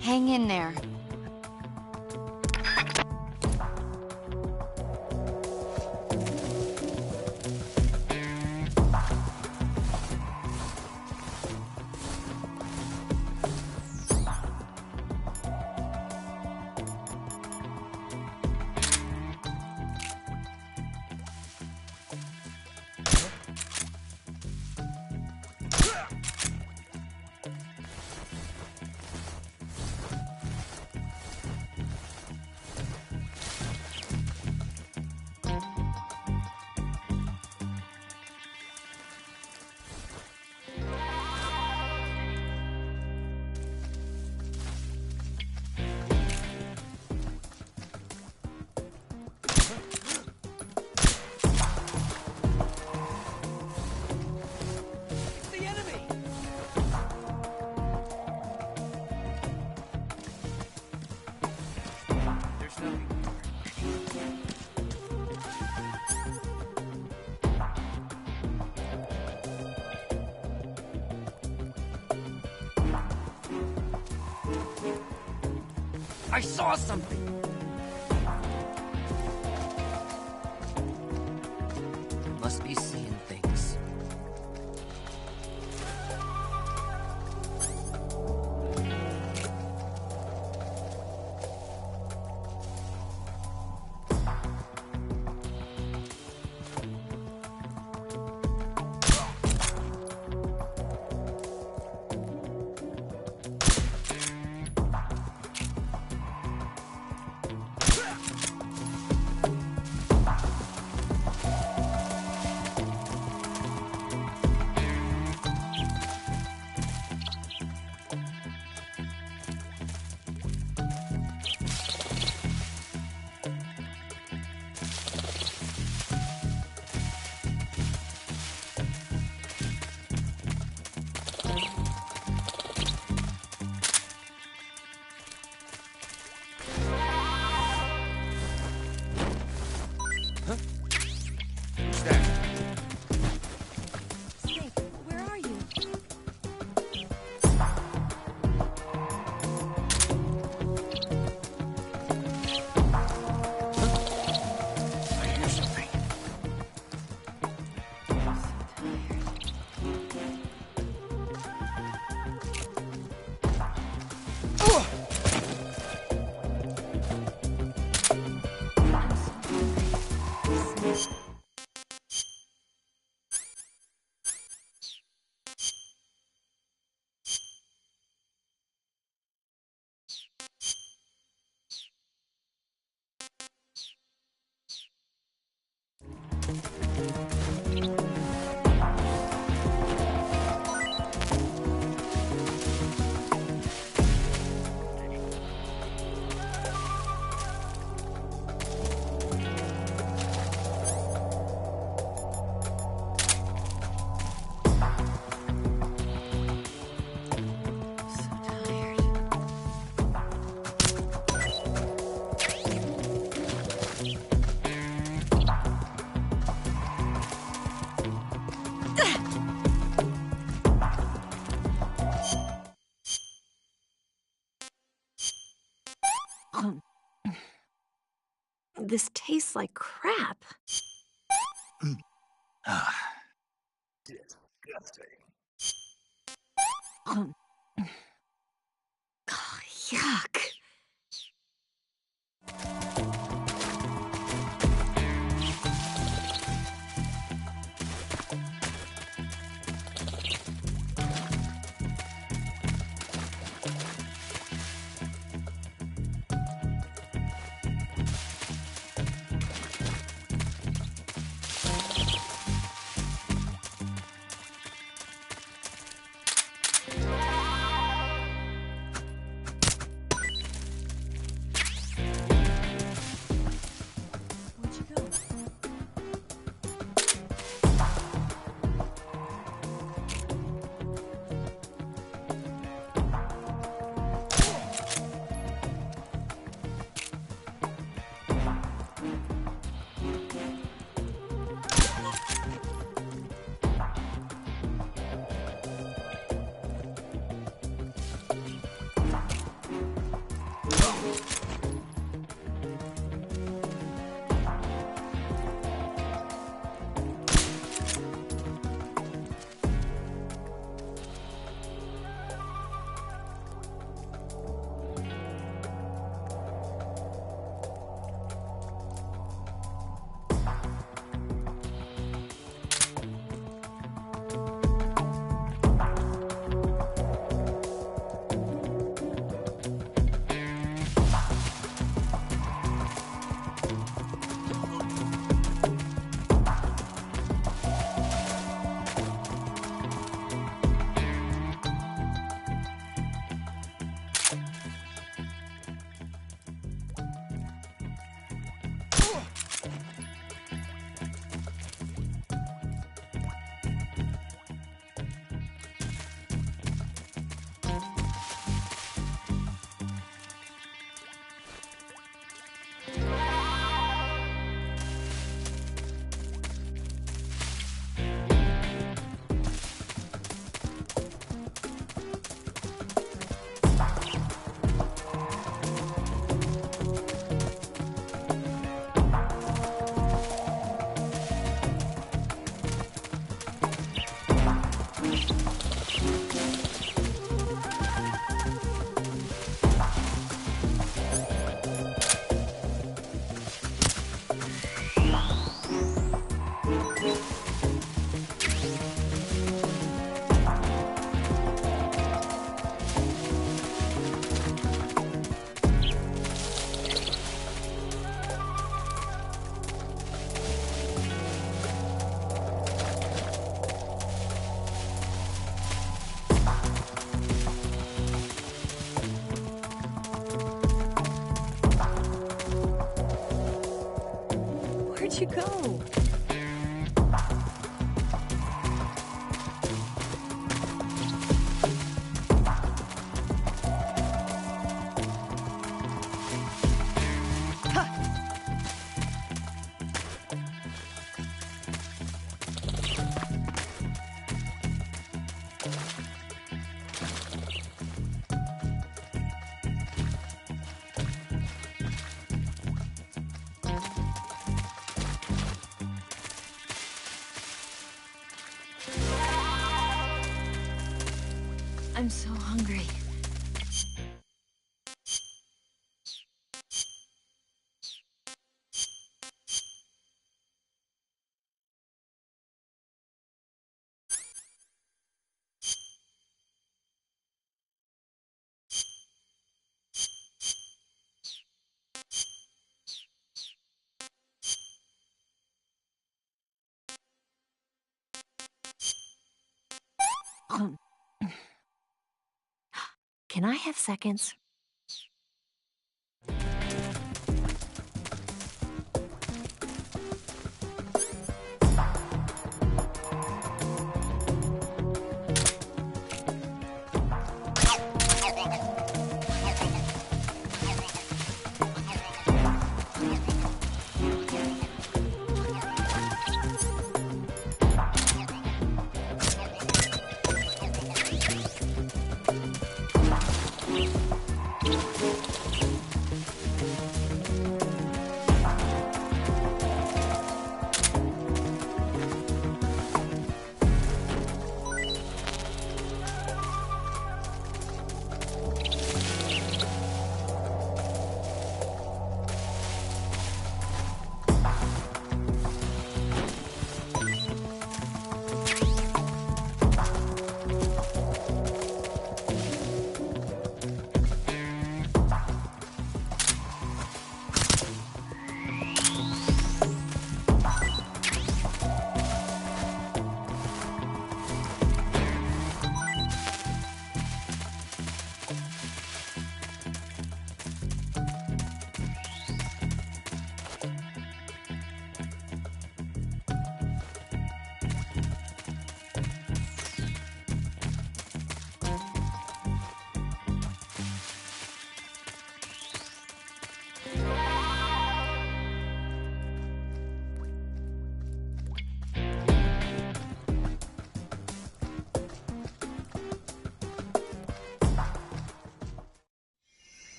Hang in there. I saw something! Must be seeing things. Snake, where are you? I hear something. This tastes like crap. Disgusting. Oh, yuck. go. I'm so hungry. Can I have seconds?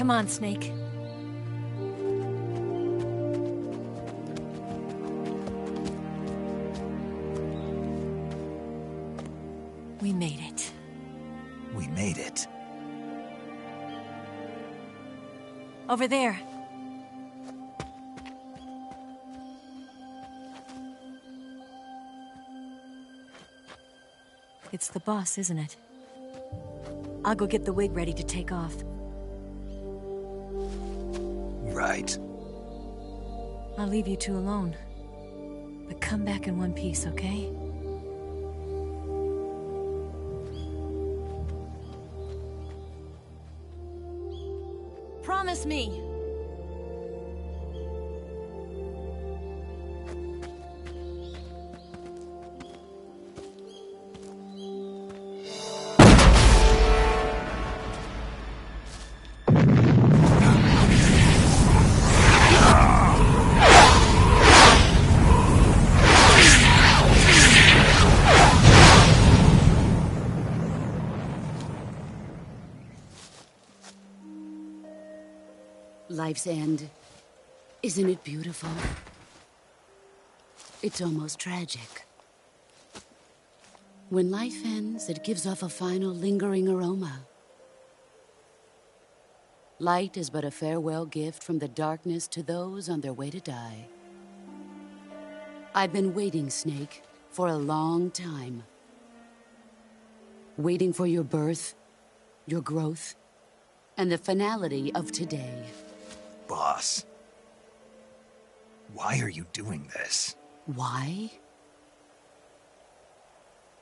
Come on, Snake. We made it. We made it. Over there. It's the boss, isn't it? I'll go get the wig ready to take off. Right. I'll leave you two alone. But come back in one piece, okay? Promise me! Life's end. Isn't it beautiful? It's almost tragic. When life ends, it gives off a final lingering aroma. Light is but a farewell gift from the darkness to those on their way to die. I've been waiting, Snake, for a long time. Waiting for your birth, your growth, and the finality of today. Boss, why are you doing this? Why?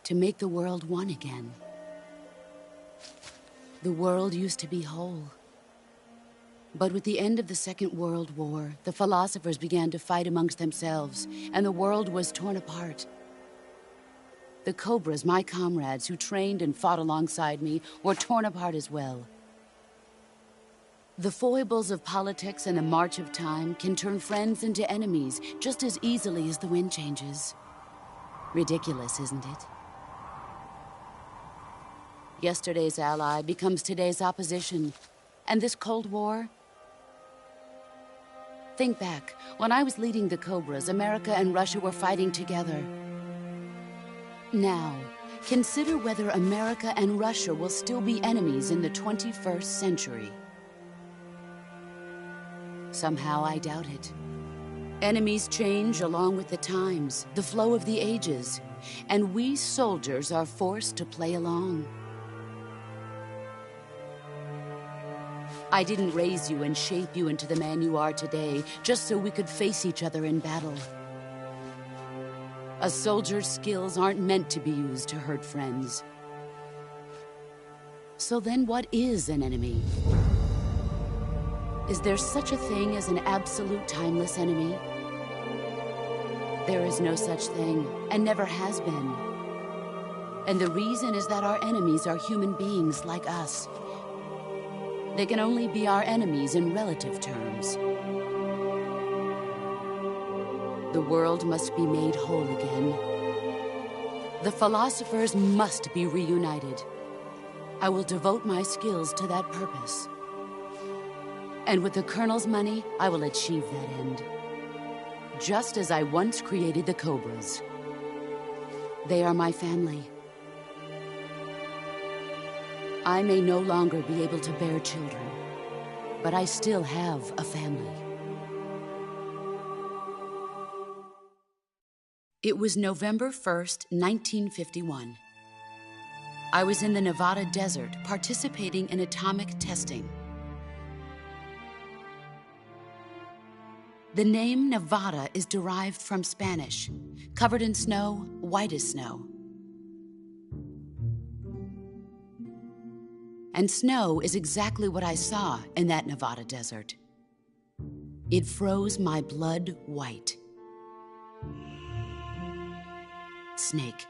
To make the world one again. The world used to be whole. But with the end of the Second World War, the philosophers began to fight amongst themselves, and the world was torn apart. The Cobras, my comrades who trained and fought alongside me, were torn apart as well. The foibles of politics and the march of time can turn friends into enemies just as easily as the wind changes. Ridiculous, isn't it? Yesterday's ally becomes today's opposition. And this Cold War? Think back. When I was leading the Cobras, America and Russia were fighting together. Now, consider whether America and Russia will still be enemies in the 21st century. Somehow I doubt it. Enemies change along with the times, the flow of the ages, and we soldiers are forced to play along. I didn't raise you and shape you into the man you are today just so we could face each other in battle. A soldier's skills aren't meant to be used to hurt friends. So then what is an enemy? Is there such a thing as an absolute timeless enemy? There is no such thing, and never has been. And the reason is that our enemies are human beings like us. They can only be our enemies in relative terms. The world must be made whole again. The philosophers must be reunited. I will devote my skills to that purpose. And with the Colonel's money, I will achieve that end. Just as I once created the Cobras. They are my family. I may no longer be able to bear children, but I still have a family. It was November 1st, 1951. I was in the Nevada desert participating in atomic testing. The name Nevada is derived from Spanish, covered in snow, white as snow. And snow is exactly what I saw in that Nevada desert. It froze my blood white. Snake,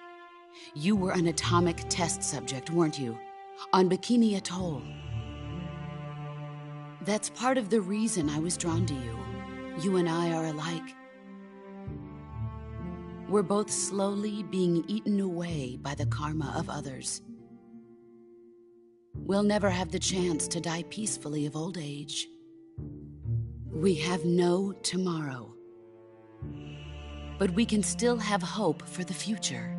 you were an atomic test subject, weren't you? On Bikini Atoll. That's part of the reason I was drawn to you. You and I are alike. We're both slowly being eaten away by the karma of others. We'll never have the chance to die peacefully of old age. We have no tomorrow. But we can still have hope for the future.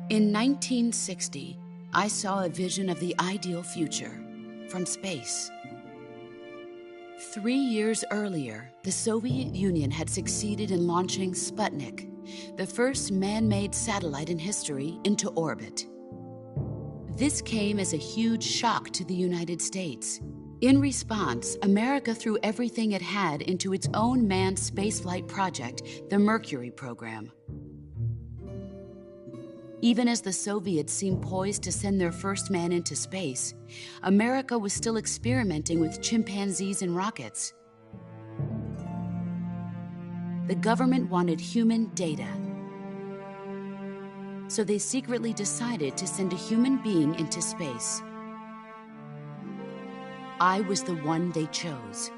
In 1960, I saw a vision of the ideal future from space. 3 years earlier, the Soviet Union had succeeded in launching Sputnik, the first man-made satellite in history, into orbit. This came as a huge shock to the United States. In response, America threw everything it had into its own manned spaceflight project, the Mercury program. Even as the Soviets seemed poised to send their first man into space, America was still experimenting with chimpanzees and rockets. The government wanted human data. So they secretly decided to send a human being into space. I was the one they chose.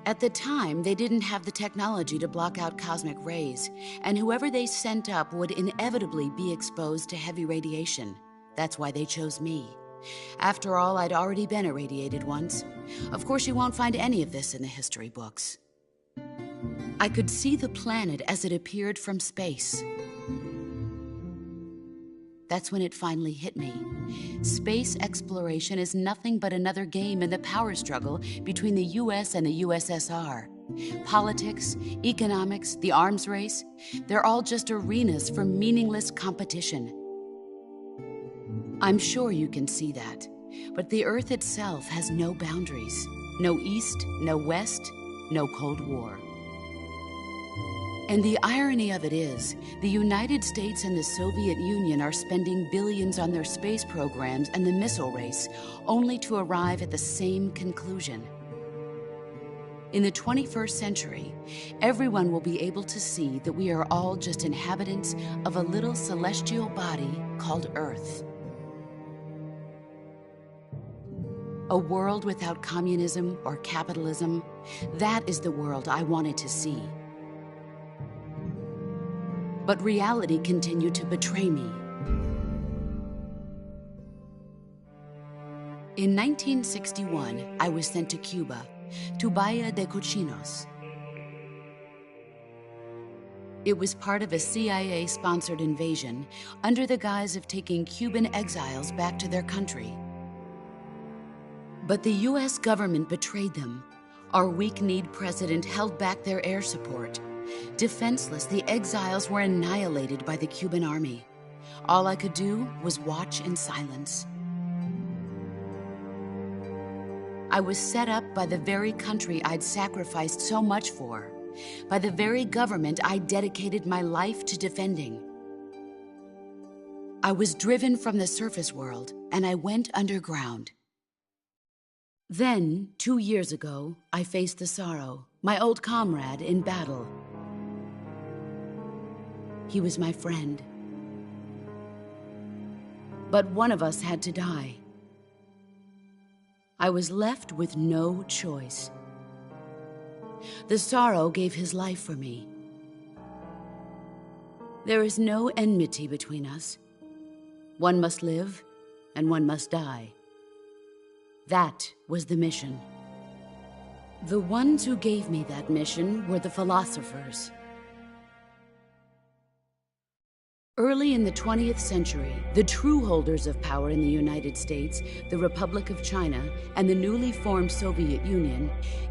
At the time, they didn't have the technology to block out cosmic rays, and whoever they sent up would inevitably be exposed to heavy radiation. That's why they chose me. After all, I'd already been irradiated once. Of course, you won't find any of this in the history books. I could see the planet as it appeared from space. That's when it finally hit me. Space exploration is nothing but another game in the power struggle between the US and the USSR. Politics, economics, the arms race, they're all just arenas for meaningless competition. I'm sure you can see that, but the Earth itself has no boundaries. No East, no West, no Cold War. And the irony of it is, the United States and the Soviet Union are spending billions on their space programs and the missile race, only to arrive at the same conclusion. In the 21st century, everyone will be able to see that we are all just inhabitants of a little celestial body called Earth. A world without communism or capitalism, that is the world I wanted to see. But reality continued to betray me. In 1961, I was sent to Cuba, to Bahia de Cochinos. It was part of a CIA-sponsored invasion under the guise of taking Cuban exiles back to their country. But the US government betrayed them. Our weak-kneed president held back their air support. Defenseless, the exiles were annihilated by the Cuban army. All I could do was watch in silence. I was set up by the very country I'd sacrificed so much for, by the very government I dedicated my life to defending. I was driven from the surface world, and I went underground. Then, 2 years ago, I faced the Sorrow, my old comrade in battle. He was my friend. But one of us had to die. I was left with no choice. The Sorrow gave his life for me. There is no enmity between us. One must live, and one must die. That was the mission. The ones who gave me that mission were the philosophers. Early in the 20th century, the true holders of power in the United States, the Republic of China, and the newly formed Soviet Union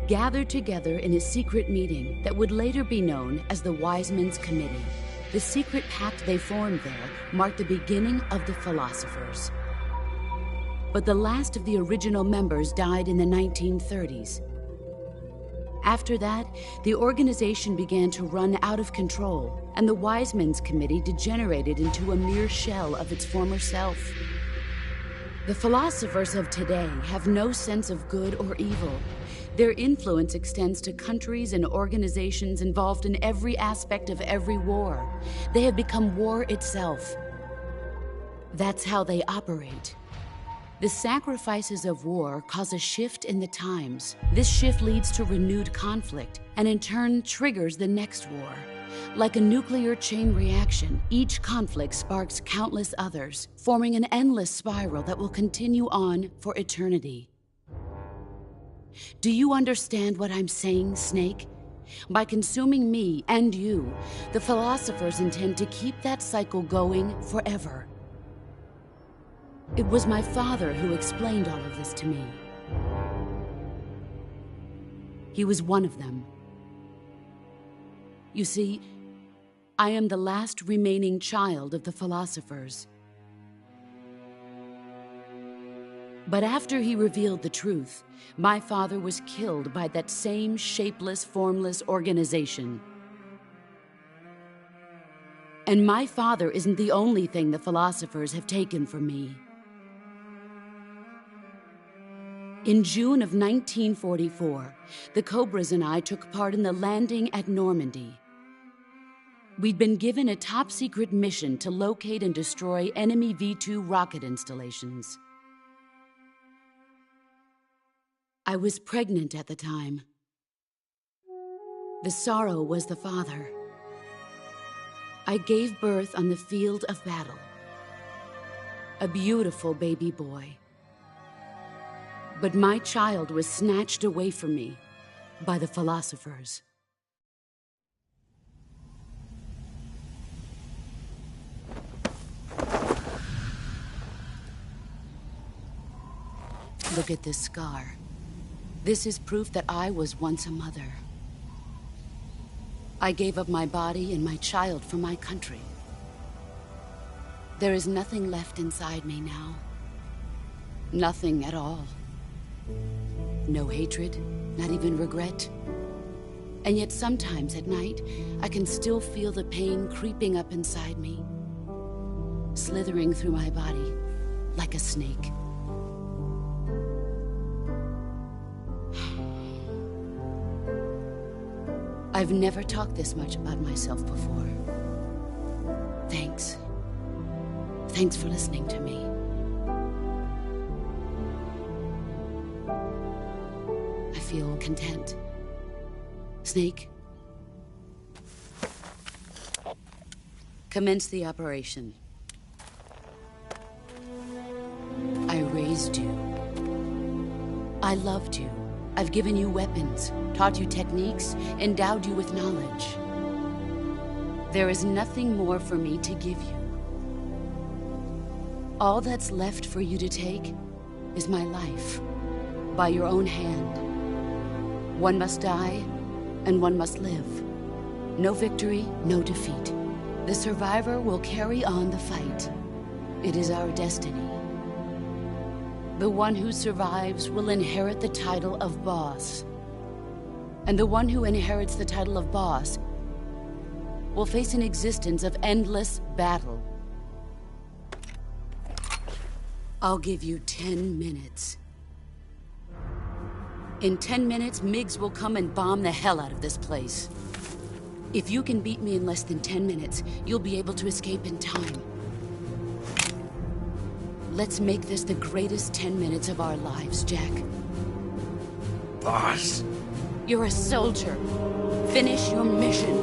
gathered together in a secret meeting that would later be known as the Wise Men's Committee. The secret pact they formed there marked the beginning of the philosophers. But the last of the original members died in the 1930s. After that, the organization began to run out of control, and the Wise Men's Committee degenerated into a mere shell of its former self. The philosophers of today have no sense of good or evil. Their influence extends to countries and organizations involved in every aspect of every war. They have become war itself. That's how they operate. The sacrifices of war cause a shift in the times. This shift leads to renewed conflict, and in turn triggers the next war. Like a nuclear chain reaction, each conflict sparks countless others, forming an endless spiral that will continue on for eternity. Do you understand what I'm saying, Snake? By consuming me and you, the philosophers intend to keep that cycle going forever. It was my father who explained all of this to me. He was one of them. You see, I am the last remaining child of the philosophers. But after he revealed the truth, my father was killed by that same shapeless, formless organization. And my father isn't the only thing the philosophers have taken from me. In June of 1944, the Cobras and I took part in the landing at Normandy. We'd been given a top-secret mission to locate and destroy enemy V-2 rocket installations. I was pregnant at the time. The Sorrow was the father. I gave birth on the field of battle. A beautiful baby boy. But my child was snatched away from me by the philosophers. Look at this scar. This is proof that I was once a mother. I gave up my body and my child for my country. There is nothing left inside me now. Nothing at all. No hatred, not even regret. And yet sometimes at night, I can still feel the pain creeping up inside me, slithering through my body like a snake. I've never talked this much about myself before. Thanks. Thanks for listening to me. I feel content. Snake, commence the operation. I raised you. I loved you. I've given you weapons, taught you techniques, endowed you with knowledge. There is nothing more for me to give you. All that's left for you to take is my life, by your own hand. One must die, and one must live. No victory, no defeat. The survivor will carry on the fight. It is our destiny. The one who survives will inherit the title of boss. And the one who inherits the title of boss will face an existence of endless battle. I'll give you 10 minutes. In 10 minutes, Mgs will come and bomb the hell out of this place. If you can beat me in less than 10 minutes, you'll be able to escape in time. Let's make this the greatest 10 minutes of our lives, Jack. Boss? You're a soldier. Finish your mission.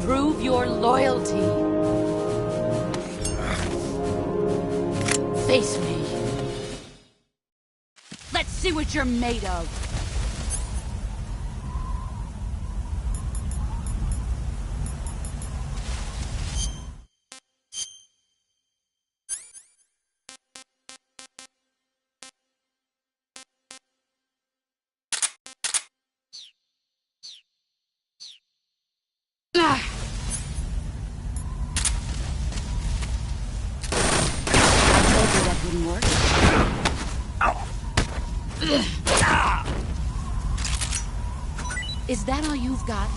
Prove your loyalty. Face me. Let's see what you're made of. Is that all you've got?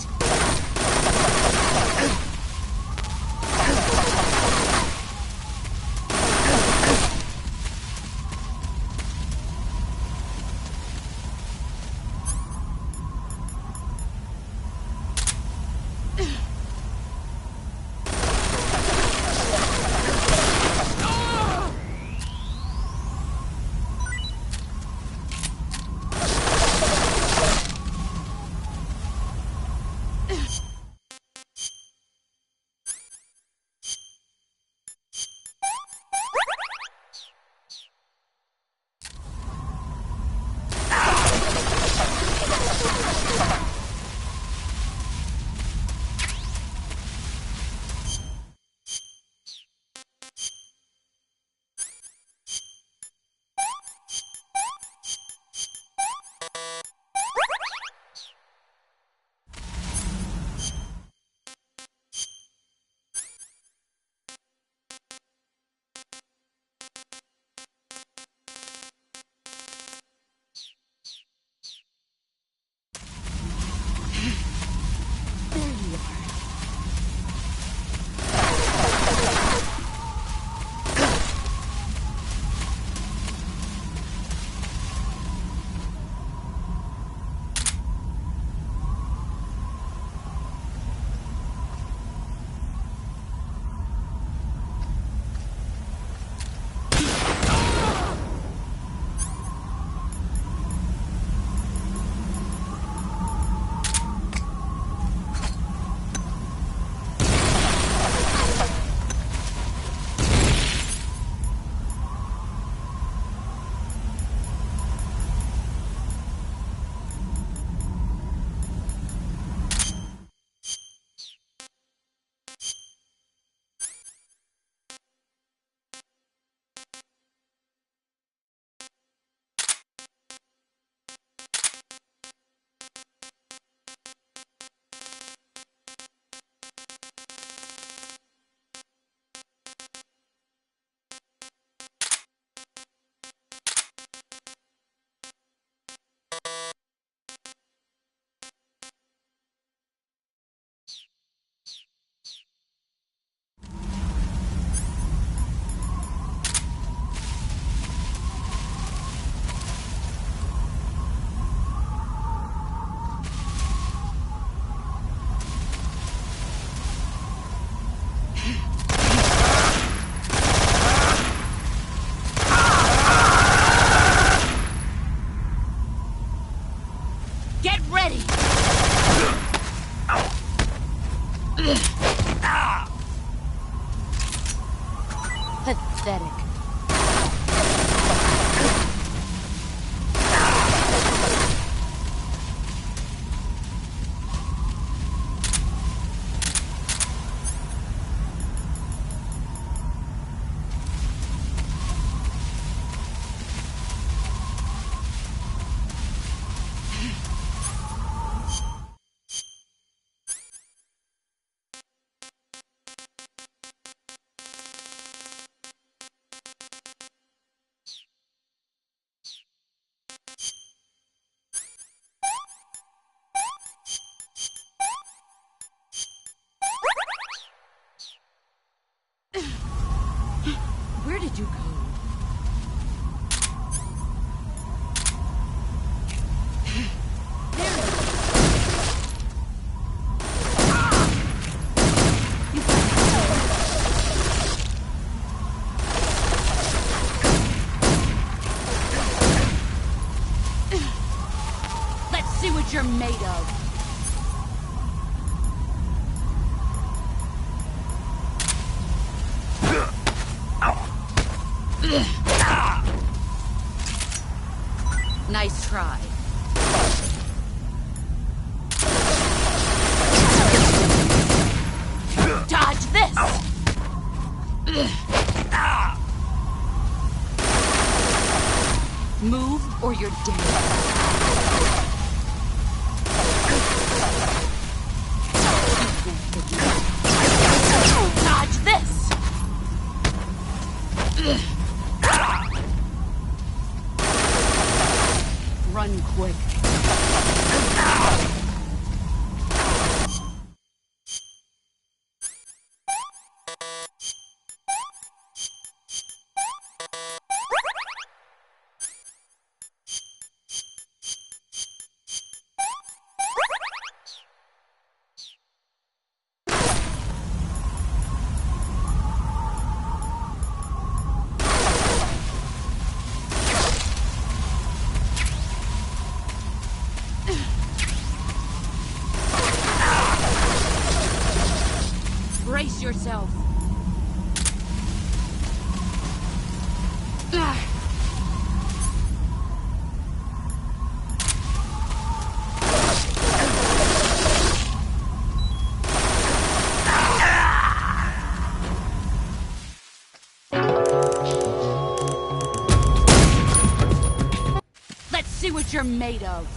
you code. Let's see what you're made of. Nice try. Dodge this! Move or you're dead. Dodge this! Run quick. Brace yourself. Let's see what you're made of.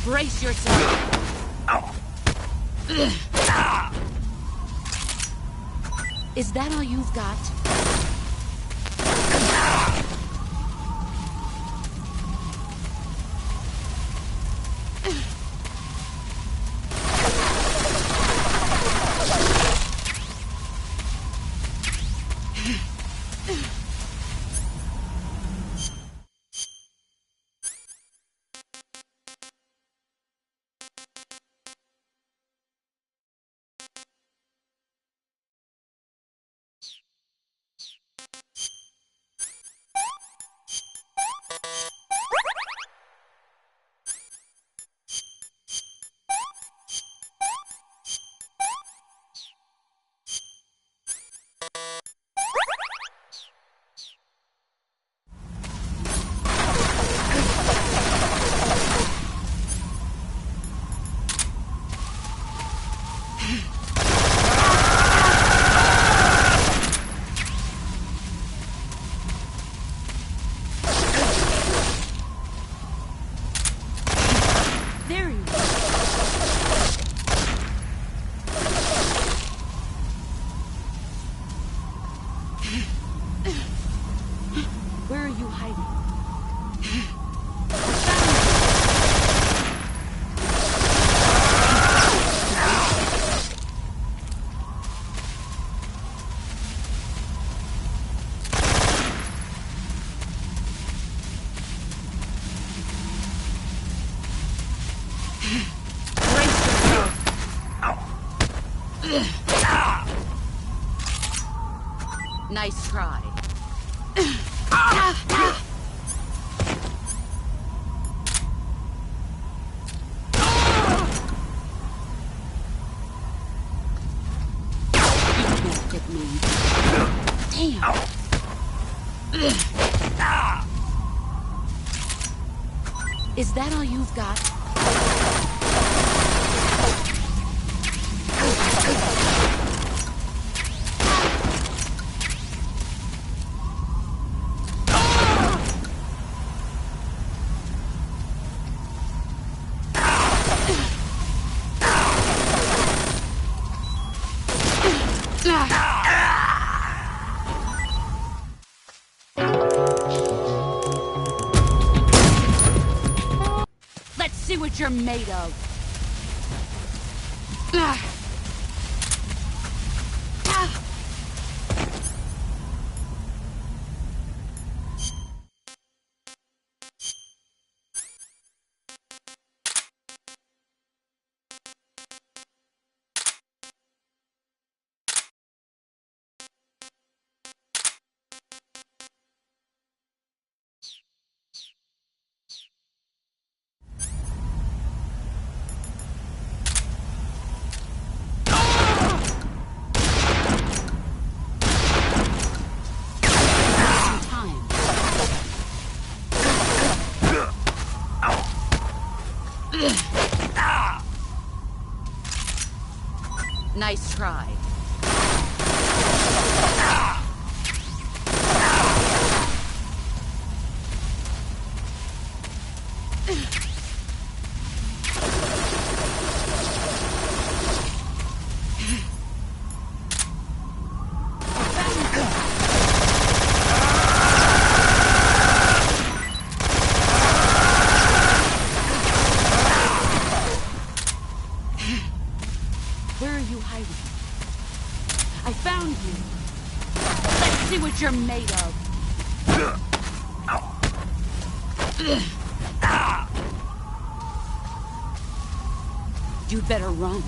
Brace yourself. Is that all you've got? Where are you hiding? Nice try. Is that all you've got? Let's see what you're made of. Nice try. Where are you hiding? I found you. Let's see what you're made of. You'd better run.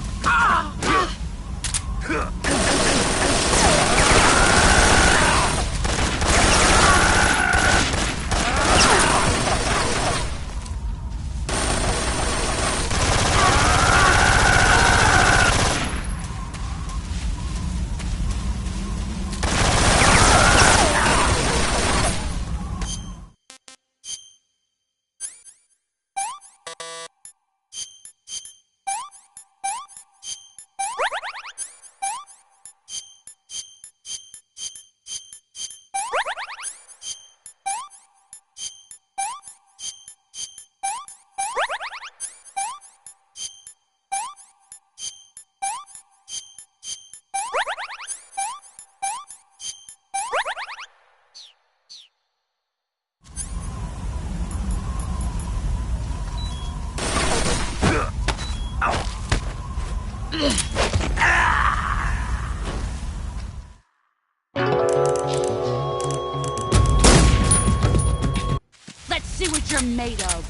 Let's see what you're made of.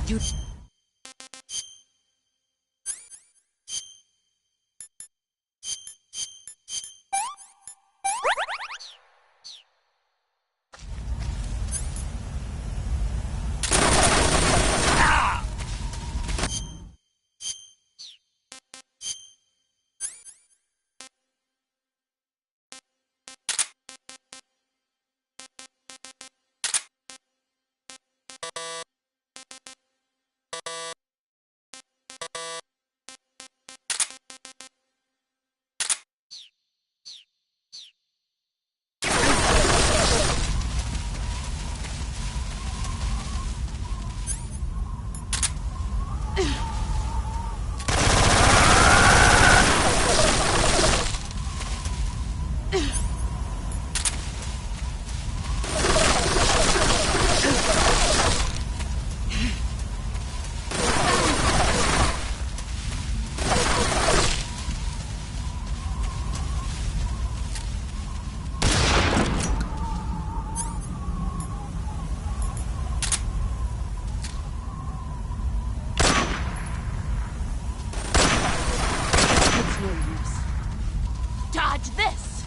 You... Dodge this!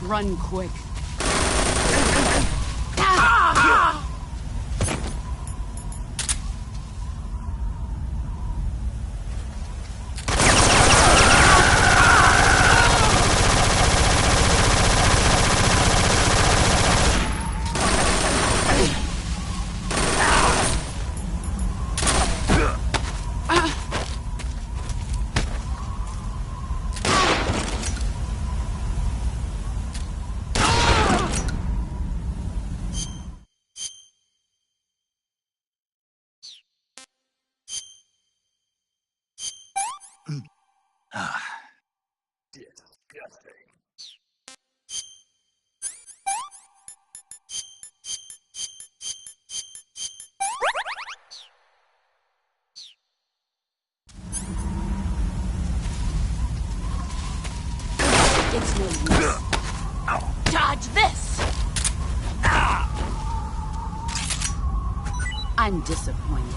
Run quick. It's no use. Dodge this! I'm disappointed.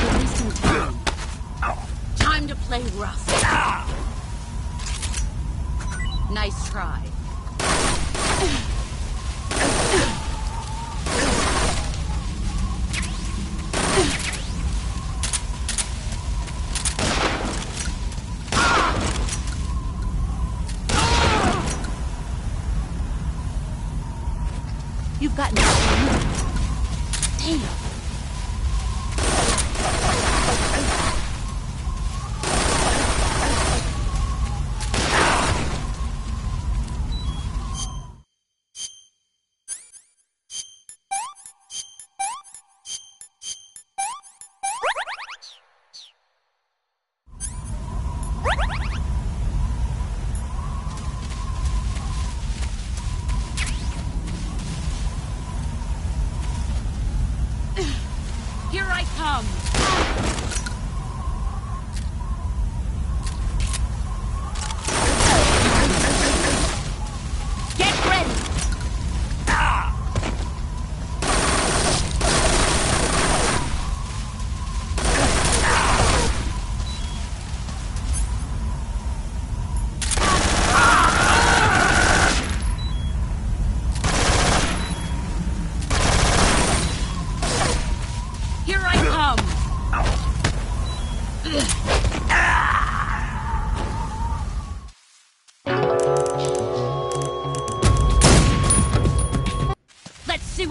You're wasting time. Time to play rough. Nice try. You've got nothing. Damn. Here I come! Get ready! Here I come! Let's see.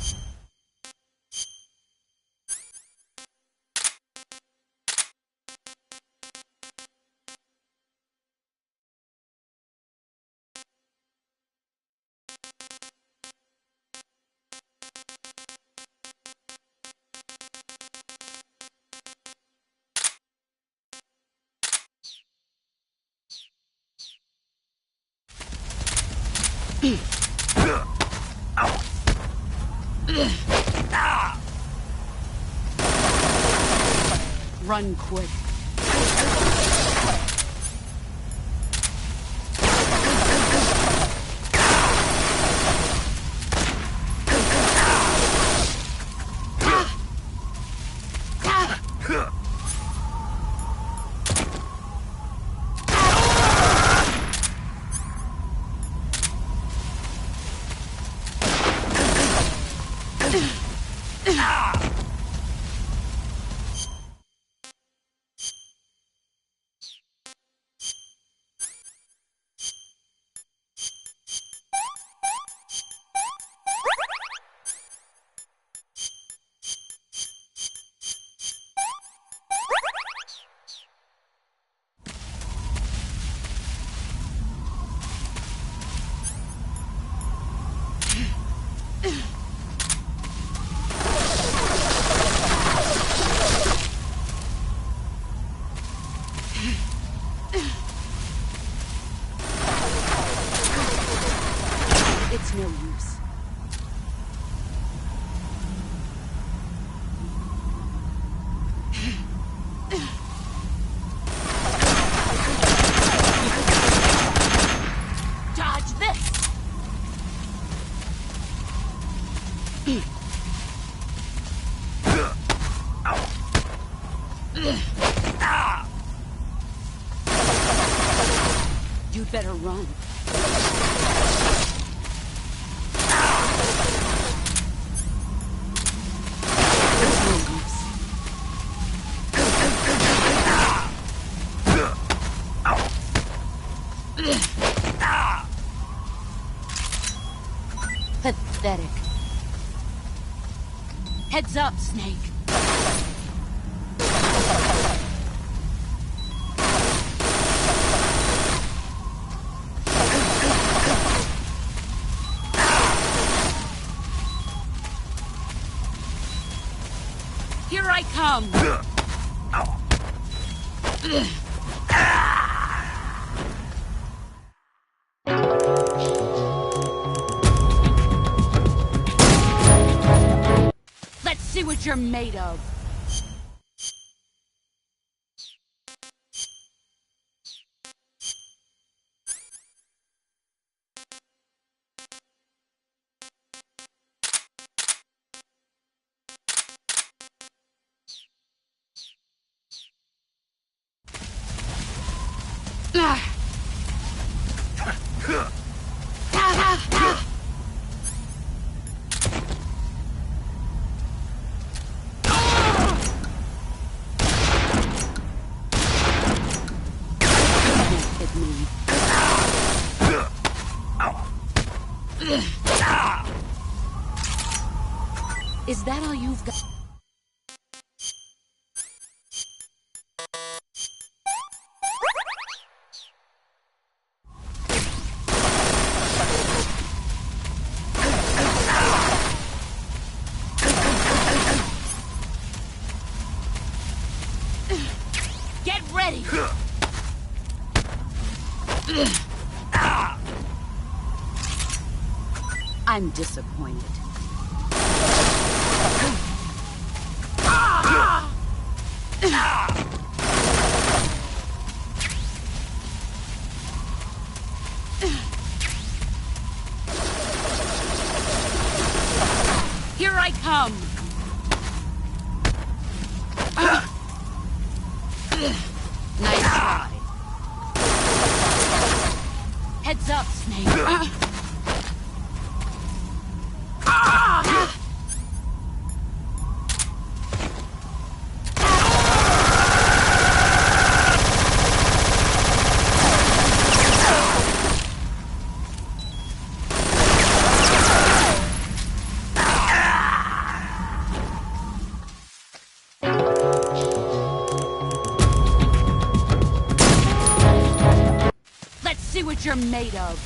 Run quick. It's no use. Dodge this! You'd better run. Pathetic. Heads up, Snake. Here I come. Let's see what you're made of. Is that all you've got? Get ready! I'm disappointed. Here I come! Nice try. Heads up, Snake. Let's see what you're made of.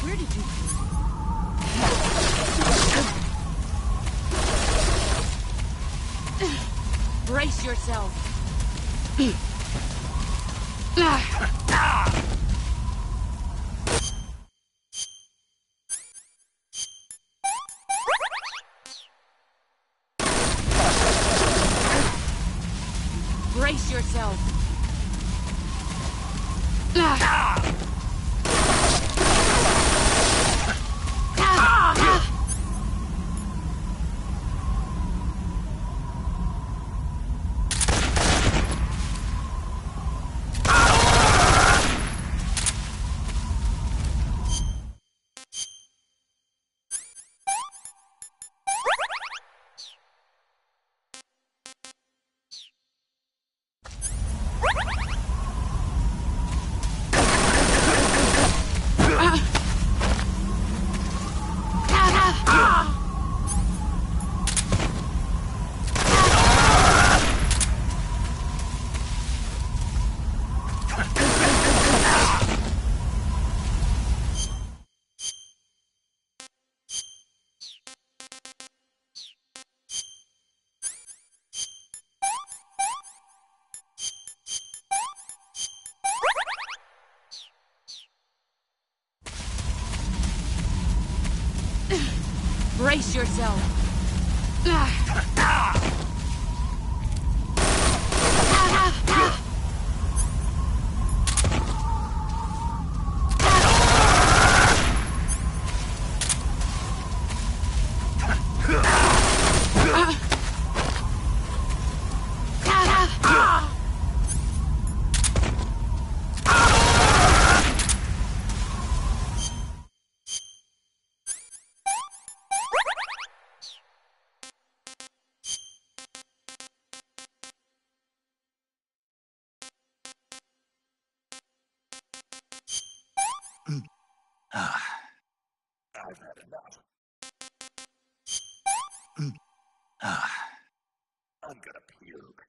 Where did you go? Brace yourself. Brace yourself. Brace yourself. I've had enough. I'm gonna puke.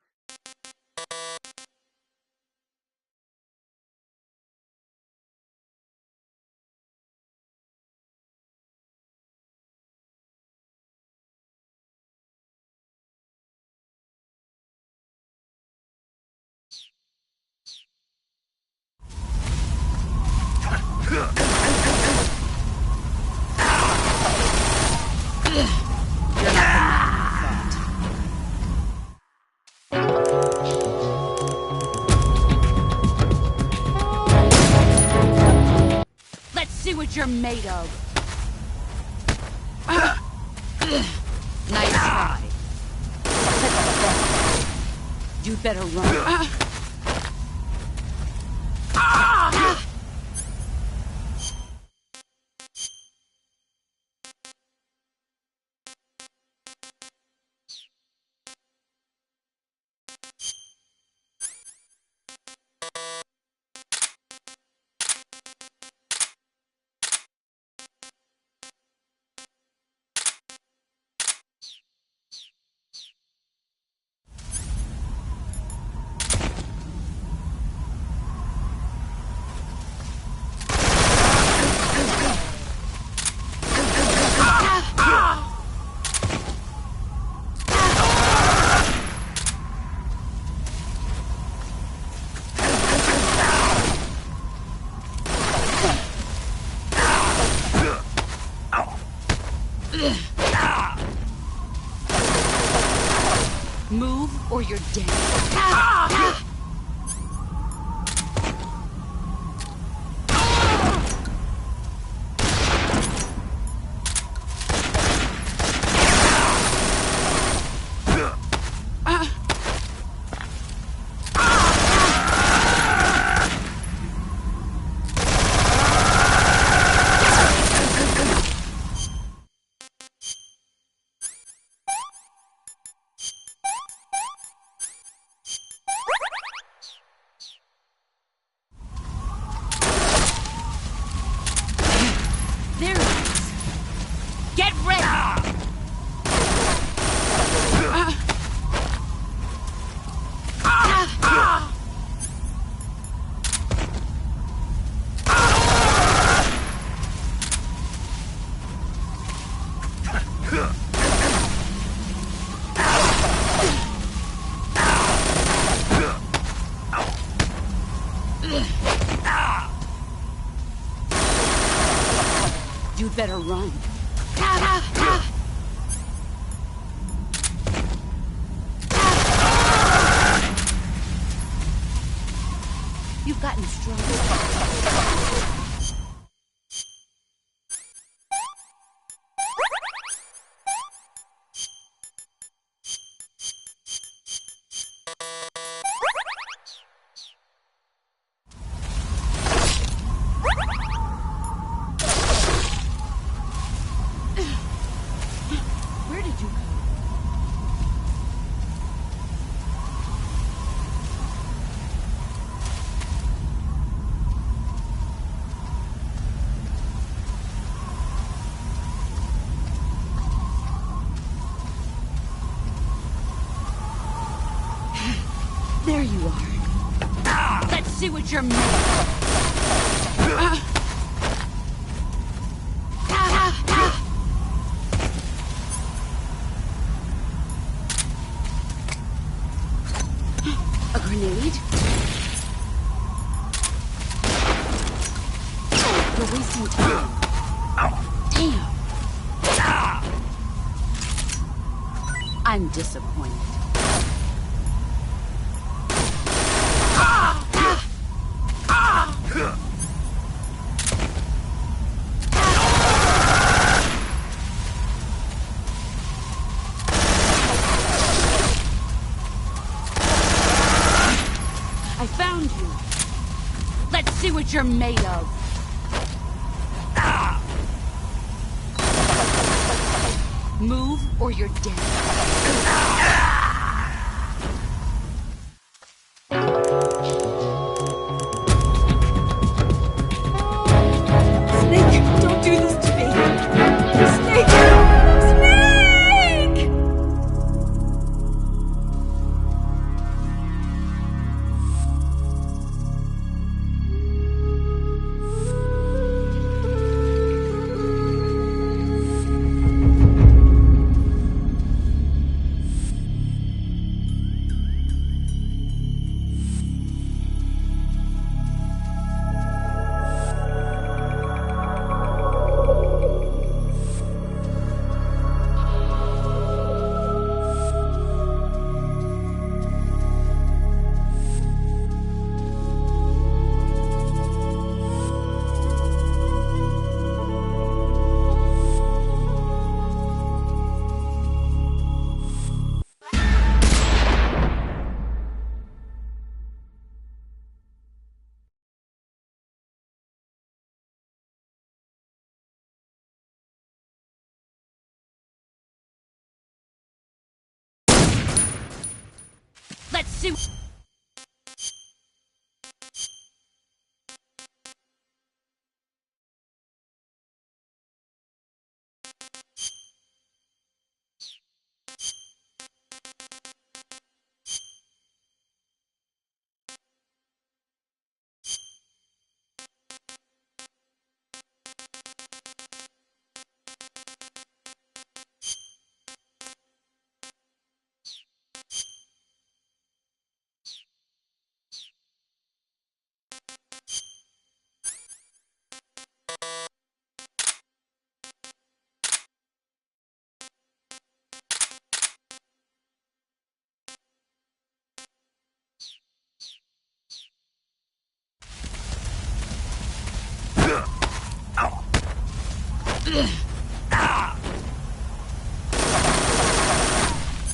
Let's see what you're made of. Nice try. You'd better run. Move or you're dead. There it is. Get ready. You'd better run. You You've gotten stronger. Where did you go? There you are. Let's see what you're made of. A grenade? You're wasting time. Damn. I'm disappointed. I found you. Let's see what you're made of. Move or you're dead. Snake, don't do this to me. Snake! Snake! Let's see.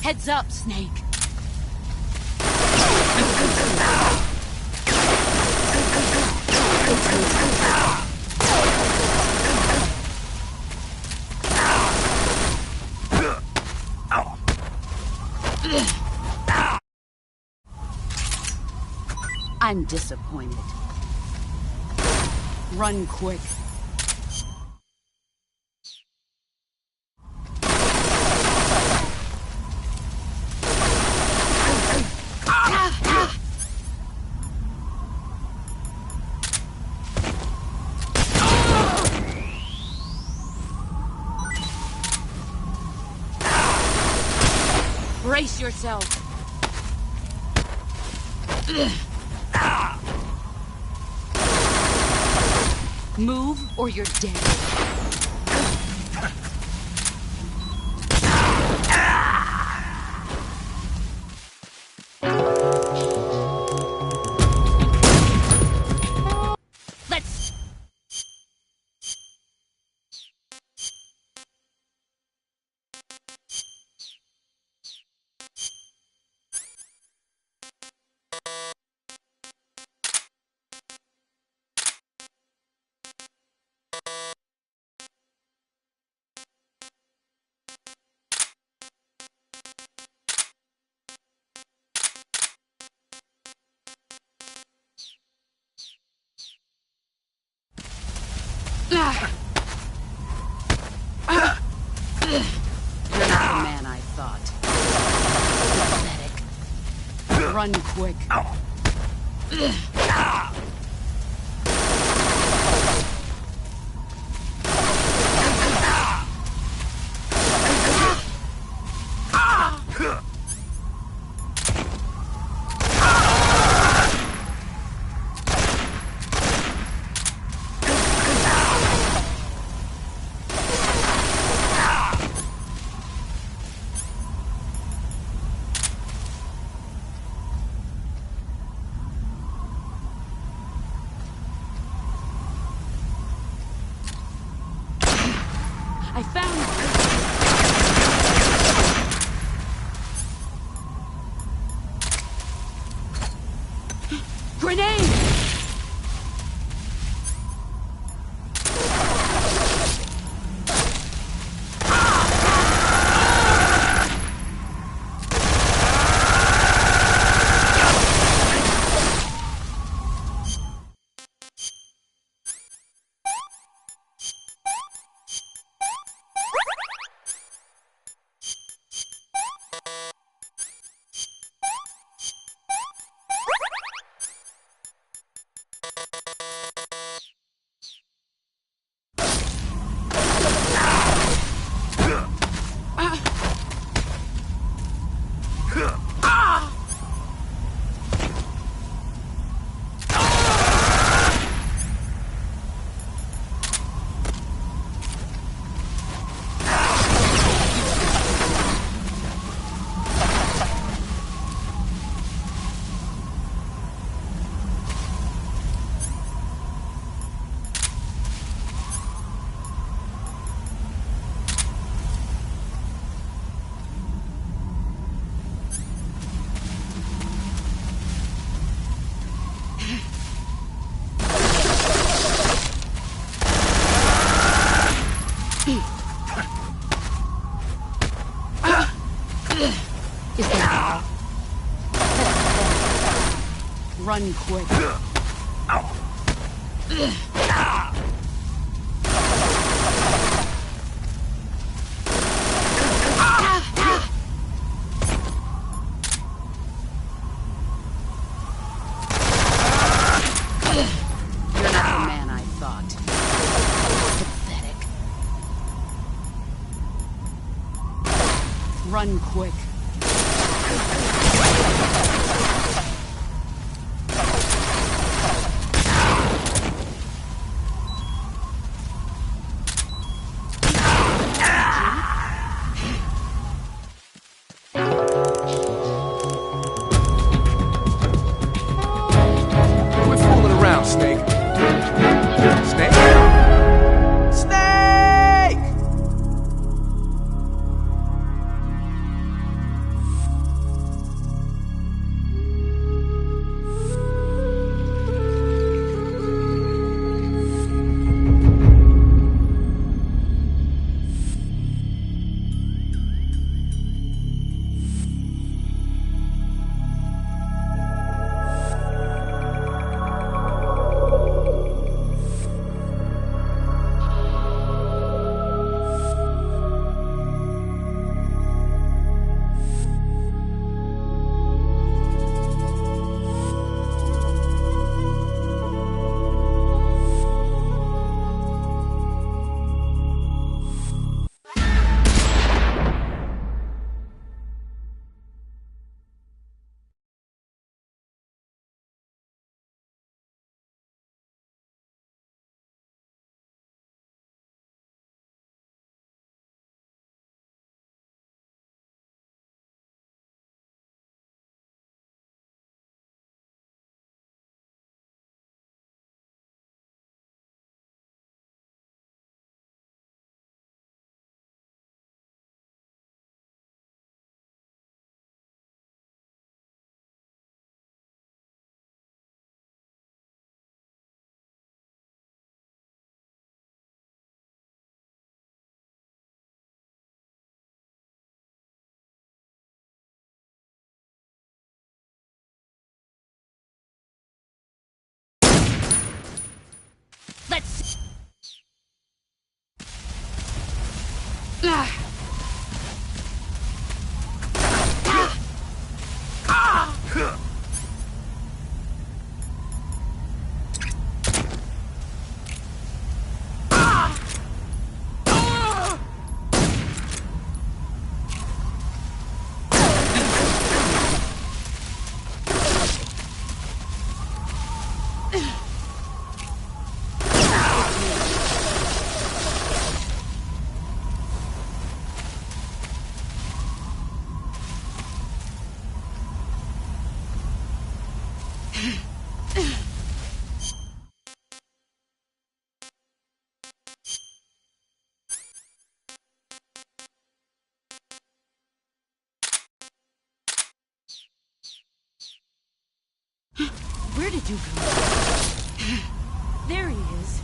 Heads up, Snake. I'm disappointed. Run quick. Brace yourself. Move or you're dead. Run quick. I found it! Grenade! Is that all? Run quick. You're not the man I thought. Pathetic. Run quick. Quit fooling around, Snake. Snake? Snake! Let's... Where did you go? There he is.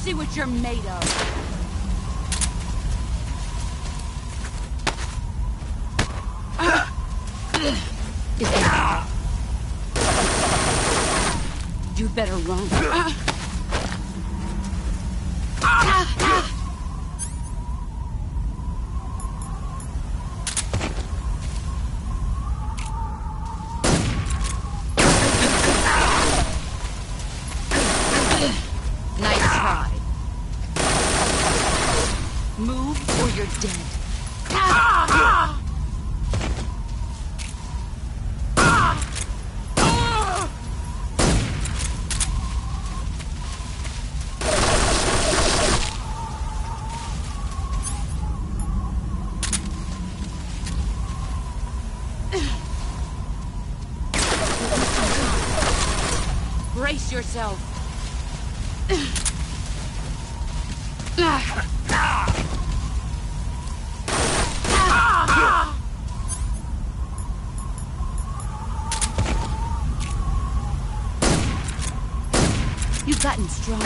See what you're made of. You better run. Nice try. Move or you're dead. Brace yourself. You've gotten stronger.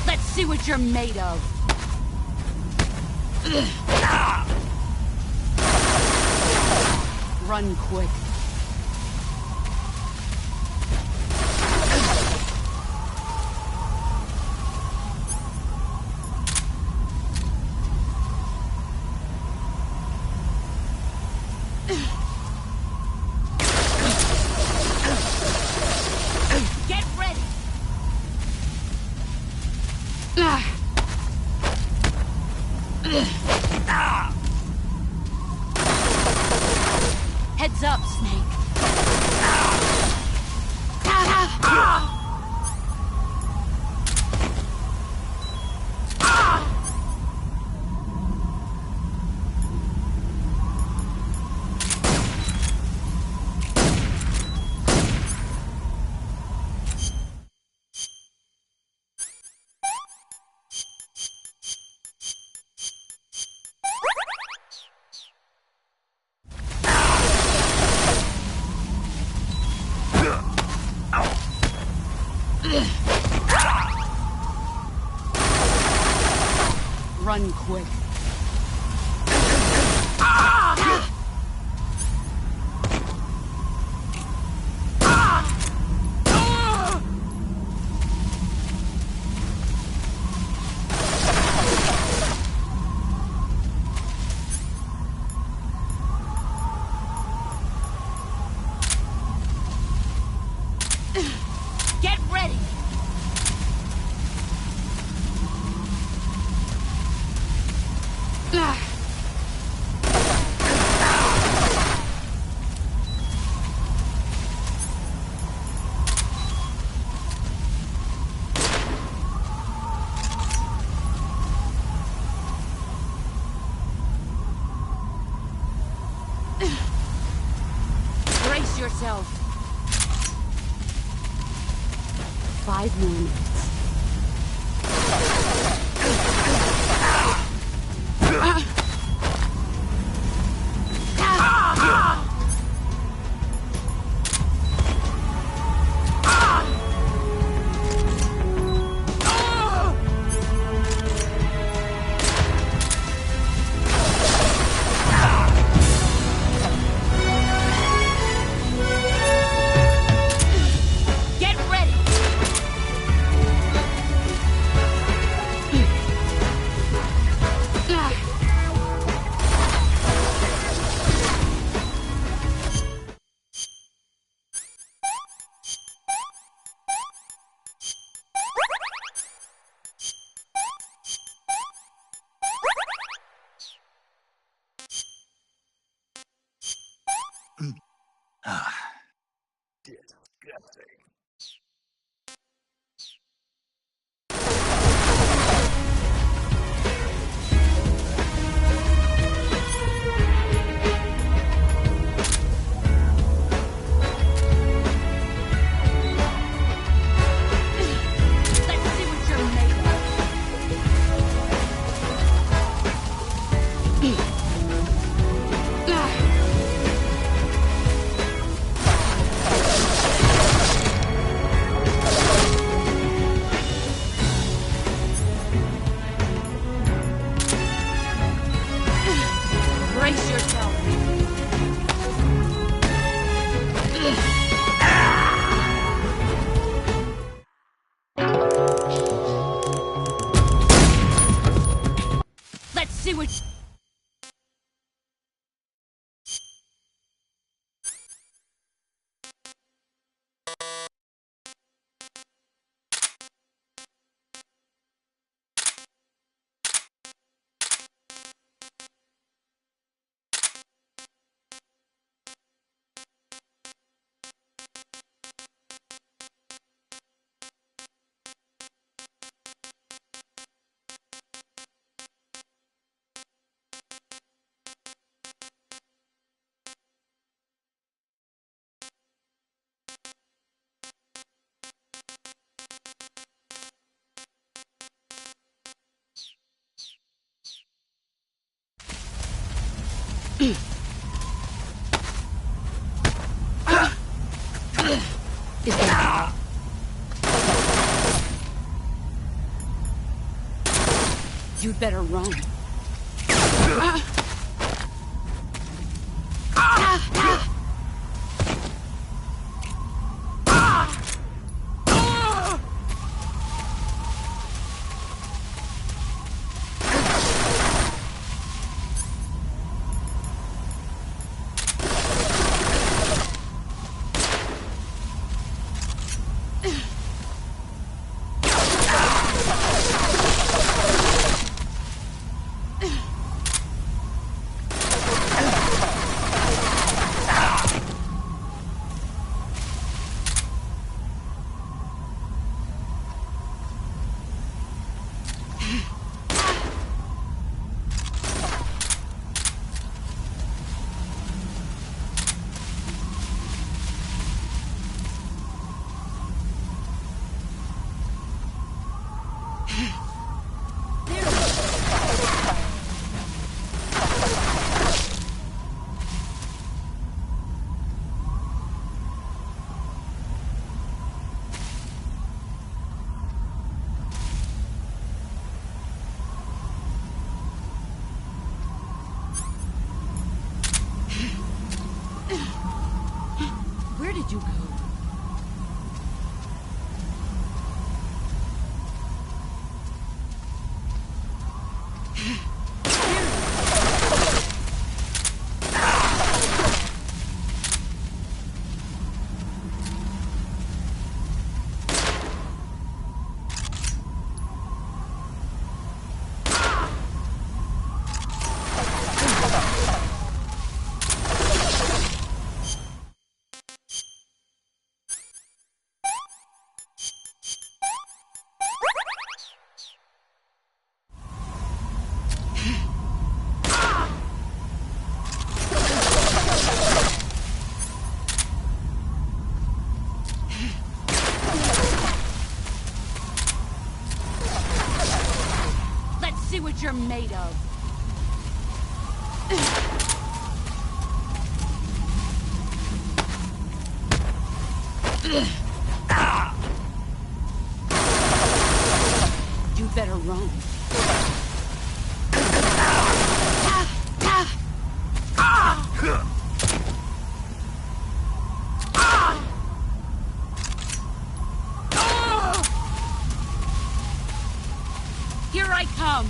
Let's see what you're made of. Run quick. Get ready. Heads up, Snake. Run quick. Get ready. yourself. 5 more minutes. Get ready! Let's see what you're made of. Brace yourself. Let's see what... Is that... You'd better run. what you're made of. You better run. Here I come.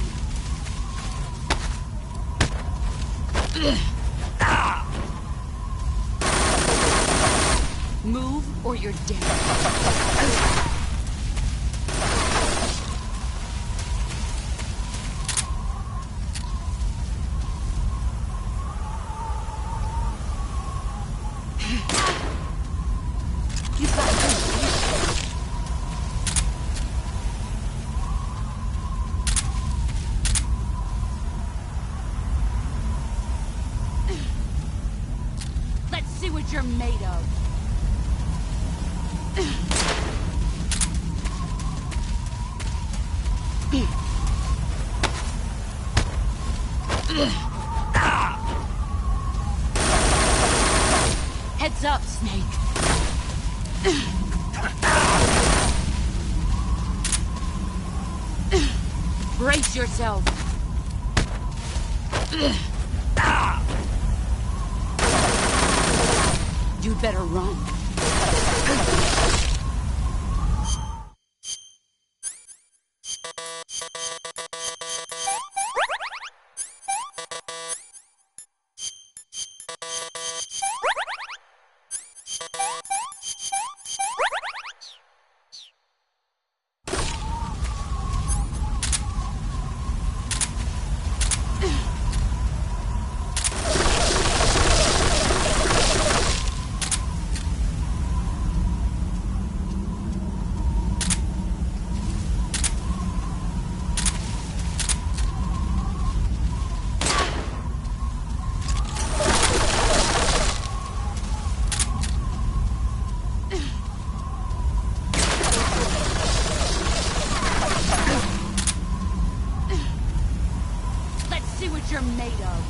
Move or you're dead. Let's see what you're made of. Heads up, Snake. Brace yourself. You'd better run. See what you're made of.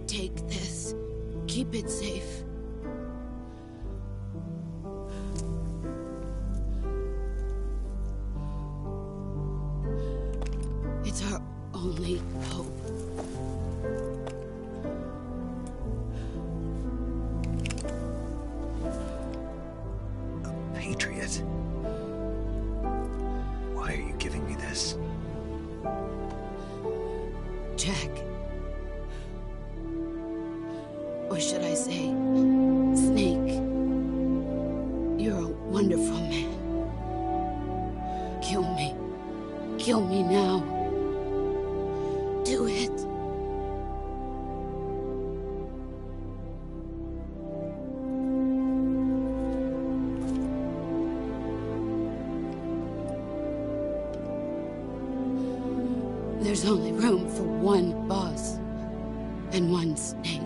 Take this. Keep it safe. It's our only hope. A patriot? Why are you giving me this? Jack. Or should I say, Snake? You're a wonderful man. Kill me. Kill me now. Do it. There's only room for one boss and one snake.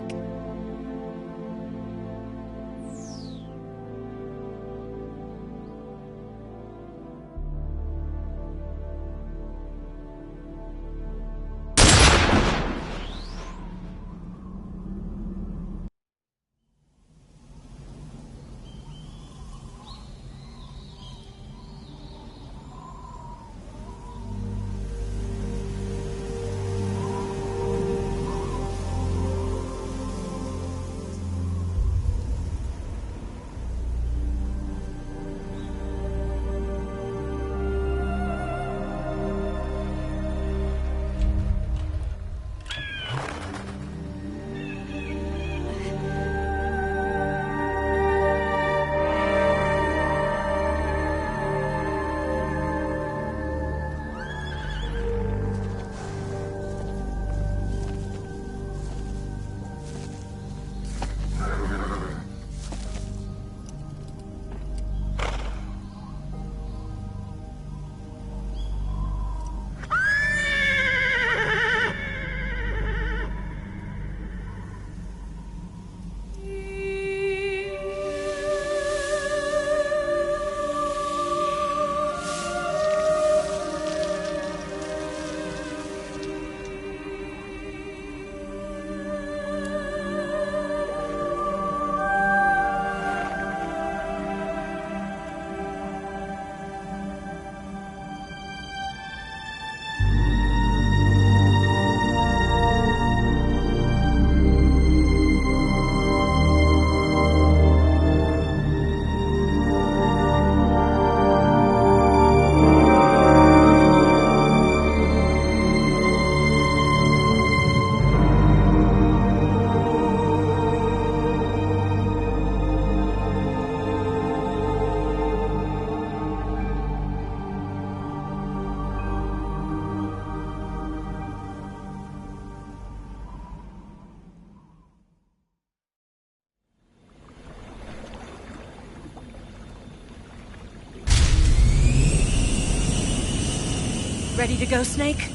Ready to go, Snake?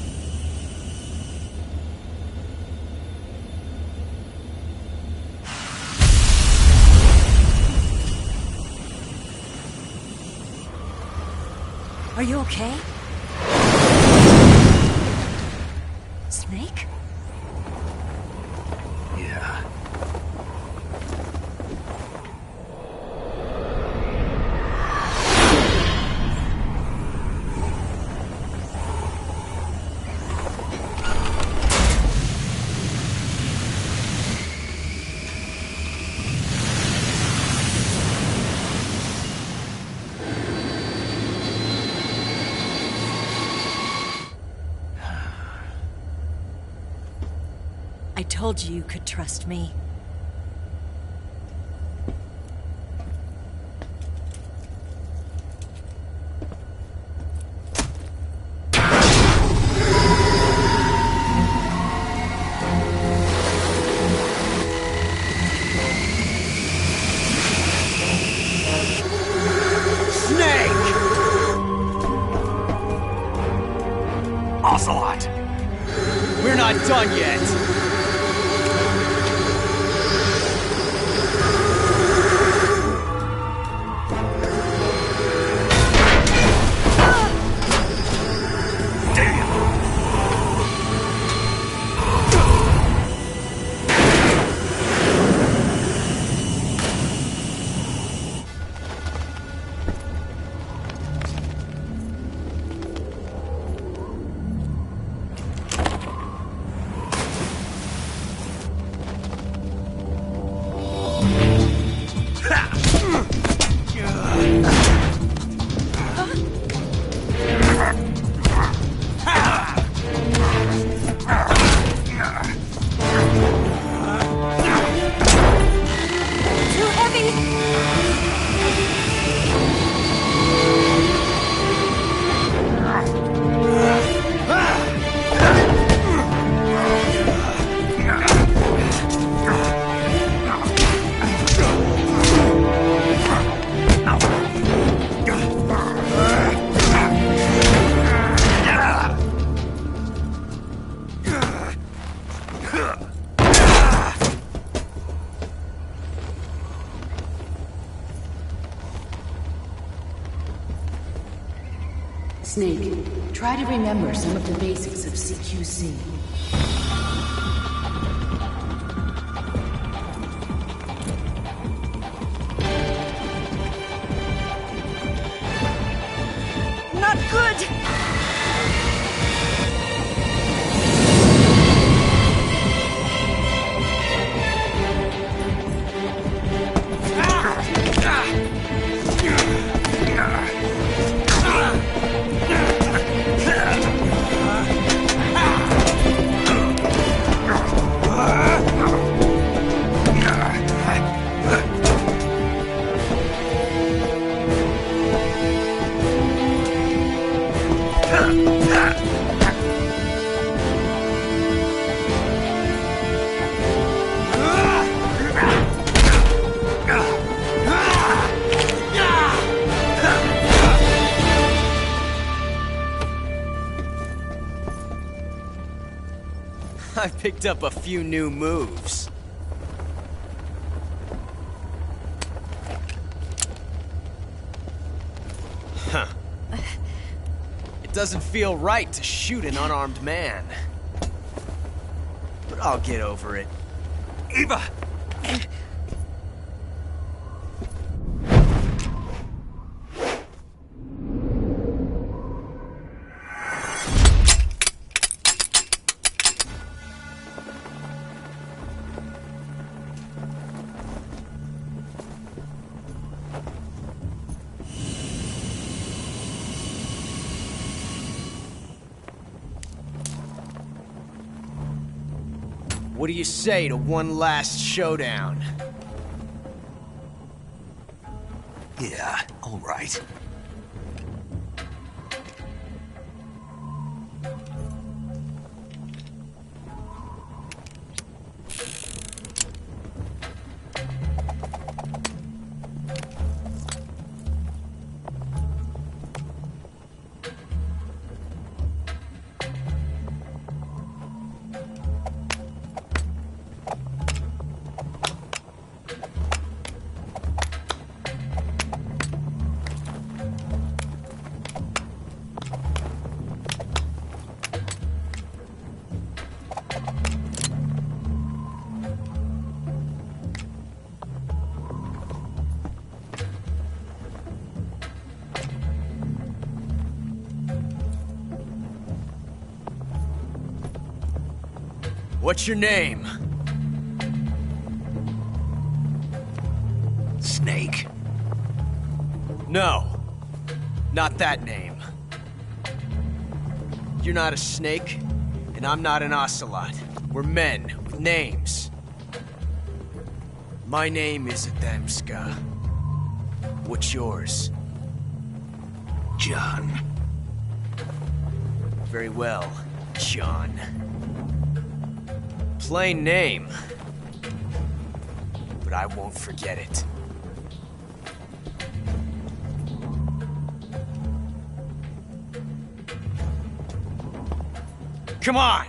Are you okay? Snake? Yeah. I told you you could trust me. Ocelot! We're not done yet! Snake, try to remember some of the basics of CQC. Not good! I picked up a few new moves. Huh. It doesn't feel right to shoot an unarmed man. But I'll get over it. Eva! What do you say to one last showdown? Yeah, all right. What's your name? Snake. No. Not that name. You're not a snake, and I'm not an ocelot. We're men with names. My name is Adamska. What's yours? John. Very well, John. Plain name. But I won't forget it. Come on!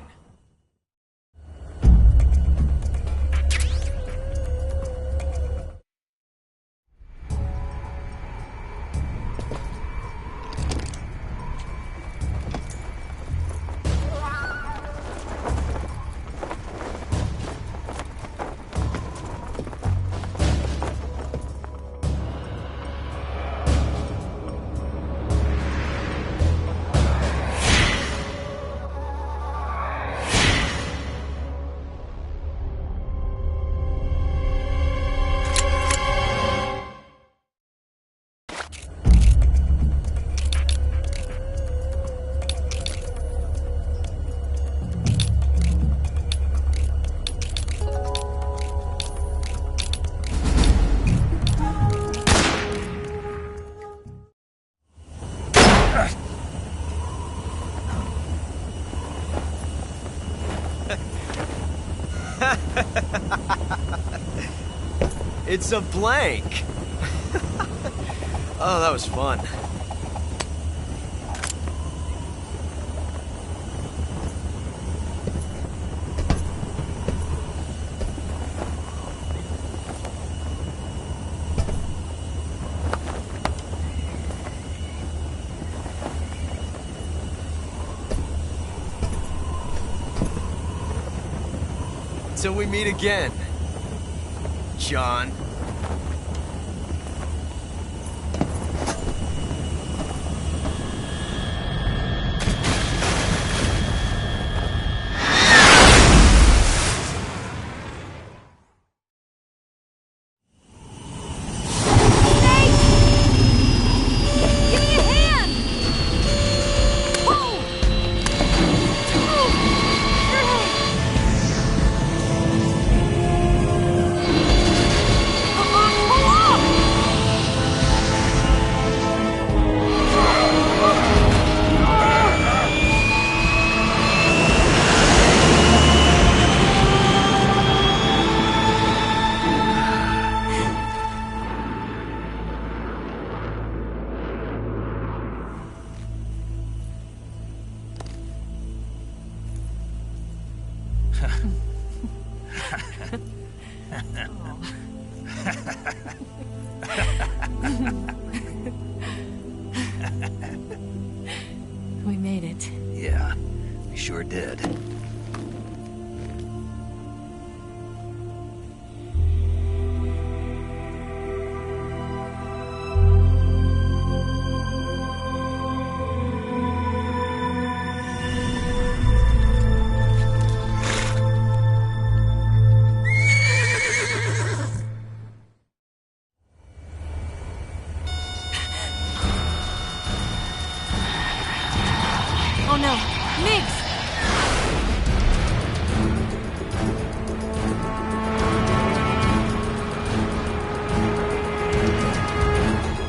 It's a blank. Oh, that was fun. Until we meet again, John. We made it. Yeah, we sure did. Oh no, Migs!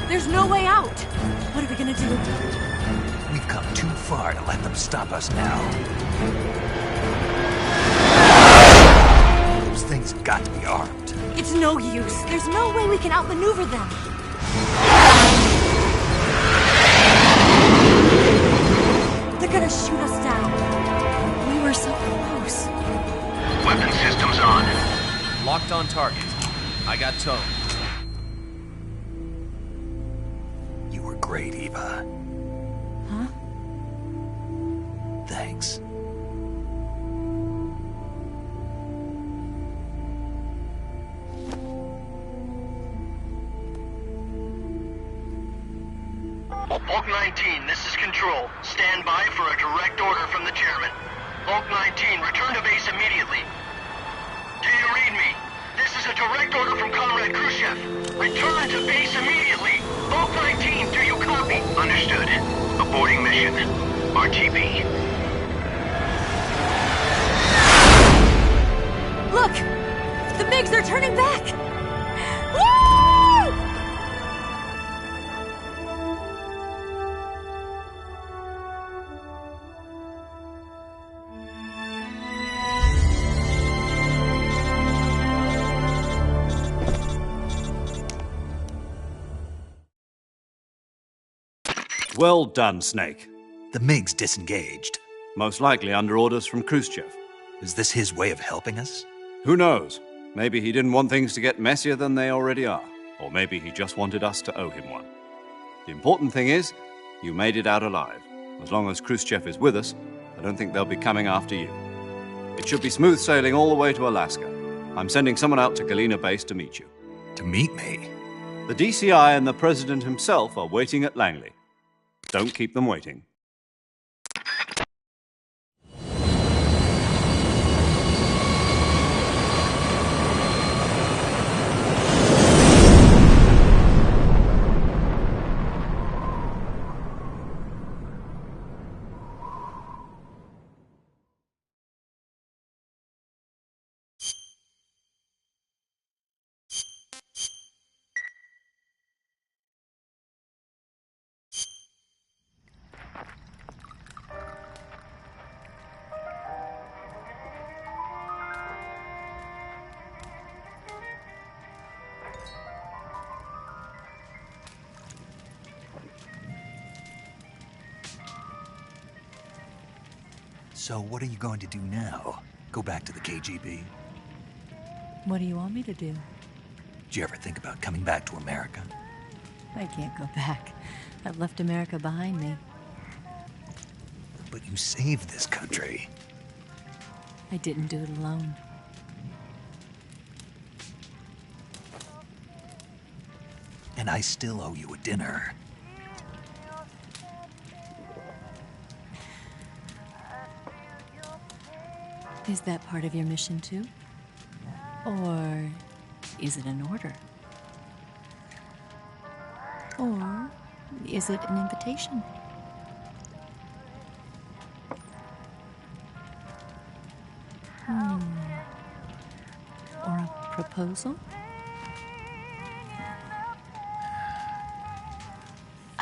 There's no way out! What are we gonna do? We've come too far to let them stop us now. Those things have got to be armed. It's no use. There's no way we can outmaneuver them. They're gonna shoot us down. We were so close. Weapon systems on. Locked on target. I got towed. You were great, Eva. Huh? Thanks. Hulk 19, this is Control. Stand by for a direct order from the chairman. Hulk 19, return to base immediately. Do you read me? This is a direct order from Comrade Khrushchev. Return to base immediately. Hulk 19, do you copy? Understood. Aborting mission. RTB. Look! The Migs, they're turning back! Woo! Well done, Snake. The Migs disengaged. Most likely under orders from Khrushchev. Is this his way of helping us? Who knows? Maybe he didn't want things to get messier than they already are. Or maybe he just wanted us to owe him one. The important thing is, you made it out alive. As long as Khrushchev is with us, I don't think they'll be coming after you. It should be smooth sailing all the way to Alaska. I'm sending someone out to Galena Base to meet you. To meet me? The DCI and the President himself are waiting at Langley. Don't keep them waiting. So what are you going to do now? Go back to the KGB? What do you want me to do? Did you ever think about coming back to America? I can't go back. I've left America behind me. But you saved this country. I didn't do it alone. and I still owe you a dinner. Is that part of your mission too? Or is it an order? Or is it an invitation? Or a proposal?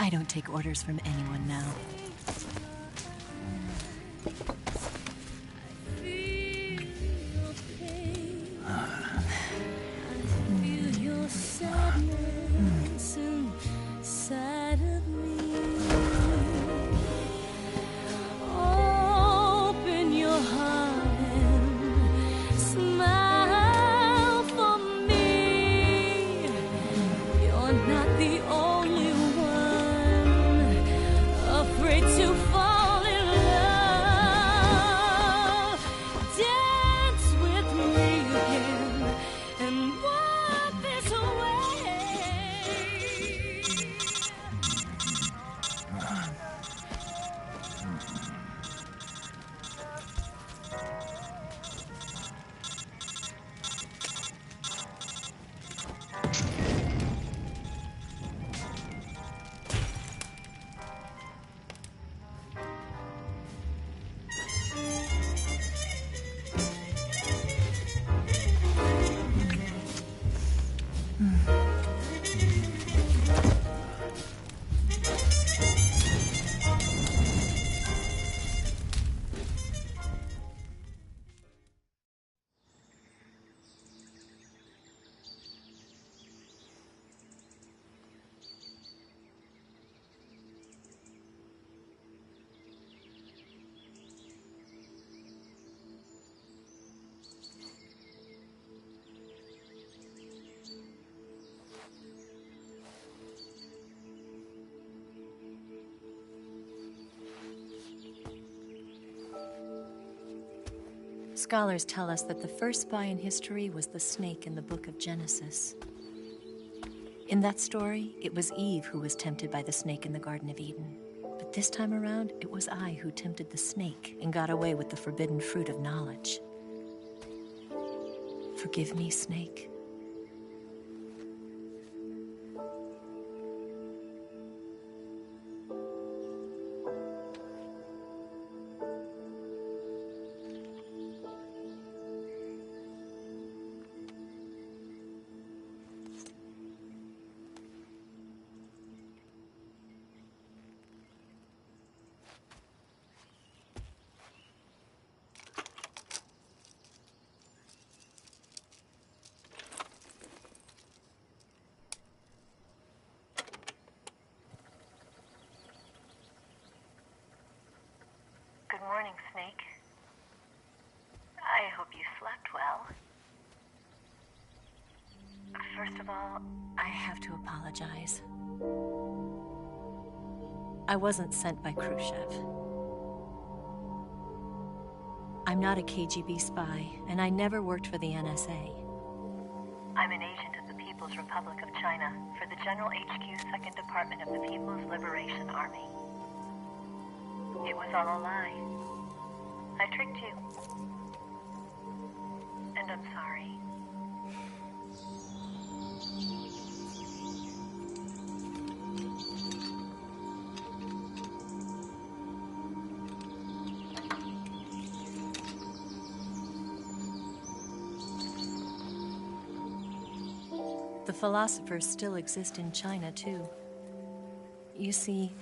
I don't take orders from anyone now. Scholars tell us that the first spy in history was the snake in the book of Genesis. In that story, it was Eve who was tempted by the snake in the Garden of Eden. But this time around, it was I who tempted the snake and got away with the forbidden fruit of knowledge. Forgive me, snake. Good morning, Snake. I hope you slept well. First of all, I have to apologize. I wasn't sent by Khrushchev. I'm not a KGB spy, and I never worked for the NSA. I'm an agent of the People's Republic of China for the General HQ 2nd Department of the People's Liberation Army. It was all a lie. I tricked you. And I'm sorry. The philosophers still exist in China, too. You see,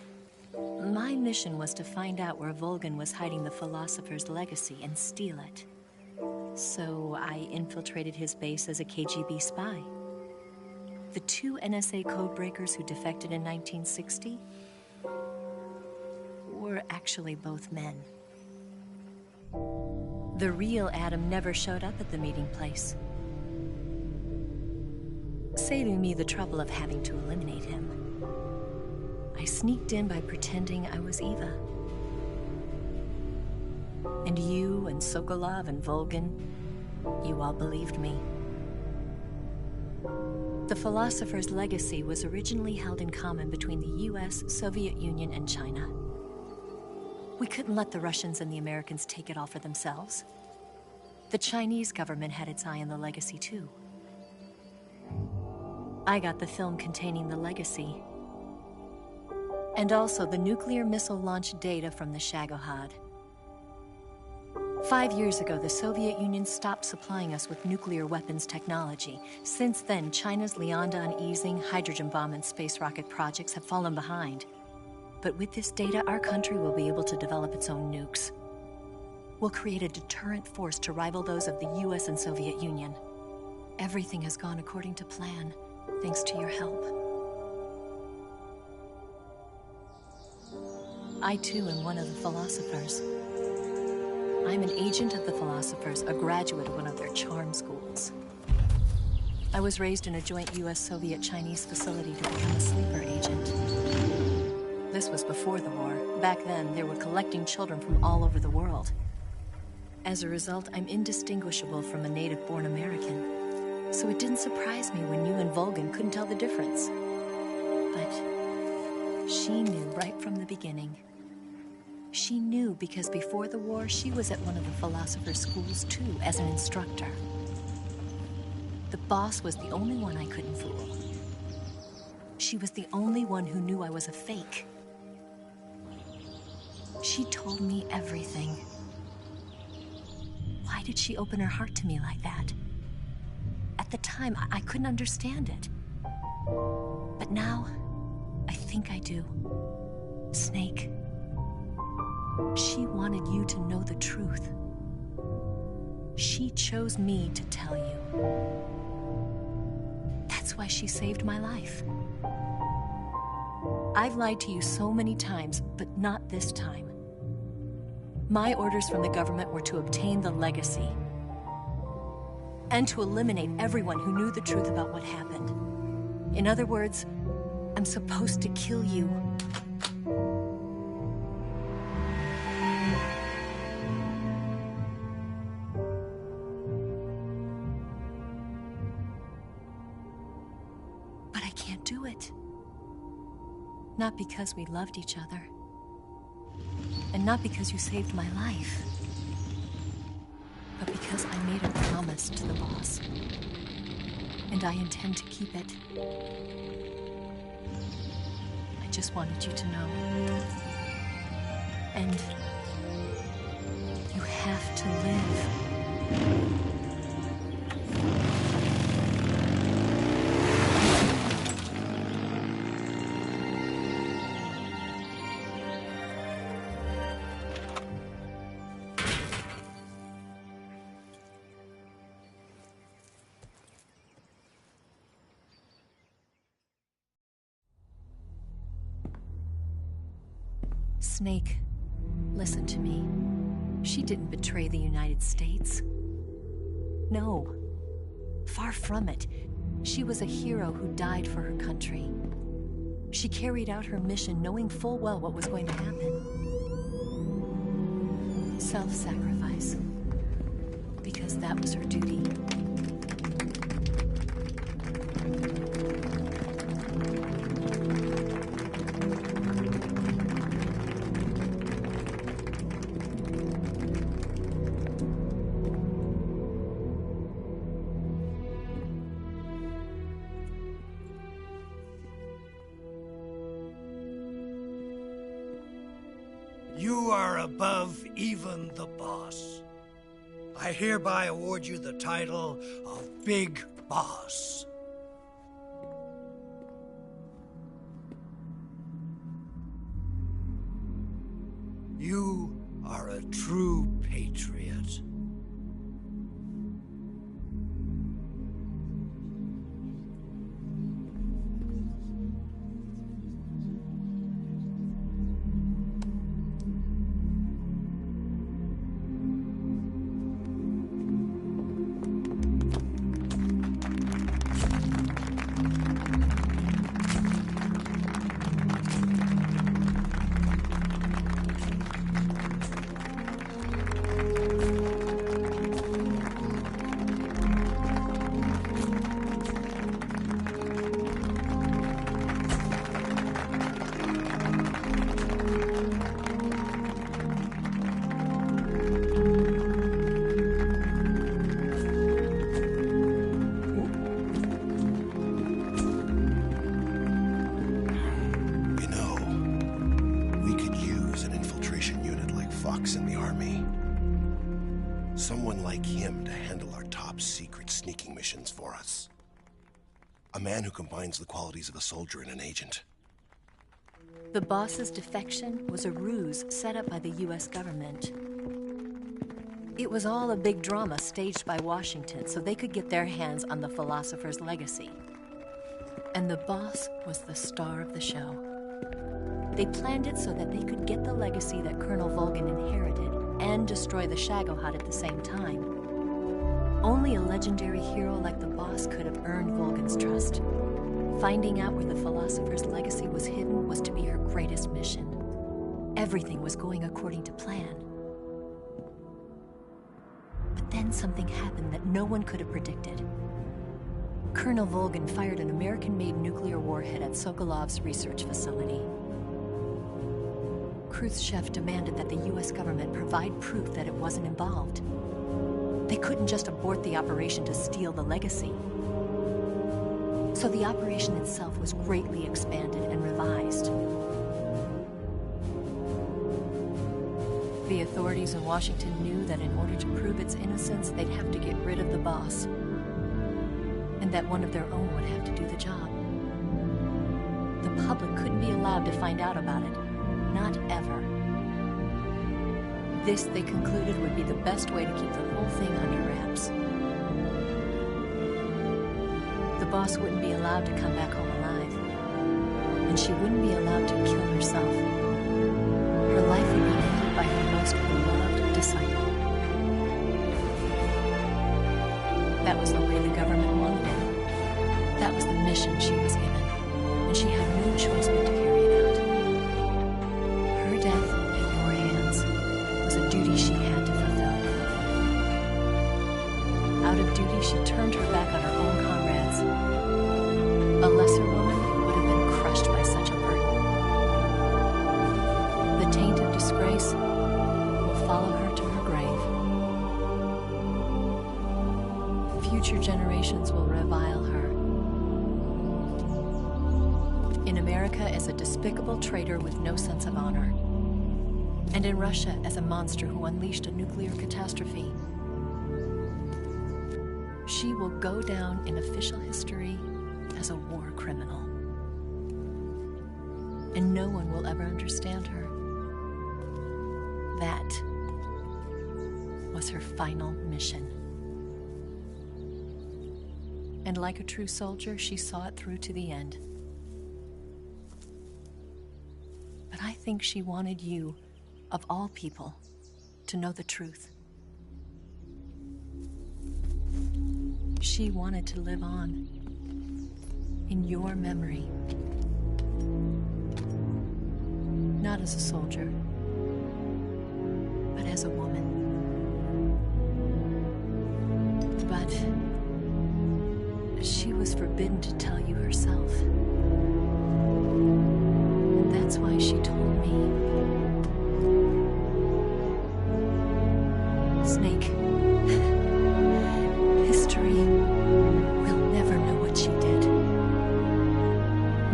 my mission was to find out where Volgin was hiding the philosopher's legacy and steal it. So I infiltrated his base as a KGB spy. The two NSA codebreakers who defected in 1960 were actually both men. The real Adam never showed up at the meeting place, saving me the trouble of having to eliminate him. I sneaked in by pretending I was Eva. And you and Sokolov and Volgin, you all believed me. The philosopher's legacy was originally held in common between the US, Soviet Union, and China. We couldn't let the Russians and the Americans take it all for themselves. The Chinese government had its eye on the legacy too. I got the film containing the legacy, and also the nuclear missile launch data from the Shagohod. 5 years ago, the Soviet Union stopped supplying us with nuclear weapons technology. Since then, China's Liaodong easing, hydrogen bomb, and space rocket projects have fallen behind. But with this data, our country will be able to develop its own nukes. We'll create a deterrent force to rival those of the US and Soviet Union. Everything has gone according to plan, thanks to your help. I too am one of the philosophers. I'm an agent of the philosophers, a graduate of one of their charm schools. I was raised in a joint US-Soviet-Chinese facility to become a sleeper agent. This was before the war. Back then, they were collecting children from all over the world. As a result, I'm indistinguishable from a native-born American. So it didn't surprise me when you and Volgan couldn't tell the difference. But she knew right from the beginning. She knew because before the war, she was at one of the philosopher's schools too, as an instructor. The boss was the only one I couldn't fool. She was the only one who knew I was a fake. She told me everything. Why did she open her heart to me like that? At the time, I couldn't understand it. But now, I think I do. Snake. She wanted you to know the truth. She chose me to tell you. That's why she saved my life. I've lied to you so many times, but not this time. My orders from the government were to obtain the legacy and to eliminate everyone who knew the truth about what happened. In other words, I'm supposed to kill you. But I can't do it. Not because we loved each other. And not because you saved my life. But because I made a promise to the boss. And I intend to keep it. I just wanted you to know. And you have to live. Snake, listen to me. She didn't betray the United States. No. Far from it. She was a hero who died for her country. She carried out her mission knowing full well what was going to happen. Self-sacrifice. Because that was her duty. You are above even the boss. I hereby award you the title of Big Boss. You are a true patriot. cracks in the army. Someone like him to handle our top secret sneaking missions for us. A man who combines the qualities of a soldier and an agent. The boss's defection was a ruse set up by the US government. It was all a big drama staged by Washington so they could get their hands on the philosopher's legacy. And the boss was the star of the show. They planned it so that they could get the legacy that Colonel Volgin inherited and destroy the Shagohod at the same time. Only a legendary hero like the boss could have earned Volgin's trust. Finding out where the philosopher's legacy was hidden was to be her greatest mission. Everything was going according to plan. But then something happened that no one could have predicted. Colonel Volgin fired an American-made nuclear warhead at Sokolov's research facility. Khrushchev demanded that the US government provide proof that it wasn't involved. They couldn't just abort the operation to steal the legacy. So the operation itself was greatly expanded and revised. The authorities in Washington knew that in order to prove its innocence, they'd have to get rid of the boss, and that one of their own would have to do the job. The public couldn't be allowed to find out about it. Not ever. This, they concluded, would be the best way to keep the whole thing under wraps. The boss wouldn't be allowed to come back home alive, and she wouldn't be allowed to kill herself. Her life would be ended by her most beloved disciple. That was the way the government wanted it. That was the mission she was given, and she had no choice but to carry it out. Her death at your hands was a duty she had to fulfill. Out of duty, she turned her back on her own comrades. A lesser woman would have been crushed by such a burden. The taint of disgrace will follow her to her grave. Future generations will revile her. In America as a despicable traitor with no sense of honor. And in Russia as a monster who unleashed a nuclear catastrophe. She will go down in official history as a war criminal. And no one will ever understand her. That was her final mission. And like a true soldier, she saw it through to the end. But I think she wanted you, of all people, to know the truth. She wanted to live on in your memory. Not as a soldier, but as a woman. But she was forbidden to tell you herself. And that's why she told me. Snake, history will never know what she did.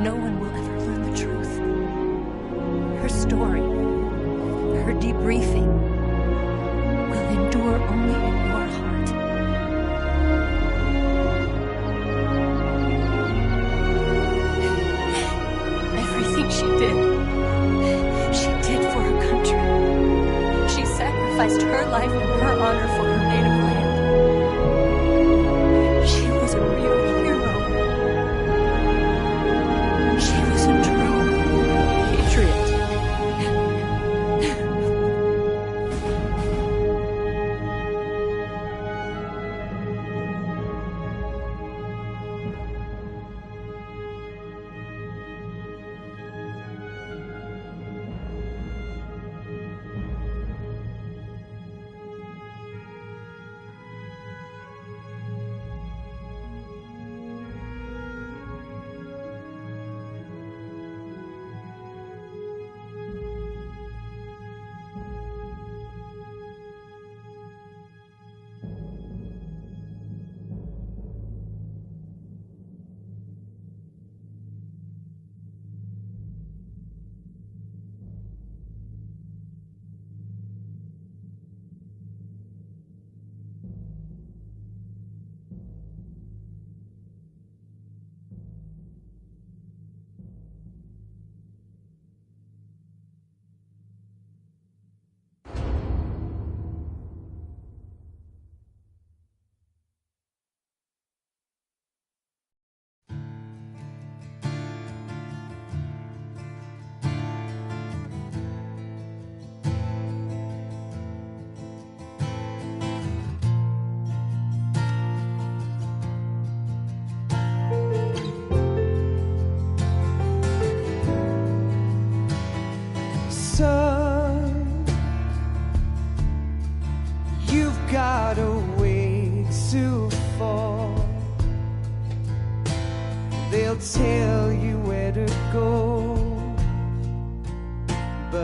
No one will ever learn the truth. Her story, her debriefing, will endure only in your heart. Everything she did for her country. She sacrificed her life and her honor for her native land. She was a real hero. She was a true patriot.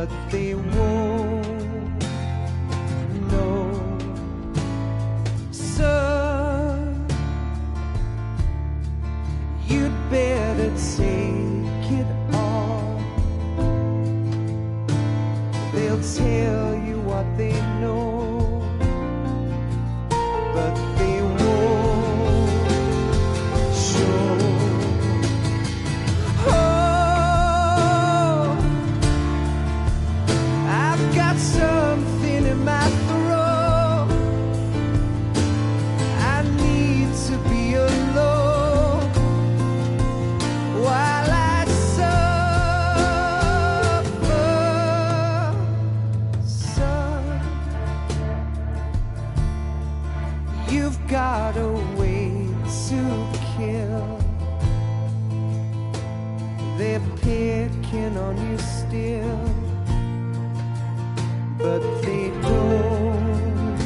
but they won't know. Son, you'd better take it off. They'll tell you what they know, but they won't show. Oh, I've got something in my throat. I need to be alone while I suffer. Son, you've got a way to kill. They're picking on you still, but they don't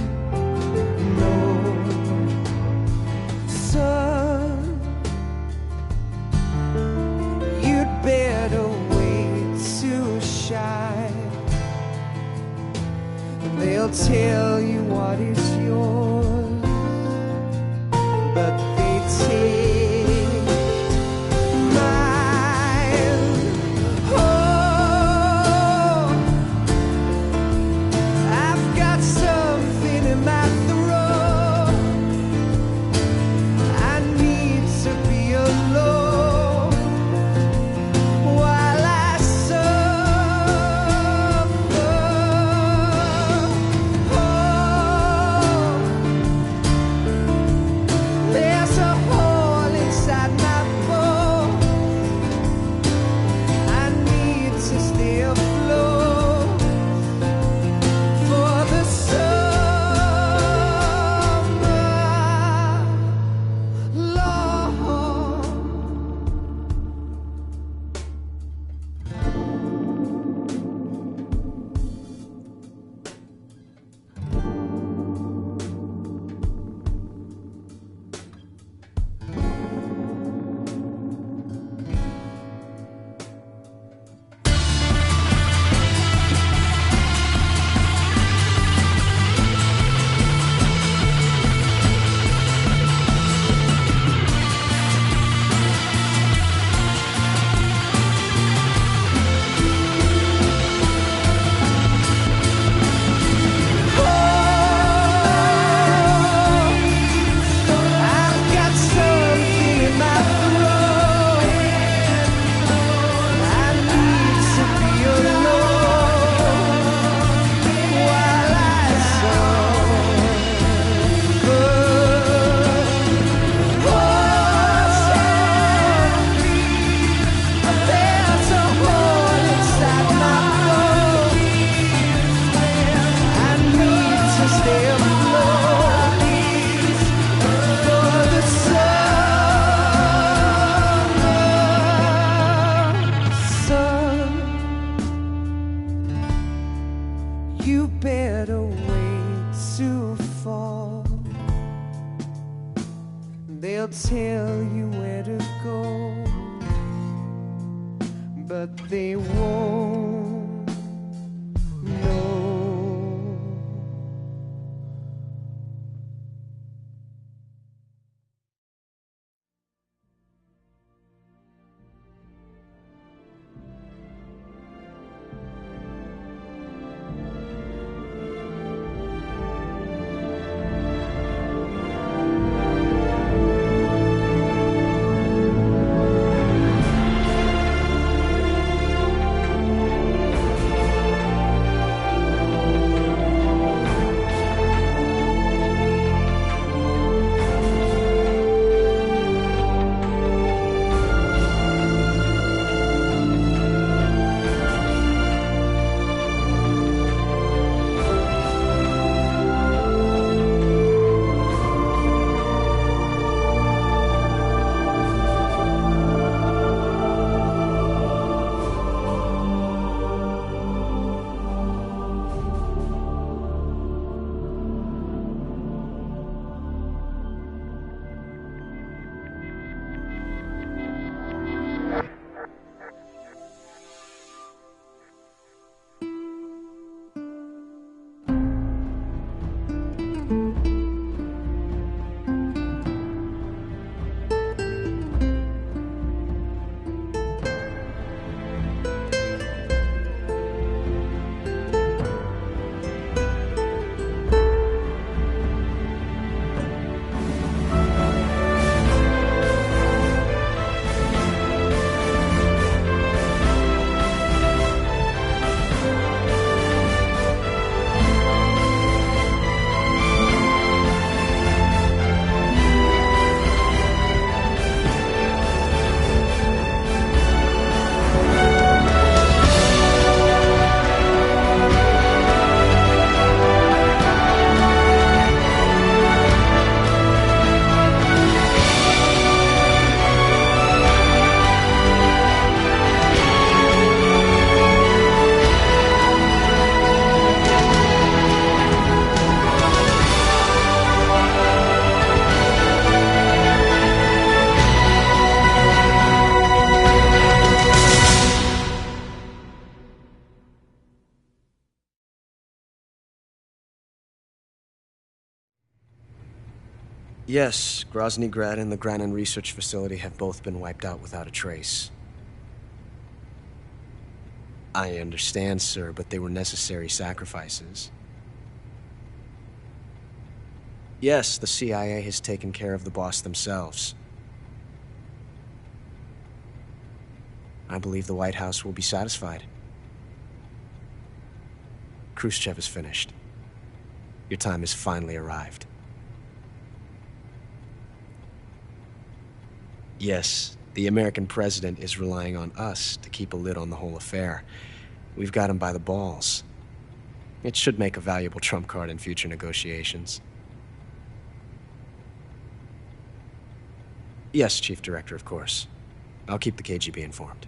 know. Son, you'd better wait to shine. They'll tell you what is yours, but they take mine. Oh, I've got something in my throat. I need to be alone while I suffer. Oh, there's a hole inside my bones. I need to stay afloat for the summer, Lord. I've got something in my throat. I need to be alone while I suffer. Oh, there's a hole inside my bones. I need to stay afloat for the summer. Son, you better wait to fall. They'll tell you where to go, but they won't know. Yes, Grozny Grad and the Granin Research Facility have both been wiped out without a trace. I understand, sir, but they were necessary sacrifices. Yes, the CIA has taken care of the boss themselves. I believe the White House will be satisfied. Khrushchev is finished. Your time has finally arrived. Yes, the American president is relying on us to keep a lid on the whole affair. We've got him by the balls. It should make a valuable trump card in future negotiations. Yes, Chief Director, of course. I'll keep the KGB informed.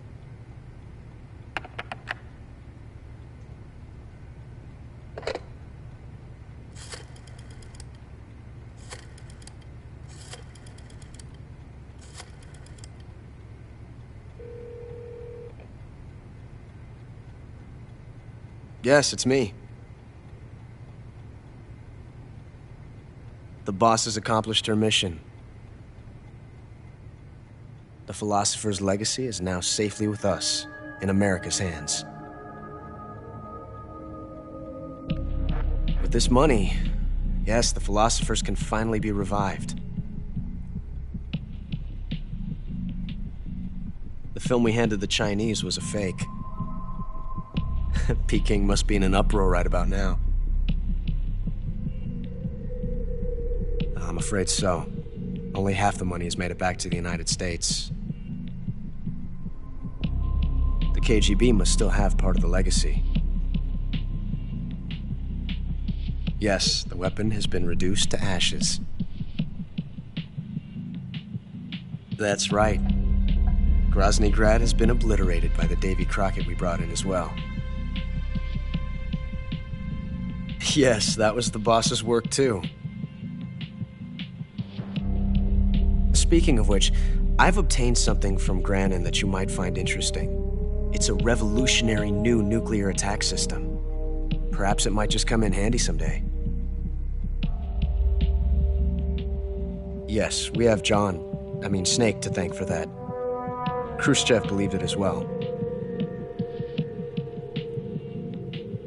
Yes, it's me. The boss has accomplished her mission. The philosopher's legacy is now safely with us, in America's hands. With this money, yes, the philosophers can finally be revived. The film we handed the Chinese was a fake. Peking must be in an uproar right about now. I'm afraid so. Only half the money has made it back to the United States. The KGB must still have part of the legacy. Yes, the weapon has been reduced to ashes. That's right. Grozny Grad has been obliterated by the Davy Crockett we brought in as well. Yes, that was the boss's work too. Speaking of which, I've obtained something from Granin that you might find interesting. It's a revolutionary new nuclear attack system. Perhaps it might just come in handy someday. Yes, we have Snake to thank for that. Khrushchev believed it as well.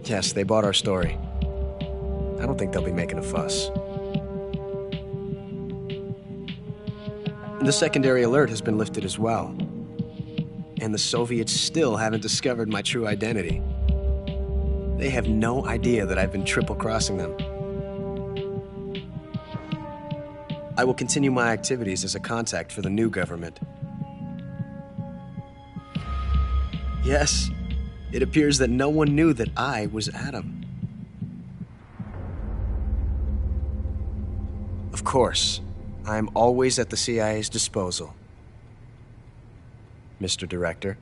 Yes, they bought our story. I don't think they'll be making a fuss. The secondary alert has been lifted as well. And the Soviets still haven't discovered my true identity. They have no idea that I've been triple-crossing them. I will continue my activities as a contact for the new government. Yes, it appears that no one knew that I was Adam. Of course, I am always at the CIA's disposal, Mr. Director.